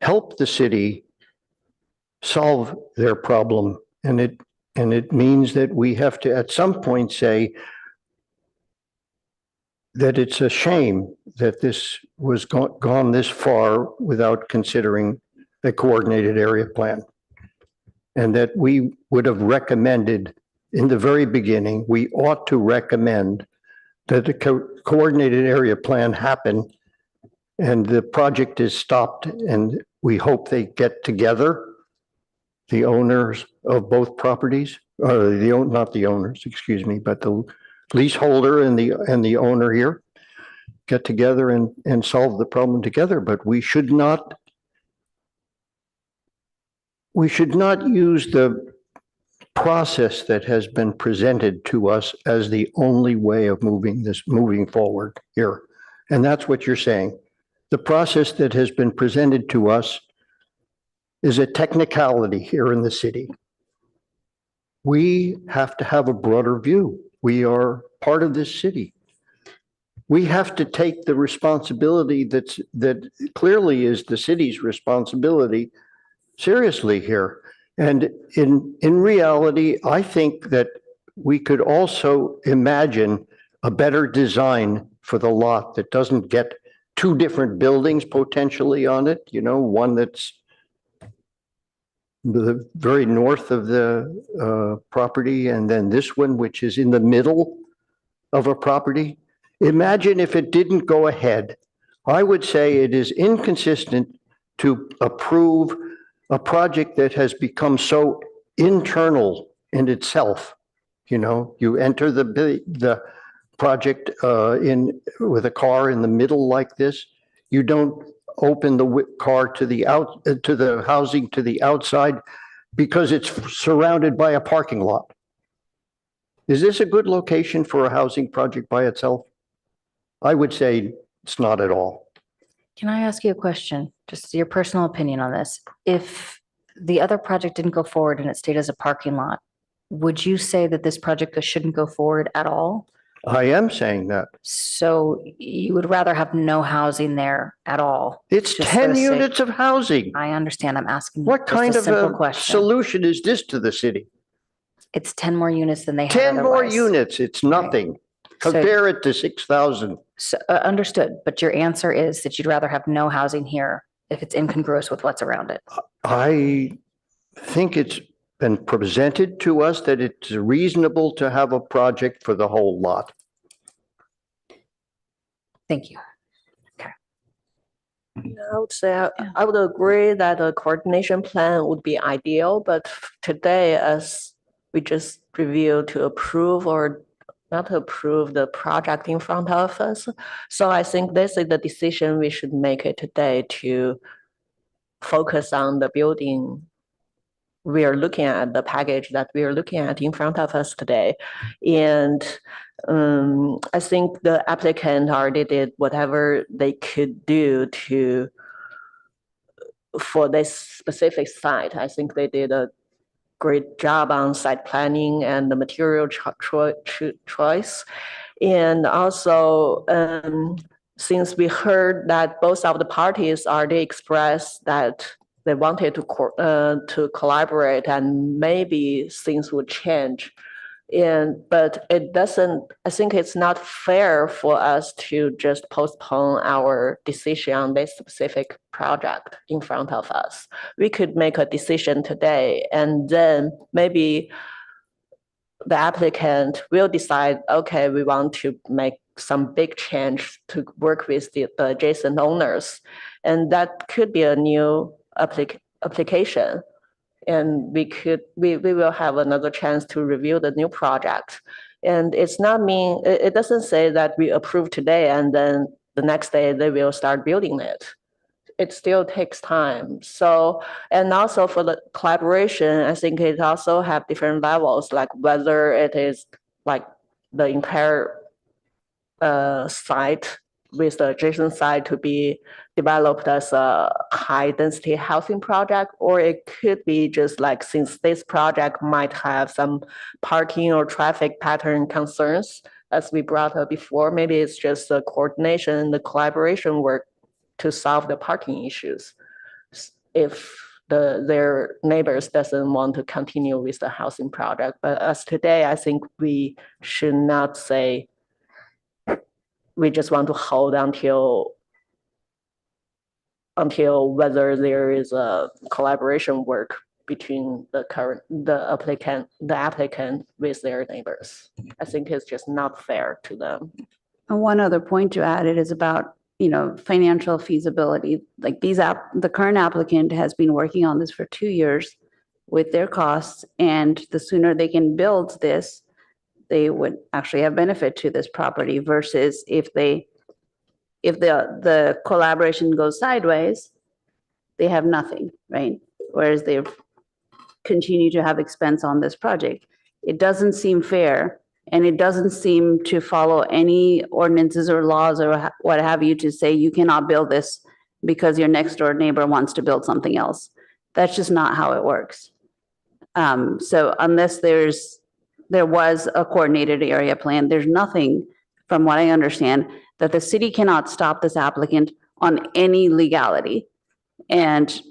help the city solve their problem. And it means that we have to, at some point, say that it's a shame that this was gone this far without considering a coordinated area plan. And that we would have recommended in the very beginning, we ought to recommend that the coordinated area plan happen and the project is stopped, and we hope they get together, the owners of both properties, or not the owners, excuse me, but the leaseholder and the owner here get together and solve the problem together. But we should not use the process that has been presented to us as the only way of moving forward here. And that's what you're saying. The process that has been presented to us is a technicality here in the city. We have to have a broader view. We are part of this city. We have to take the responsibility that clearly is the city's responsibility seriously here. And in reality, I think that we could also imagine a better design for the lot that doesn't get two different buildings potentially on it, one that's the very north of the property, and then this one, which is in the middle of a property. Imagine if it didn't go ahead. I would say it is inconsistent to approve a project that has become so internal in itself. You enter the project with a car in the middle like this. You don't open the car to the housing to the outside because it's surrounded by a parking lot. Is this a good location for a housing project by itself? I would say it's not at all. Can I ask you a question? Just your personal opinion on this. If the other project didn't go forward and it stayed as a parking lot, would you say that this project shouldn't go forward at all? I am saying that. So you would rather have no housing there at all? It's 10 units of housing. I understand. I'm asking what kind of simple a question. Solution is this to the city? It's 10 more units than they had 10 more otherwise. units. It's nothing. Right. Compare it to 6,000. So, understood. But your answer is that you'd rather have no housing here if it's incongruous with what's around it. I think it's been presented to us that it's reasonable to have a project for the whole lot. Thank you. I would say I would agree that a coordination plan would be ideal, but today, as we just reviewed, to approve or not to approve the project in front of us. So I think this is the decision we should make it today, to focus on the building we are looking at, the package that we are looking at in front of us today. And I think the applicant already did whatever they could do for this specific site. I think they did a great job on site planning and the material choice. And also, since we heard that both of the parties already expressed that they wanted to collaborate and maybe things would change. But it doesn't, I think it's not fair for us to just postpone our decision on this specific project in front of us. We could make a decision today, and then maybe the applicant will decide, okay, we want to make some big change to work with the adjacent owners. And that could be a new application. And we will have another chance to review the new project. And it doesn't say that we approve today and then the next day they will start building it. It still takes time. So, and also for the collaboration, I think it also have different levels, like whether it is like the entire site with the adjacent site to be developed as a high density housing project, or it could be just like, since this project might have some parking or traffic pattern concerns, as we brought up before, maybe it's just the coordination, the collaboration work to solve the parking issues. If their neighbors doesn't want to continue with the housing project. But as today, I think we should not say we just want to hold until whether there is a collaboration work between the applicant with their neighbors. I think it's just not fair to them. And one other point to add, it is about, financial feasibility. Like the current applicant has been working on this for 2 years with their costs, and the sooner they can build this, they would actually have benefit to this property versus if the collaboration goes sideways, they have nothing, right? Whereas they continue to have expense on this project. It doesn't seem fair, and it doesn't seem to follow any ordinances or laws or what have you to say you cannot build this because your next door neighbor wants to build something else. That's just not how it works. So unless there was a coordinated area plan, there's nothing, from what I understand, that the city cannot stop this applicant on any legality. And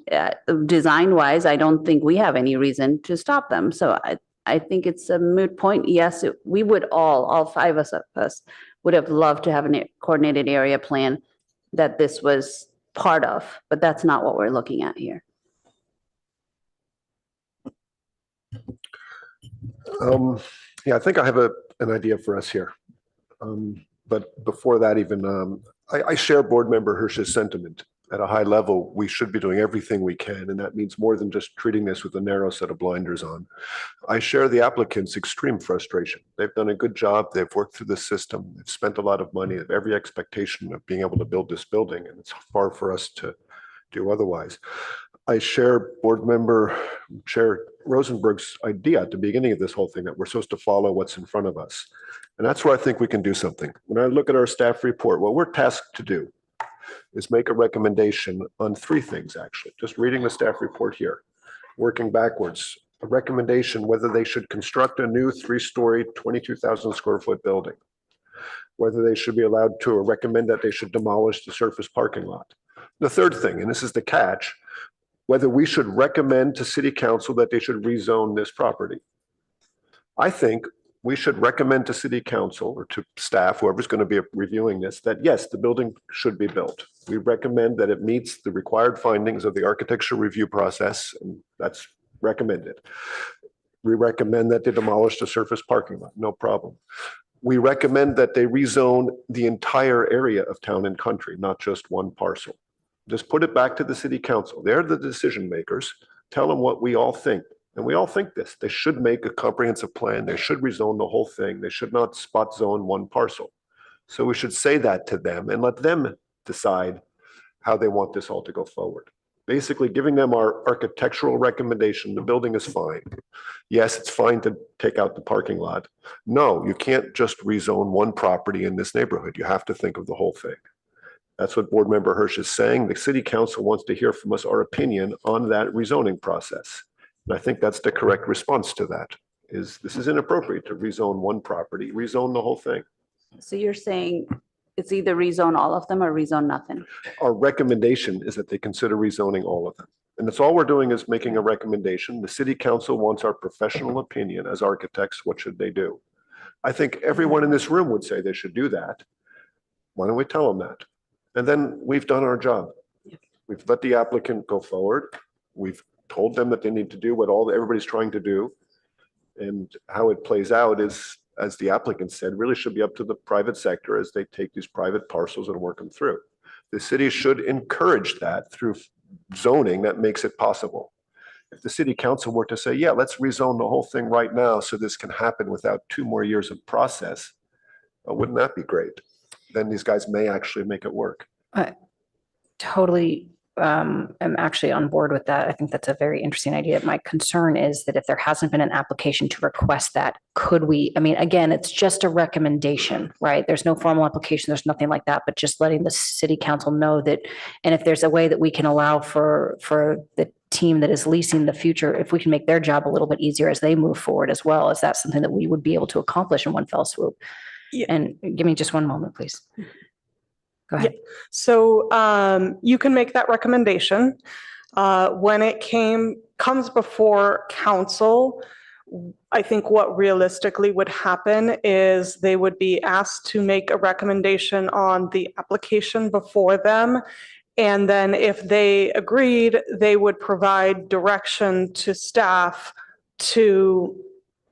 design-wise, I don't think we have any reason to stop them. So I think it's a moot point. Yes, we would all 5 of us would have loved to have a coordinated area plan that this was part of, but that's not what we're looking at here. Yeah, I think I have an idea for us here. But before that, even I share board member Hirsch's sentiment. At a high level, we should be doing everything we can, and that means more than just treating this with a narrow set of blinders on. I share the applicant's extreme frustration. They've done a good job. They've worked through the system. They've spent a lot of money. They have every expectation of being able to build this building, and it's far for us to do otherwise. I share board member Chair Rosenberg's idea at the beginning of this whole thing that we're supposed to follow what's in front of us. And that's where I think we can do something. When I look at our staff report, what we're tasked to do is make a recommendation on 3 things, actually. Just reading the staff report here, working backwards, a recommendation whether they should construct a new 3-story, 22,000 square foot building, whether they should be allowed to, or recommend that they should demolish the surface parking lot. The third thing, and this is the catch, whether we should recommend to city council that they should rezone this property. I think we should recommend to city council or to staff, whoever's going to be reviewing this, that yes, the building should be built. We recommend that it meets the required findings of the architectural review process, and that's recommended. We recommend that they demolish the surface parking lot, no problem. We recommend that they rezone the entire area of Town and Country, not just one parcel. Just put it back to the city council. They're the decision makers. Tell them what we all think. And we all think this. They should make a comprehensive plan. They should rezone the whole thing. They should not spot zone one parcel. So we should say that to them and let them decide how they want this all to go forward. Basically giving them our architectural recommendation. The building is fine. Yes, it's fine to take out the parking lot. No, you can't just rezone one property in this neighborhood. You have to think of the whole thing. That's what board member Hirsch is saying. The city council wants to hear from us our opinion on that rezoning process. And I think that's the correct response to that, is this is inappropriate to rezone one property, rezone the whole thing. So you're saying it's either rezone all of them or rezone nothing? Our recommendation is that they consider rezoning all of them. And that's all we're doing is making a recommendation. The city council wants our professional opinion as architects. What should they do? I think everyone in this room would say they should do that. Why don't we tell them that? And then we've done our job. We've let the applicant go forward. We've told them that they need to do what everybody's trying to do. And how it plays out is, as the applicant said, really should be up to the private sector as they take these private parcels and work them through. The city should encourage that through zoning that makes it possible. If the city council were to say, yeah, let's rezone the whole thing right now so this can happen without 2 more years of process, wouldn't that be great? Then these guys may actually make it work. I totally am actually on board with that. I think that's a very interesting idea. My concern is that if there hasn't been an application to request that, could we, I mean, again, it's just a recommendation, right? There's no formal application, there's nothing like that, but just letting the city council know that, and if there's a way that we can allow for the team that is leasing the future, if we can make their job a little bit easier as they move forward as well, is that something that we would be able to accomplish in one fell swoop? Yeah. And give me just one moment, please. Go ahead. Yeah. So you can make that recommendation. When it comes before council, I think what realistically would happen is they would be asked to make a recommendation on the application before them. And then if they agreed, they would provide direction to staff to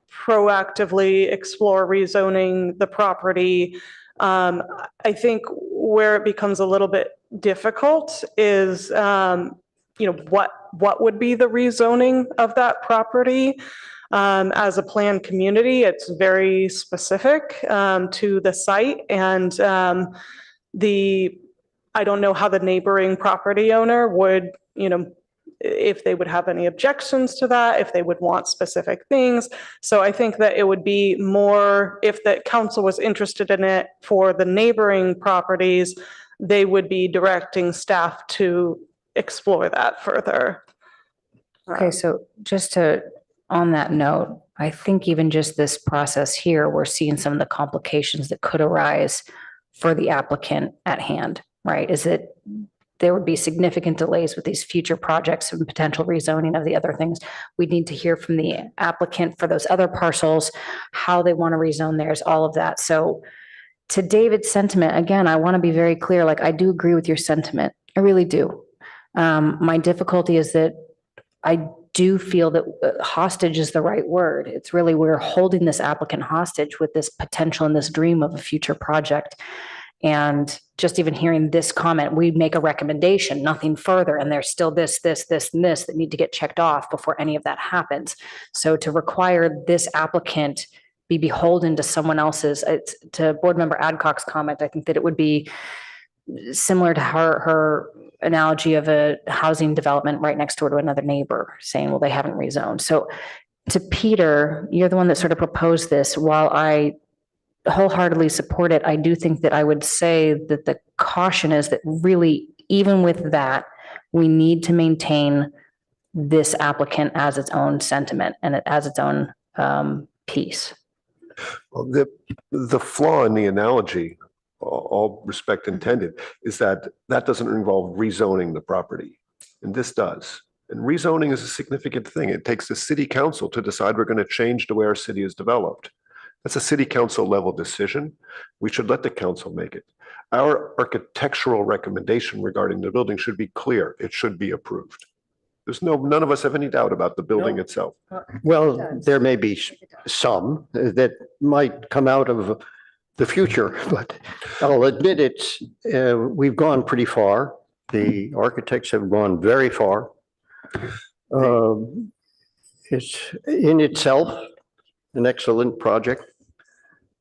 proactively explore rezoning the property. I think where it becomes a little bit difficult is, what would be the rezoning of that property? As a planned community, it's very specific to the site, and I don't know how the neighboring property owner would, if they would have any objections to that, if they would want specific things. So I think that it would be more, if the council was interested in it for the neighboring properties, they would be directing staff to explore that further. Okay, so on that note, I think even just this process here, we're seeing some of the complications that could arise for the applicant at hand, right? Is that there would be significant delays with these future projects and potential rezoning of the other things. We need to hear from the applicant for those other parcels, how they want to rezone theirs, all of that. So to David's sentiment, again, I want to be very clear, like I do agree with your sentiment. I really do. My difficulty is that I do feel that hostage is the right word. It's really, we're holding this applicant hostage with this potential and this dream of a future project. And just even hearing this comment, we make a recommendation, nothing further. And there's still this, and this that need to get checked off before any of that happens. So to require this applicant be beholden to someone else's, to Board Member Adcock's comment, I think that it would be similar to her analogy of a housing development right next door to another neighbor saying, well, they haven't rezoned. So to Peter, you're the one that sort of proposed this. While I wholeheartedly support it, I do think that I would say that the caution is that really, even with that, we need to maintain this applicant as its own sentiment and as its own piece. Well, the flaw in the analogy, all respect intended, is that doesn't involve rezoning the property, and this does. And rezoning is a significant thing. It takes the city council to decide we're going to change the way our city is developed. That's a city council level decision. We should let the council make it. Our architectural recommendation regarding the building should be clear. It should be approved. None of us have any doubt about the building itself. Well, there may be some that might come out of the future, but I'll admit we've gone pretty far. The architects have gone very far. It's in itself an excellent project,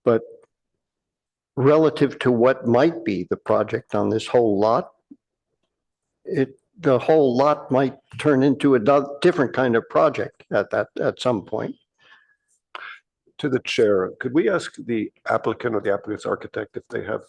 but relative to what might be the project on this whole lot, the whole lot might turn into a different kind of project at some point. To the chair, could we ask the applicant or the applicant's architect if they have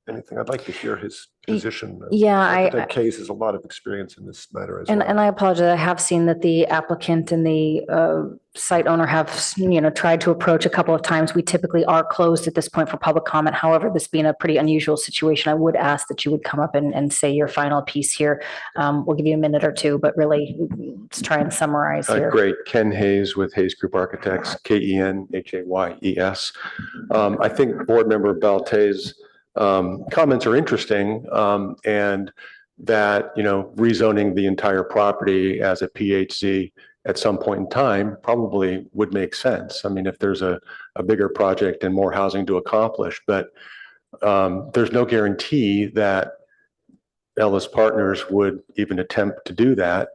anything? I'd like to hear his position. Yeah, Architect Case has a lot of experience in this matter as well. And I apologize. I have seen that the applicant and the site owner have, tried to approach a couple of times. We typically are closed at this point for public comment. However, this being a pretty unusual situation, I would ask that you would come up and say your final piece here. We'll give you a minute or two, but really let's try and summarize here. Great. Ken Hayes with Hayes Group Architects, KenHayes. I think Board Member Balte's comments are interesting, and that, rezoning the entire property as a PHZ at some point in time probably would make sense. I mean, if there's a bigger project and more housing to accomplish, but there's no guarantee that Ellis Partners would even attempt to do that.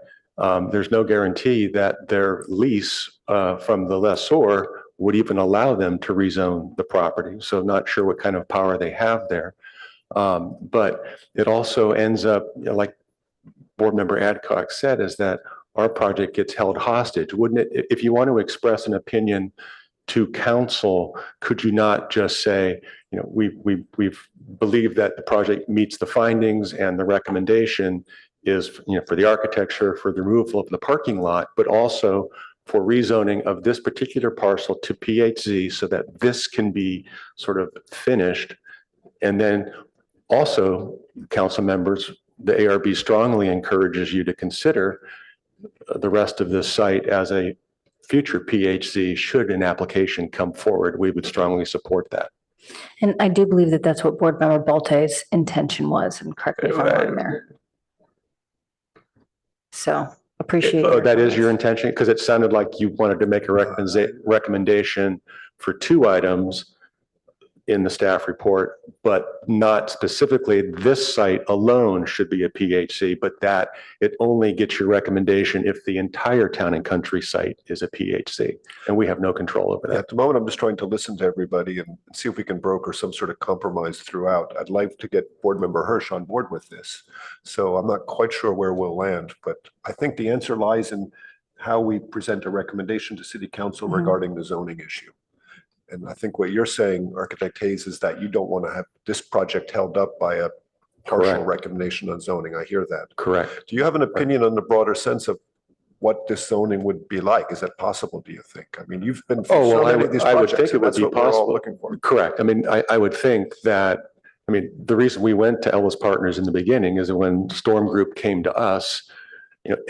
There's no guarantee that their lease from the lessor would even allow them to rezone the property. So not sure what kind of power they have there. But it also ends up, like Board Member Adcock said, is that our project gets held hostage. Wouldn't it, if you want to express an opinion to council, could you not just say, we've believed that the project meets the findings and the recommendation is, for the architecture, for the removal of the parking lot, but also for rezoning of this particular parcel to PHZ so that this can be sort of finished. And then also, council members, the ARB strongly encourages you to consider the rest of this site as a future PHC should an application come forward. We would strongly support that. And I do believe that that's what Board Member Balte's intention was, and correct me if I'm wrong there. So appreciate. Oh, that is your intention? Because it sounded like you wanted to make a recommendation for 2 items in the staff report, but not specifically this site alone should be a PHC, but that it only gets your recommendation if the entire Town and Country site is a PHC, and we have no control over that. At the moment, I'm just trying to listen to everybody and see if we can broker some sort of compromise throughout. I'd like to get Board Member Hirsch on board with this. So I'm not quite sure where we'll land, but I think the answer lies in how we present a recommendation to City Council regarding the zoning issue. And I think what you're saying, Architect Hayes, is that you don't want to have this project held up by a partial recommendation on zoning. I hear that. Correct. Do you have an opinion on the broader sense of what this zoning would be like? Is that possible, do you think? I mean, you've been through so many of these I would projects, think it and would that's be what we're all possible. looking for. Correct. I mean, I would think that, I mean, the reason we went to Ellis Partners in the beginning is that when Storm Group came to us, you know,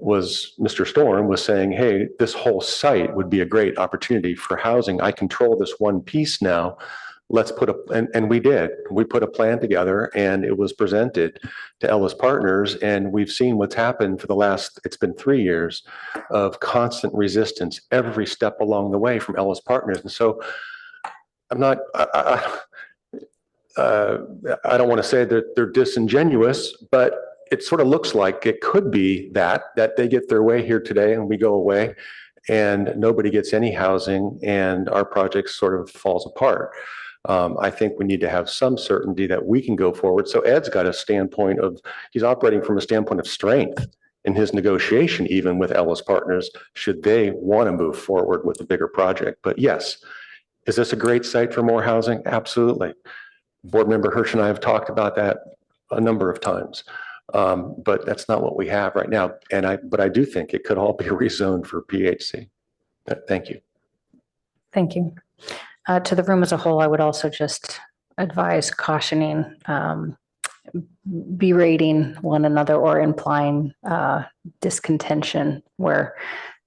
Mr. Storm was saying, hey, this whole site would be a great opportunity for housing. I control this one piece now. Let's put and we did. We put a plan together and it was presented to Ellis Partners, and we've seen what's happened for the last, it's been 3 years of constant resistance every step along the way from Ellis Partners. And so I'm not, I don't want to say that they're disingenuous, but it sort of looks like it could be that they get their way here today and we go away and nobody gets any housing and our project sort of falls apart. I think we need to have some certainty that we can go forward. So Ed's got a standpoint of, he's operating from a standpoint of strength in his negotiation, even with Ellis Partners, should they want to move forward with a bigger project. But yes, is this a great site for more housing? Absolutely. Board Member Hirsch and I have talked about that a number of times. But that's not what we have right now. But I do think it could all be rezoned for PHC. Thank you. Thank you. To the room as a whole, I would also just advise cautioning, berating one another or implying discontention where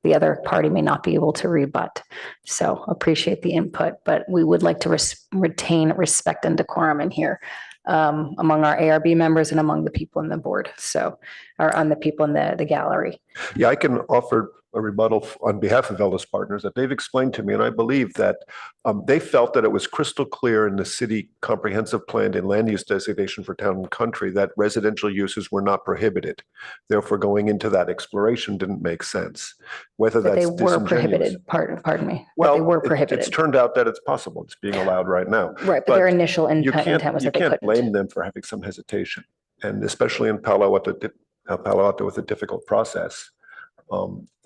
the other party may not be able to rebut. So appreciate the input, but we would like to retain respect and decorum in here. Among our ARB members and among the people in the board, or on the people in the gallery. Yeah, I can offer a rebuttal on behalf of Ellis Partners that they've explained to me, and I believe that they felt that it was crystal clear in the city comprehensive plan and land use designation for Town and Country that residential uses were not prohibited. Therefore, going into that exploration didn't make sense. Whether But that's they were disingenuous. prohibited, pardon me. Well, they were prohibited. It's turned out that it's possible. It's being allowed right now. Right, but their initial intent was You that they can't couldn't. blame them for having some hesitation, and especially in Palo Alto with a difficult process.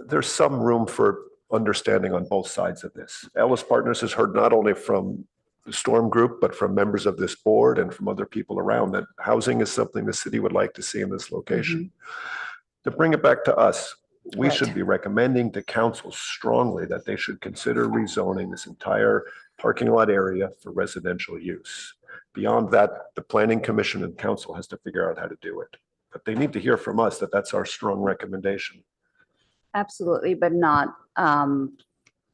There's some room for understanding on both sides of this. Ellis Partners has heard not only from the Storm Group, but from members of this board and from other people around that housing is something the city would like to see in this location. To bring it back to us, we should be recommending to council strongly that they should consider rezoning this entire parking lot area for residential use. Beyond that, the Planning Commission and council has to figure out how to do it. But they need to hear from us that that's our strong recommendation. Absolutely, but not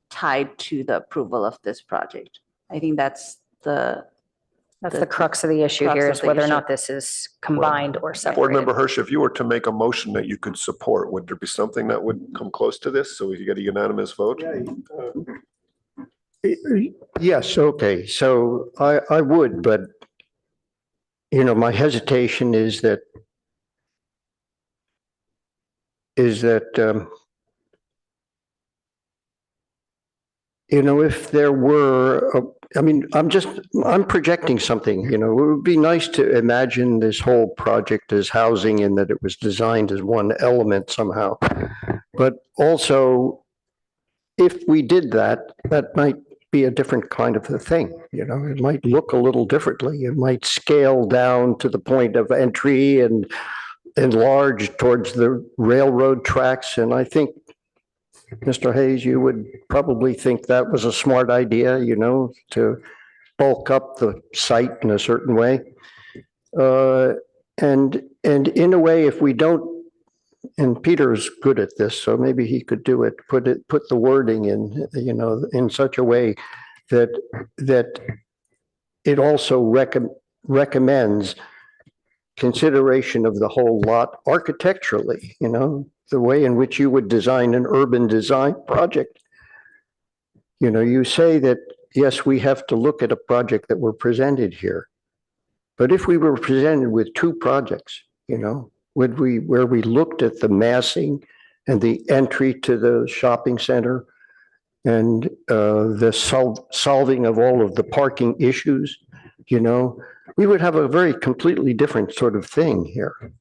tied to the approval of this project. I think that's the crux of the issue here, is whether or not this is combined or Board separated. Member Hirsch, if you were to make a motion that you could support, would there be something that would come close to this so we could get a unanimous vote? Yes, okay, so I would, but my hesitation is that if there were, I'm projecting something, it would be nice to imagine this whole project as housing and that it was designed as one element somehow. But also, if we did that, that might be a different kind of a thing. It might look a little differently. It might scale down to the point of entry and enlarge towards the railroad tracks. And I think, Mr. Hayes, you would probably think that was a smart idea, to bulk up the site in a certain way. And in a way, if we don't, and Peter's good at this, so maybe he could do it, put the wording in, in such a way that it also recommends consideration of the whole lot architecturally, the way in which you would design an urban design project. You say that, yes, we have to look at a project that we're presented here. But if we were presented with two projects, where we looked at the massing and the entry to the shopping center and the solving of all of the parking issues, we would have a very completely different sort of thing here.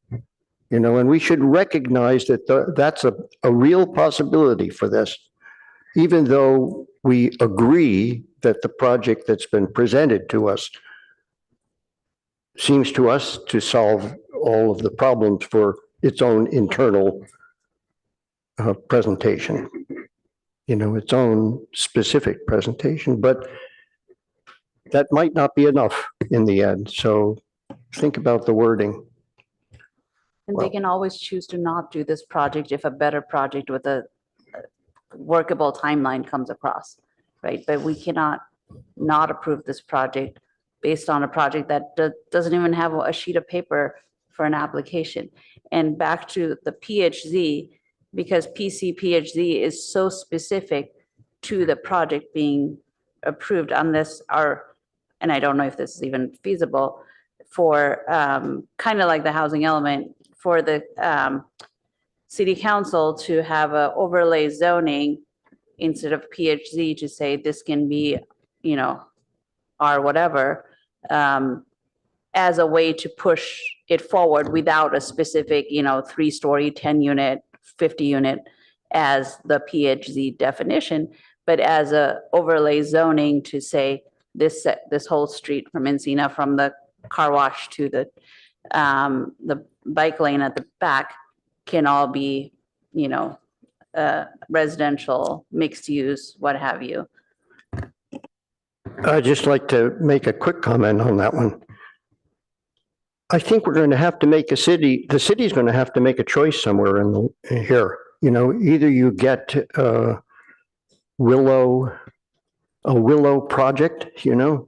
And we should recognize that that's a real possibility for this, even though we agree that the project that's been presented to us seems to us to solve all of the problems for its own internal presentation, its own specific presentation, but that might not be enough in the end. So think about the wording. And they can always choose to not do this project if a better project with a workable timeline comes across, right? But we cannot not approve this project based on a project that doesn't even have a sheet of paper for an application. And back to the PHZ, because PCPHZ is so specific to the project being approved unless and I don't know if this is even feasible, for kind of like the housing element, for the city council to have a overlay zoning instead of PHZ to say this can be, or whatever, as a way to push it forward without a specific, 3-story, 10-unit, 50-unit as the PHZ definition, but as a overlay zoning to say this whole street from Encina, from the car wash to the bike lane at the back can all be, residential, mixed use, what have you. I'd just like to make a quick comment on that one. I think we're going to have to make the city's going to have to make a choice somewhere in here. Either you get a Willow project, a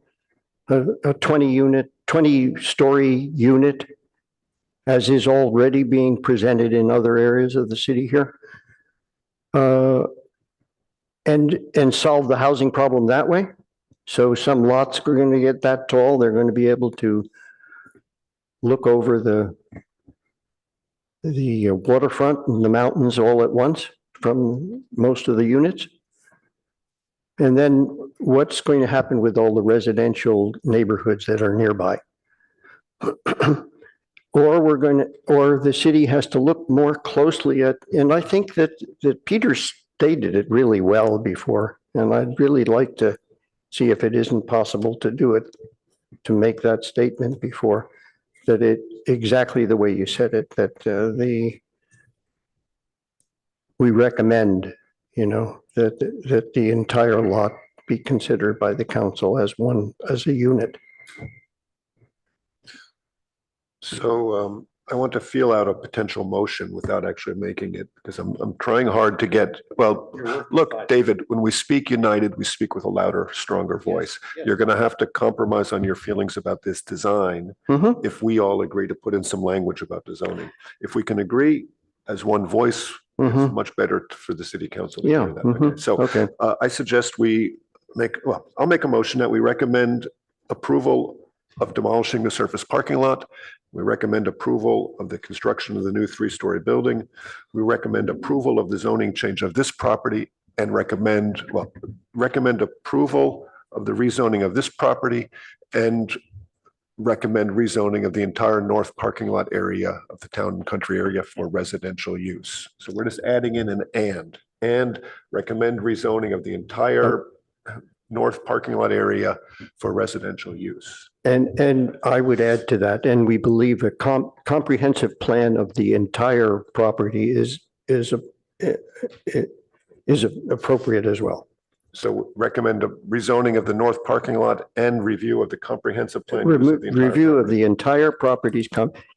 20-story unit, as is already being presented in other areas of the city here, and solve the housing problem that way. So some lots are going to get that tall. They're going to be able to look over the waterfront and the mountains all at once from most of the units. And then what's going to happen with all the residential neighborhoods that are nearby? Or the city has to look more closely at, and I think that Peter stated it really well before, and I'd really like to see if it isn't possible to do it, to make that statement before, that it exactly the way you said it, that we recommend, that the entire lot be considered by the council as a unit. So I want to feel out a potential motion without actually making it, because I'm trying hard to get, well, look, David, when we speak united, we speak with a louder, stronger voice. Yes. You're going to have to compromise on your feelings about this design if we all agree to put in some language about the zoning. If we can agree as one voice, it's much better for the city council to hear that. Okay. So I suggest I'll make a motion that we recommend approval of demolishing the surface parking lot. We recommend approval of the construction of the new 3-story building. We recommend approval of the zoning change of this property and recommend approval of the rezoning of this property and recommend rezoning of the entire north parking lot area of the town and country area for residential use. So we're just adding in an and recommend rezoning of the entire north parking lot area for residential use. And I would add to that, and we believe a comprehensive plan of the entire property is appropriate as well. So recommend a rezoning of the north parking lot and review of the comprehensive plan. use of the entire Review of property. the entire properties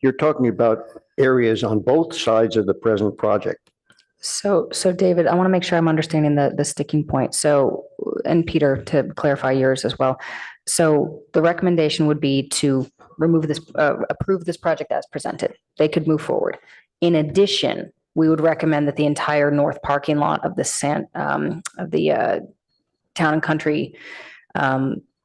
you're talking about areas on both sides of the present project. So David, I want to make sure I'm understanding the sticking point. So, and Peter, to clarify yours as well. So the recommendation would be to approve this project as presented. They could move forward. In addition, we would recommend that the entire north parking lot of the Town and Country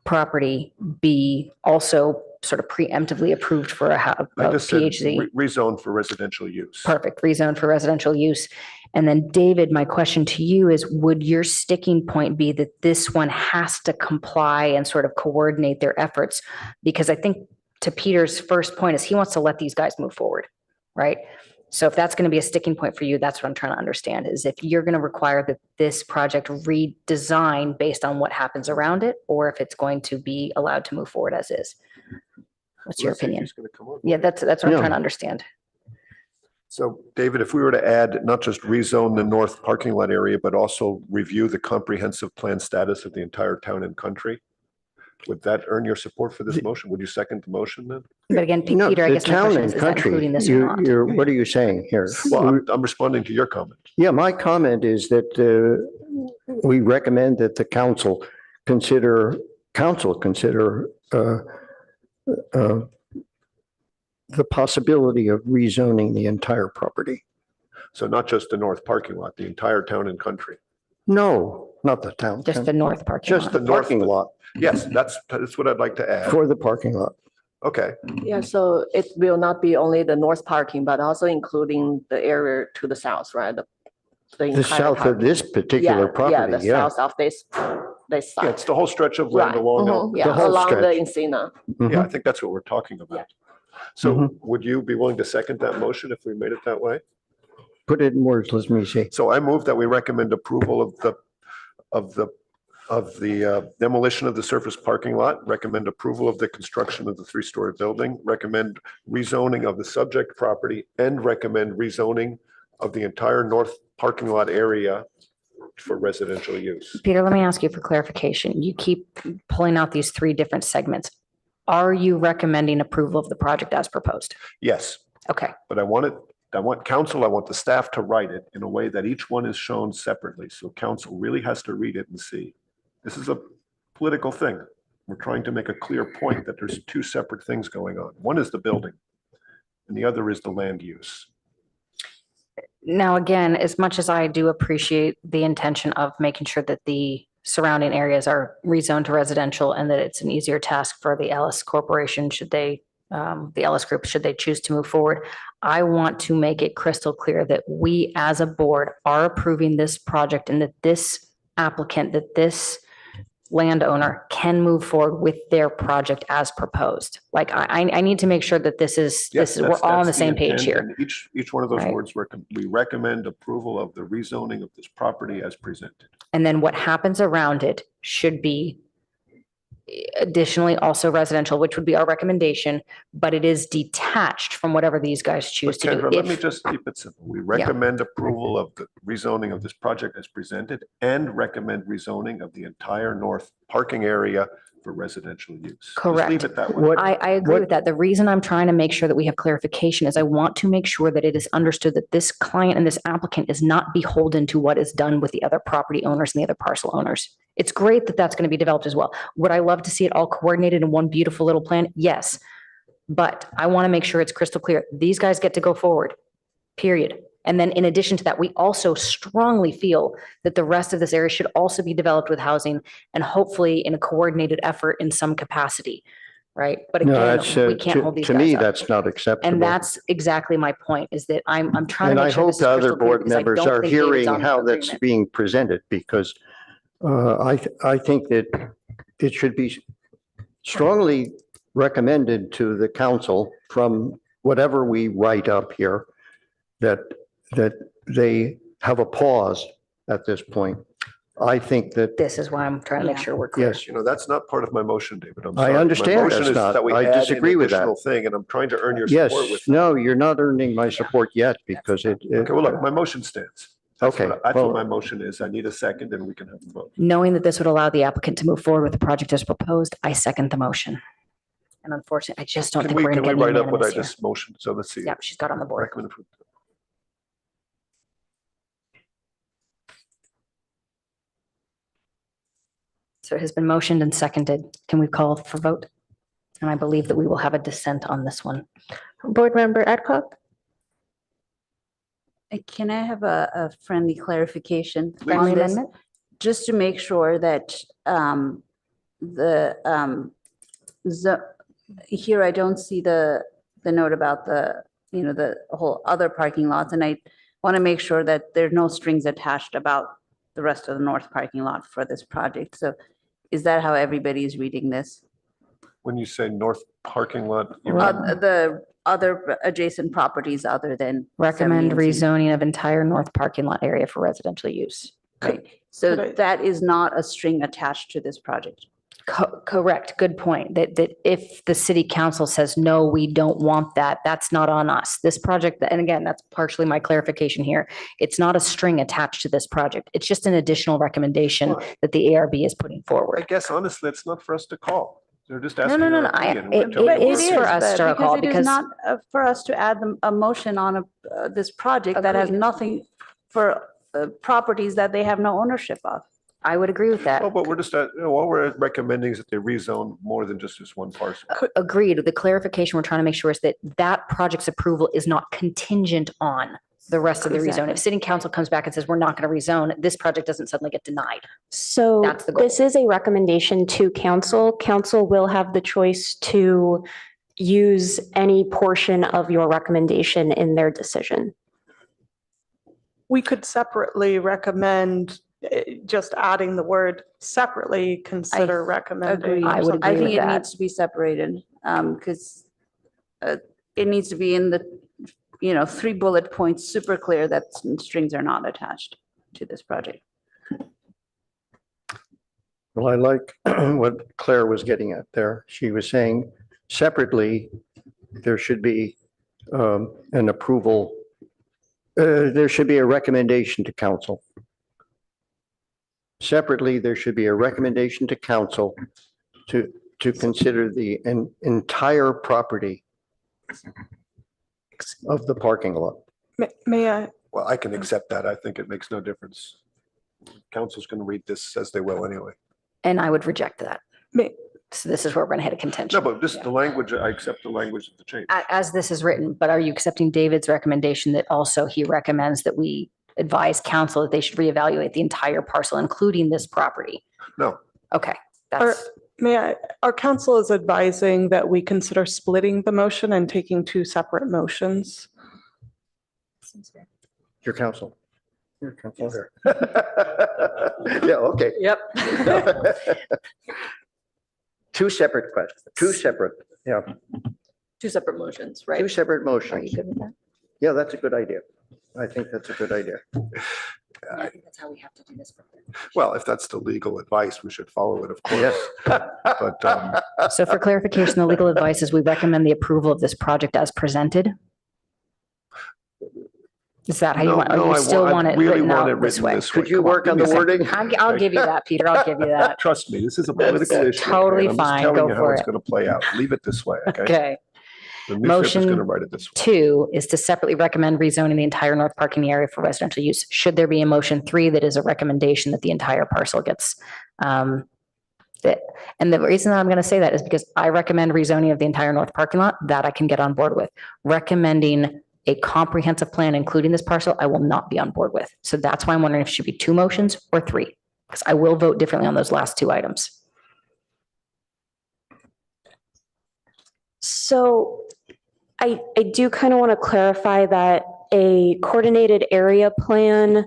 property be also sort of preemptively approved for a I just said PhD. rezone for residential use. Perfect, rezone for residential use. And then David, my question to you is, would your sticking point be that this one has to comply and sort of coordinate their efforts? Because I think to Peter's first point is he wants to let these guys move forward, right? So if that's going to be a sticking point for you, that's what I'm trying to understand, is if you're going to require that this project redesign based on what happens around it, or if it's going to be allowed to move forward as is. What's your Let's see if opinion? he's gonna come on. Yeah, that's what I'm trying to understand. So David, if we were to add, not just rezone the north parking lot area, but also review the comprehensive plan status of the entire Town and Country, would that earn your support for this motion? Would you second the motion then? But again, No, Peter, I the guess my Town question and is that Country, including this or not? what are you saying here? Well, I'm responding to your comment. Yeah, my comment is that we recommend that the council consider the possibility of rezoning the entire property. So not just the north parking lot, the entire Town and Country. No, not the town. Just the north parking lot. Just the parking lot Yes, that's what I'd like to add. for the parking lot. Okay, Yeah, so it will not be only the north parking, but also including the area to the south, right? The The entire south of parking. this particular Yeah, property, the yeah. south of this yeah, side. it's the whole stretch of land Right, along. mhm, yeah, the whole along the stretch. Encina. Yeah, I think that's what we're talking about. So Mhm. would you be willing to second that motion if we made it that way? Put it in words, let me see. So I move that we recommend approval of the demolition of the surface parking lot, recommend approval of the construction of the three-story building, recommend rezoning of the subject property, and recommend rezoning of the entire north parking lot area for residential use. Peter, let me ask you for clarification. You keep pulling out these three different segments. Are you recommending approval of the project as proposed? Yes, Okay, but I want the staff to write it in a way that each one is shown separately. So council really has to read it and see. This is a political thing. We're trying to make a clear point that there's two separate things going on. One is the building and the other is the land use. now again, as much as I do appreciate the intention of making sure that the surrounding areas are rezoned to residential and that it's an easier task for the Ellis Corporation, the Ellis Group, should they choose to move forward, I want to make it crystal clear that we as a board are approving this project and that this applicant, that this landowner can move forward with their project as proposed. Like I need to make sure that we're all on the same page here. And each one of those Right. words, we recommend approval of the rezoning of this property as presented. And then what happens around it should be additionally also residential, which would be our recommendation, but it is detached from whatever these guys choose But to do. Kendra, let me If- just keep it simple. We recommend approval of the rezoning of this project as presented and recommend rezoning of the entire north parking area for residential use. Just Correct. leave it that way. What, I agree with that. The reason I'm trying to make sure that we have clarification is I want to make sure that it is understood that this client and this applicant is not beholden to what is done with the other property owners and the other parcel owners. It's great that that's going to be developed as well. Would I love to see it all coordinated in one beautiful little plan? Yes. But I want to make sure it's crystal clear. These guys get to go forward, period. And then in addition to that, we also strongly feel that the rest of this area should also be developed with housing and hopefully in a coordinated effort in some capacity, right? But no, again, that's, we can't hold these to guys me, up. that's not acceptable. And that's exactly my point, is that I'm trying And to I make sure hope this is the other crystal clear board because I members don't are think David's hearing on how that's agreement. being presented, because I think that it should be strongly recommended to the council from whatever we write up here, that they have a pause at this point. I think that, This is why I'm trying to make sure we're clear. yes, You know, that's not part of my motion, David. I'm I sorry. understand My motion that's is not. that we I add an disagree with that. additional thing, and I'm trying to earn your yes, support with that. no, you're not earning my support yet because it. Okay, well, look, my motion stands. Okay, That's what well- my motion is. I need a second and we can have a vote. Knowing that this would allow the applicant to move forward with the project as proposed, I second the motion. And unfortunately, I just don't Can think we, we're can going we to get write up what I unanimous here. just motioned? So let's see. Yep, she's got it on the board. Recommend approval. So it has been motioned and seconded. Can we call for vote? And I believe that we will have a dissent on this one. Board Member Adcock? Can I have a friendly clarification Friendly on this? amendment? Just to make sure that here I don't see the note about the whole other parking lots, and I want to make sure that there's no strings attached about the rest of the north parking lot for this project. So is that how everybody is reading this? When you say north parking lot, you The other adjacent properties other than. Recommend 70 and 70. rezoning of entire north parking lot area for residential use. Right, so Could I- that is not a string attached to this project. Correct. Good point. That if the city council says, no, we don't want that, that's not on us. This project, and again, that's partially my clarification here. It's not a string attached to this project. It's just an additional recommendation Well, that the ARB is putting I forward. guess honestly, it's not for us to call. They're just No, asking. no, no, our no. opinion. We're It telling you is we're- for us to call Because it because is not for us to add a motion on this project that has Agreed. nothing for properties that they have no ownership of. I would agree with that. Well, but we're just, all we're recommending is that they rezone more than just this one parcel. Agreed. The clarification we're trying to make sure is that that project's approval is not contingent on the rest of the rezone. Exactly. If city council comes back and says, we're not going to rezone, this project doesn't suddenly get denied. So That's the goal. this is a recommendation to council. Council will have the choice to use any portion of your recommendation in their decision. We could separately recommend, just adding the word separately, consider recommending. Agreed. I would I agree think with it that. needs to be separated, because it needs to be in the, 3 bullet points, super clear that strings are not attached to this project. Well, I like what Claire was getting at there. She was saying separately, there should be an approval. There should be a recommendation to council. Separately, there should be a recommendation to council to consider the entire property of the parking lot. May I? Well, I can accept that. I think it makes no difference. Council's going to read this as they will anyway. And I would reject that. May- So this is where we're going to hit a contention. No, but this, the language, I accept the language of the change. As this is written, but are you accepting David's recommendation that also he recommends that we advise council that they should reevaluate the entire parcel, including this property? No, Okay, Or, that's, may I, our council is advising that we consider splitting the motion and taking 2 separate motions. Your council. Your council here. Yeah, okay. yep. 2 separate questions, 2 separate, yeah, 2 separate motions, 2 right? separate Are motions. you good with that? Yeah, that's a good idea. I think that's a good idea. I think that's how we have to do this. well, if that's the legal advice, we should follow it, of course. Yes. But So for clarification, the legal advice is we recommend the approval of this project as presented. Is that how you no, want, or no, you I still want, want I it really written want it out this written way? this way. Could you Come work on give the me a wording? I'll give you that, Peter. I'll give you that. Trust me, this is a political That's issue. totally okay? I'm just fine. telling Go you how for it's it. going to play out. Leave it this way, okay? Okay. The newspaper's Motion going to write it this way. 2 is to separately recommend rezoning the entire north parking area for residential use. Should there be a motion 3 that is a recommendation that the entire parcel gets that? And the reason that I'm going to say that is because I recommend rezoning of the entire north parking lot. That I can get on board with. Recommending a comprehensive plan, including this parcel, I will not be on board with. So that's why I'm wondering if it should be 2 motions or 3, because I will vote differently on those last 2 items. So I do kind of want to clarify that a coordinated area plan,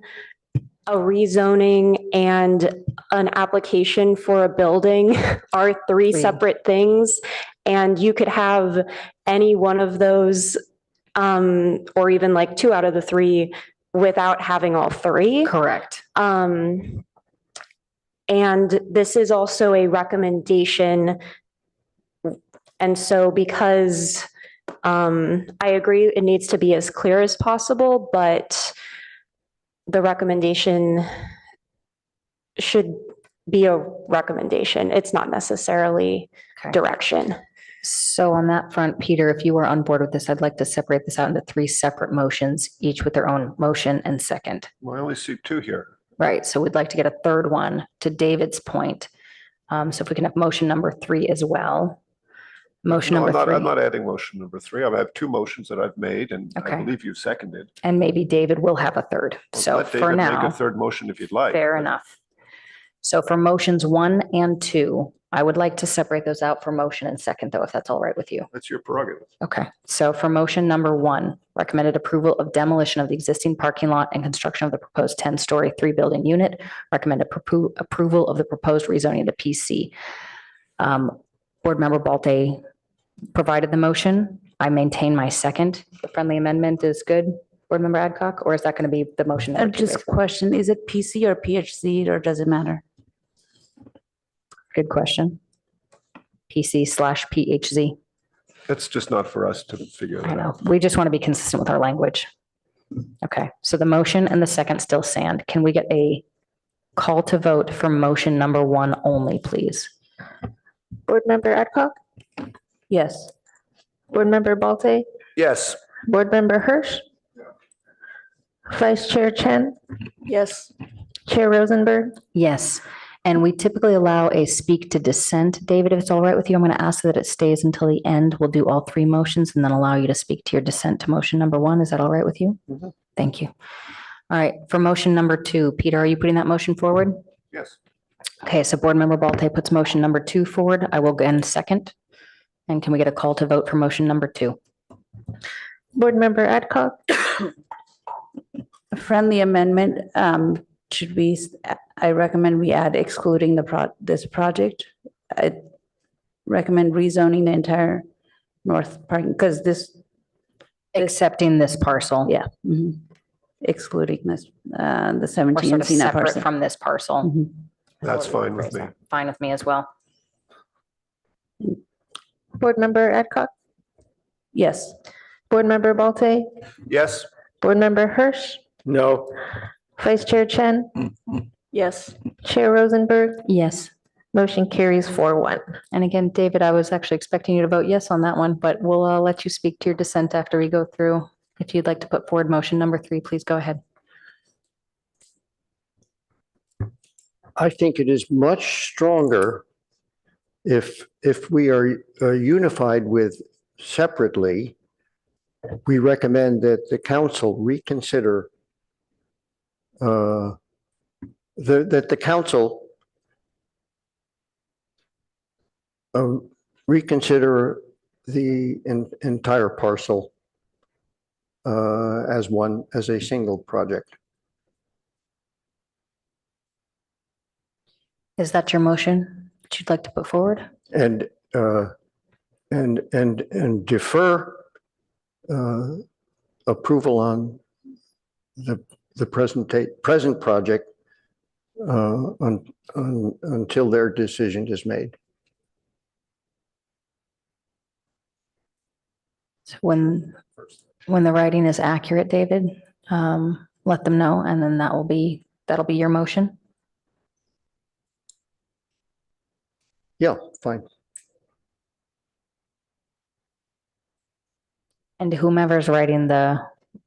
a rezoning, and an application for a building are 3 separate things. And you could have any one of those, or even like 2 out of the 3 without having all 3. Correct. And this is also a recommendation. And so because I agree it needs to be as clear as possible, but the recommendation should be a recommendation. It's not necessarily Okay. direction. So on that front, Peter, if you were on board with this, I'd like to separate this out into 3 separate motions, each with their own motion and second. Well, I only see 2 here. Right, so we'd like to get a third one to David's point. So if we can have motion number 3 as well. Motion No, number 3. I'm not adding motion number 3. I have 2 motions that I've made and I Okay. believe you seconded. And maybe David will have a third. Well, So let for David now. Make a third motion if you'd like. Fair but enough. So for motions 1 and 2, I would like to separate those out for motion and second, though, if that's all right with you. That's your prerogative. Okay, so for motion number 1, recommended approval of demolition of the existing parking lot and construction of the proposed 10-story 3-building unit. Recommended approval of the proposed rezoning to PC. Board Member Balte provided the motion. I maintain my second. The friendly amendment is good. Board Member Adcock, or is that going to be the motion? number 2, Just basically? question, is it PC or PHC or does it matter? Good question. PC/PHZ. That's just not for us to figure I that know. out. We just want to be consistent with our language. Okay, so the motion and the second still stand. Can we get a call to vote for motion number 1 only, please? Board Member Adcock, Yes. Board Member Balte, Yes. Board Member Hirsch, Vice Chair Chen, Yes. Chair Rosenberg. Yes, and we typically allow a speak to dissent. David, if it's all right with you, I'm going to ask that it stays until the end. We'll do all 3 motions and then allow you to speak to your dissent to motion number 1. Is that all right with you? Mhm. Thank you. All right, for motion number 2, Peter, are you putting that motion forward? Yes. Okay, so Board Member Balte puts motion number 2 forward. I will again second. And can we get a call to vote for motion number 2? Board Member Adcock, A friendly amendment, should we, I recommend we add excluding this project. I recommend rezoning the entire north parking, because this, Accepting this parcel. yeah. Excluding this, the Or 17 sort of Encina separate parcel. from this parcel. Mhm. That's fine with me. Fine with me as well. Board Member Adcock, Yes. Board Member Balte, Yes. Board Member Hirsch, No. Vice Chair Chen, Yes. Chair Rosenberg. Yes. Motion carries 4-1. And again, David, I was actually expecting you to vote yes on that one, but we'll let you speak to your dissent after we go through. If you'd like to put forward motion number 3, please go ahead. I think it is much stronger if we are unified with separately. We recommend that the council reconsider that the council reconsider the entire parcel as a single project. Is that your motion that you'd like to put forward? And defer approval on the present project until their decision is made. So when the writing is accurate, David, let them know, and then that'll be your motion. Yeah, fine. And whomever's writing the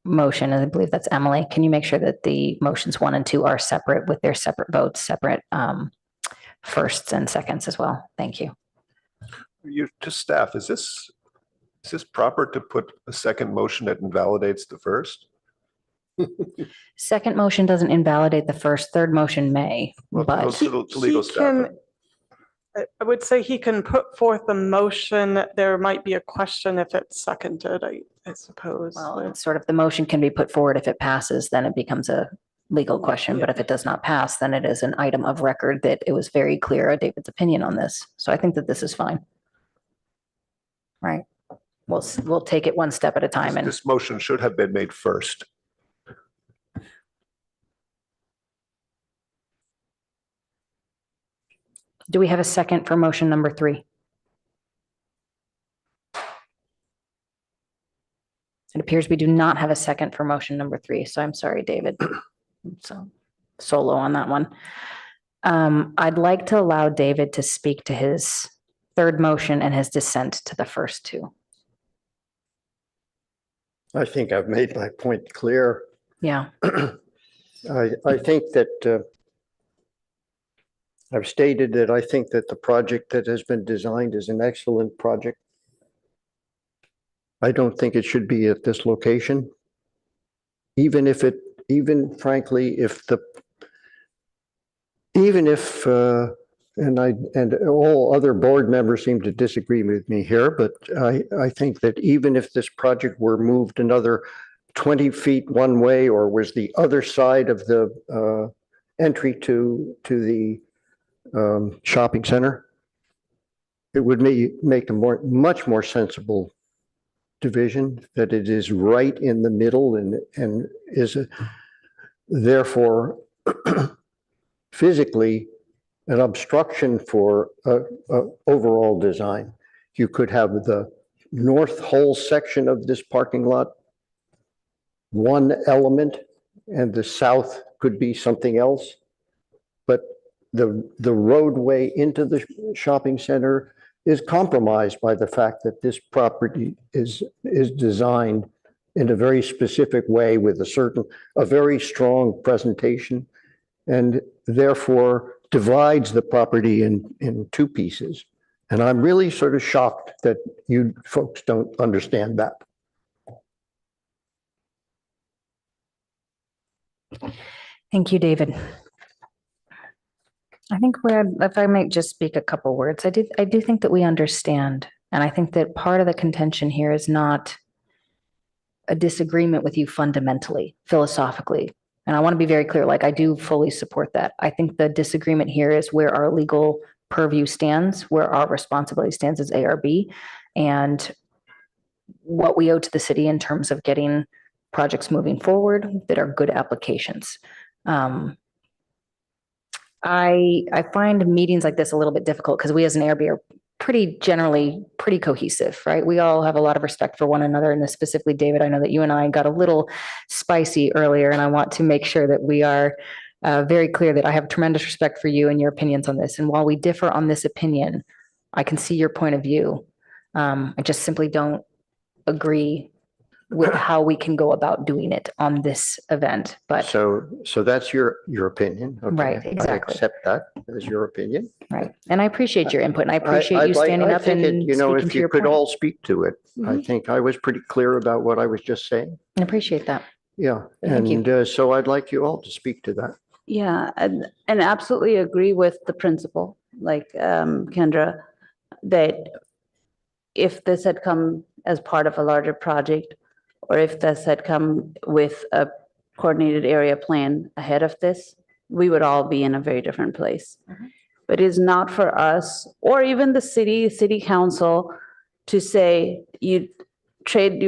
motion, and I believe that's Emily, can you make sure that the motions 1 and 2 are separate with their separate votes, separate firsts and seconds as well? Thank you. You, to staff, is this proper to put a second motion that invalidates the first? Second motion doesn't invalidate the first, third motion may, Well, but to the legal He staff. can- I would say he can put forth the motion. There might be a question if it's seconded, I suppose. well, it's sort of the motion can be put forward. If it passes, then it becomes a legal question. But if it does not pass, then it is an item of record that it was very clear David's opinion on this. So I think that this is fine. Right. We'll take it one step at a time. And This motion should have been made first. do we have a second for motion number 3? It appears we do not have a second for motion number 3. So I'm sorry, David. So solo on that one. I'd like to allow David to speak to his third motion and his dissent to the first two. I think I've made my point clear. Yeah. I think that I've stated that I think that the project that has been designed is an excellent project. I don't think it should be at this location. Even frankly, and all other board members seem to disagree with me here, but I think that even if this project were moved another 20 feet one way or was the other side of the entry to the shopping center, it would make a much more sensible division, that it is right in the middle and is therefore physically an obstruction for overall design. You could have the north whole section of this parking lot, one element, and the south could be something else. But the roadway into the shopping center is compromised by the fact that this property is designed in a very specific way with a very strong presentation, and therefore divides the property in two pieces. And I'm really sort of shocked that you folks don't understand that. Thank you, David. I think if I might just speak a couple words, I do think that we understand. And I think that part of the contention here is not a disagreement with you fundamentally, philosophically. And I want to be very clear, like I do fully support that. I think the disagreement here is where our legal purview stands, where our responsibility stands as ARB, and what we owe to the city in terms of getting projects moving forward that are good applications. I find meetings like this a little bit difficult because we as an ARB are generally pretty cohesive, right? We all have a lot of respect for one another, and specifically, David, I know that you and I got a little spicy earlier, and I want to make sure that we are very clear that I have tremendous respect for you and your opinions on this. And while we differ on this opinion, I can see your point of view. I just simply don't agree with how we can go about doing it on this event, but. So that's your opinion. Okay. Right, exactly. I accept that as your opinion. Right. And I appreciate your input, and I appreciate you standing up and speaking if to you your could point. all speak to it, I think I was pretty clear about what I was just saying. I appreciate that. Yeah. Thank you. And so I'd like you all to speak to that. Yeah, and absolutely agree with the principle, like Kendra, that if this had come as part of a larger project, or if this had come with a coordinated area plan ahead of this, we would all be in a very different place. But it's not for us, or even the city council, to say you trade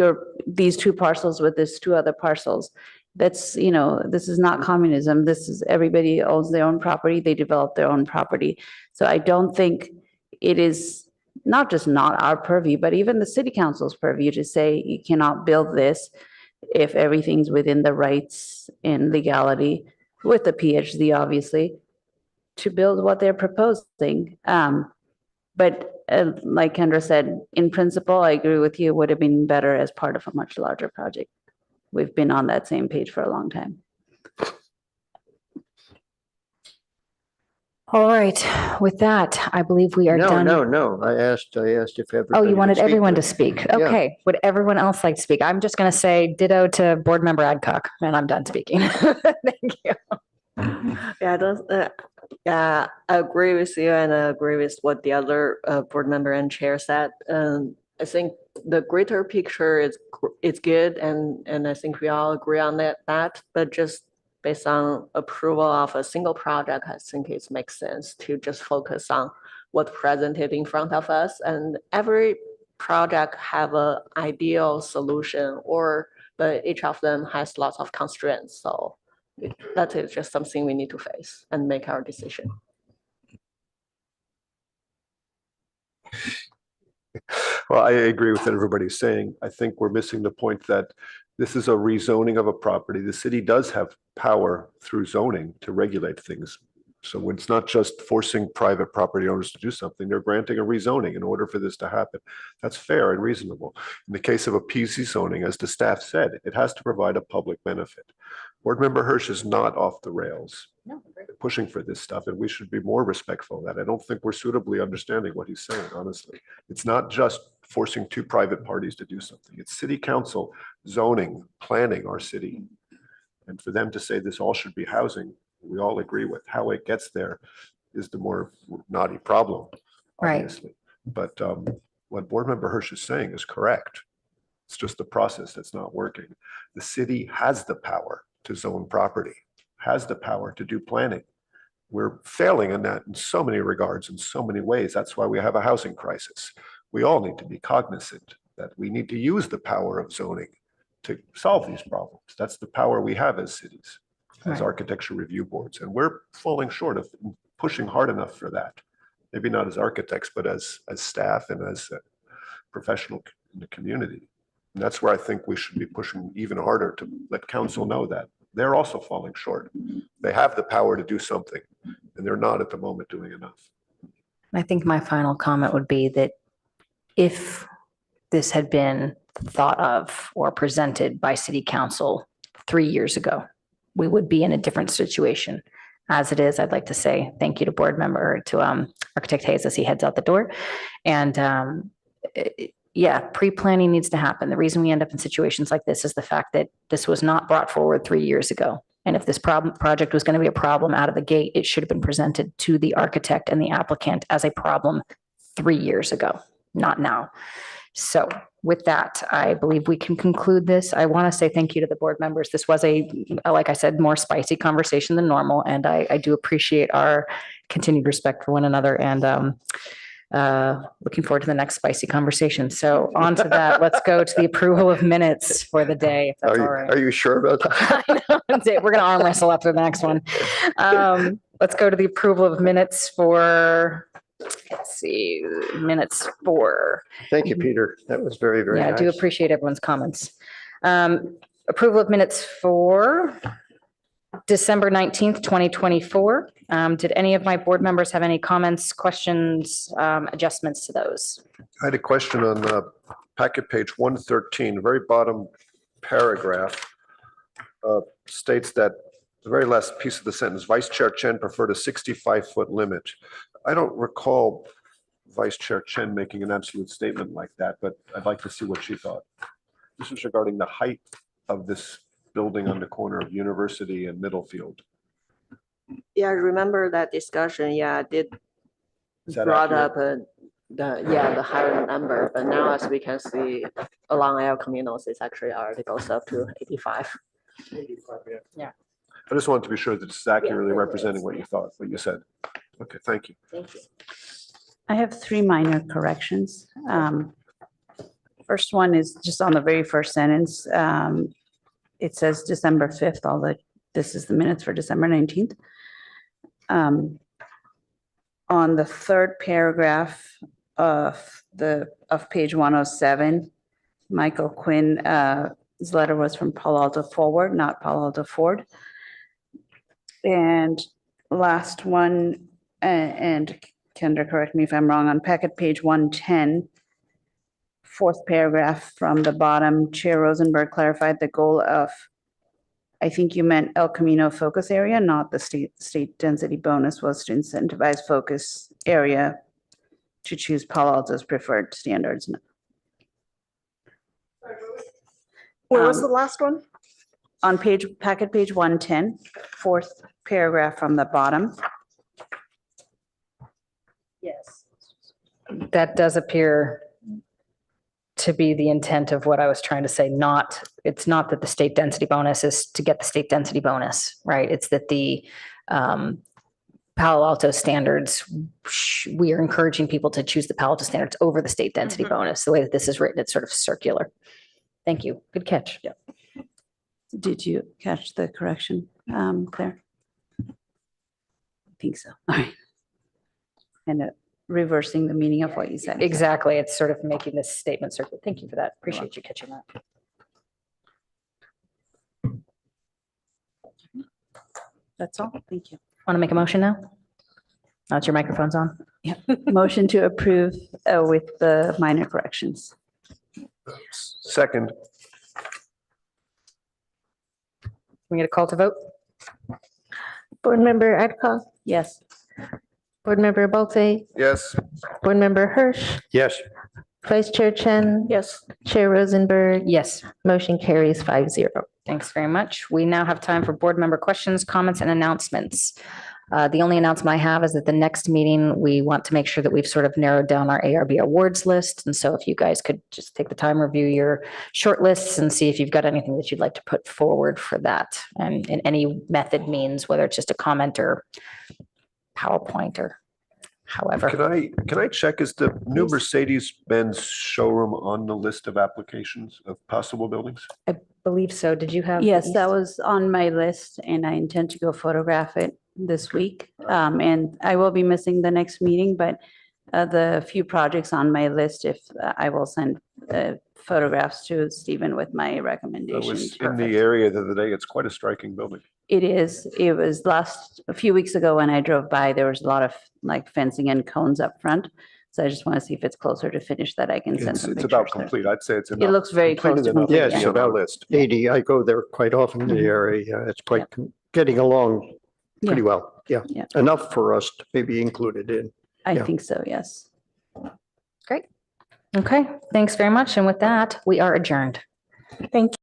these two parcels with these two other parcels. That's, this is not communism. This is, everybody owns their own property. They develop their own property. So I don't think it is not just not our purview, but even the city council's purview to say you cannot build this if everything's within the rights and legality, with the PhD, obviously, to build what they're proposing. But like Kendra said, in principle, I agree with you, it would have been better as part of a much larger project. We've been on that same page for a long time. All right. With that, I believe we are done. No. I asked if everybody. Oh, you wanted everyone to it. speak. Yeah. Okay. Would everyone else like to speak? I'm just going to say ditto to board member Adcock, and I'm done speaking. Thank you. Yeah, I agree with you, and I agree with what the other board member and chair said. I think the greater picture is good, and I think we all agree on that. But just based on approval of a single project, I think it makes sense to just focus on what presented in front of us. And every project have an ideal solution, but each of them has lots of constraints. So that is just something we need to face and make our decision. Well, I agree with what everybody's saying. I think we're missing the point that This is a rezoning of a property. The city does have power through zoning to regulate things. So it's not just forcing private property owners to do something, they're granting a rezoning in order for this to happen. That's fair and reasonable. In the case of a PC zoning, as the staff said, it has to provide a public benefit. Board Member Hirsch is not off the rails pushing for this stuff, and we should be more respectful of that. I don't think we're suitably understanding what he's saying, honestly. It's not just forcing two private parties to do something. It's city council zoning, planning our city. And for them to say this all should be housing, we all agree with. How it gets there is the more knotty problem, obviously. But what Board Member Hirsch is saying is correct. It's just the process that's not working. The city has the power to zone property, has the power to do planning. We're failing in that in so many regards, in so many ways. That's why we have a housing crisis. We all need to be cognizant that we need to use the power of zoning to solve these problems. That's the power we have as cities, as architecture review boards. And we're falling short of pushing hard enough for that. Maybe not as architects, but as staff and as a professional in the community. And that's where I think we should be pushing even harder to let council know that they're also falling short. They have the power to do something, and they're not at the moment doing enough. I think my final comment would be that if this had been thought of or presented by city council 3 years ago, we would be in a different situation. As it is, I'd like to say thank you to Architect Hayes as he heads out the door. And pre-planning needs to happen. The reason we end up in situations like this is the fact that this was not brought forward 3 years ago. And if this project was going to be a problem out of the gate, it should have been presented to the architect and the applicant as a problem 3 years ago, not now. So with that, I believe we can conclude this. I want to say thank you to the board members. This was like I said, more spicy conversation than normal. And I do appreciate our continued respect for one another, and looking forward to the next spicy conversation. So on to that, let's go to the approval of minutes for the day, if that's all right. Are you sure about that? I know, we're going to arm wrestle after the next one. Let's go to the approval of minutes for, let's see, minutes for. Thank you, Peter. That was very, very nice. I do appreciate everyone's comments. Approval of minutes for December 19th, 2024. Did any of my board members have any comments, questions, adjustments to those? I had a question on packet page 113, very bottom paragraph states that the very last piece of the sentence, Vice Chair Chen preferred a 65-foot limit. I don't recall Vice Chair Chen making an absolute statement like that, but I'd like to see what she thought. This is regarding the height of this building on the corner of University and Middlefield. Yeah, I remember that discussion. Yeah, I did Brought up the higher number, but now as we can see along El Caminos, it's actually already goes up to 85. 85, yeah. I just wanted to be sure that it's accurately representing what you thought, what you said. Okay, thank you. Thank you. I have 3 minor corrections. First one is just on the very first sentence. It says December 5th, although this is the minutes for December 19th. On the third paragraph of page 107, Michael Quinn's letter was from Palo Alto Forward, not Palo Alto Ford. And last one, and Kendra, correct me if I'm wrong, on packet page 110, fourth paragraph from the bottom, Chair Rosenberg clarified the goal of, I think you meant El Camino focus area, not the state density bonus, was to incentivize focus area to choose Palo Alto's preferred standards. Where was the last one? On packet page 110, fourth paragraph from the bottom. Yes. That does appear to be the intent of what I was trying to say. It's not that the state density bonus is to get the state density bonus, right? It's that the Palo Alto standards, we are encouraging people to choose the Palo Alto standards over the state density bonus. The way that this is written, it's sort of circular. Thank you. Good catch. Yeah. Did you catch the correction, Claire? I think so. All right. And reversing the meaning of what you said. Exactly. It's sort of making this statement circular. Thank you for that. Appreciate you catching that. That's all. Thank you. Want to make a motion now? Now that your microphone's on. Motion to approve with the minor corrections. Second, We get a call to vote? Board Member Adcock, Yes. Board Member Bolte, yes. Board Member Hirsch, Yes. Vice Chair Chen. Yes. Chair Rosenberg. Yes. Motion carries 5-0. Thanks very much. We now have time for board member questions, comments, and announcements. The only announcement I have is that the next meeting, we want to make sure that we've sort of narrowed down our ARB awards list. And so if you guys could just take the time, review your short lists and see if you've got anything that you'd like to put forward for that. And in any method means, whether it's just a comment or PowerPoint or however. Can I check, is the new Mercedes-Benz showroom on the list of applications of possible buildings? I believe so. Did you have? Yes, that was on my list and I intend to go photograph it this week. And I will be missing the next meeting, but the few projects on my list, if I will send photographs to Stephen with my I recommendations. was in the area the other day. It's quite a striking building. It is, it was a few weeks ago when I drove by, there was a lot of like fencing and cones up front. So I just want to see if it's closer to finish that I can send some It's pictures. about there. complete. I'd say it's enough. It looks very close completed to enough complete. Yes, to be yeah. on our about list. 80. I go there quite often in the area. It's quite getting along pretty well. Yeah. Yeah. Enough for us to maybe include it in. I Yeah. think so, yes. Great. Okay, thanks very much. And with that, we are adjourned. Thank you.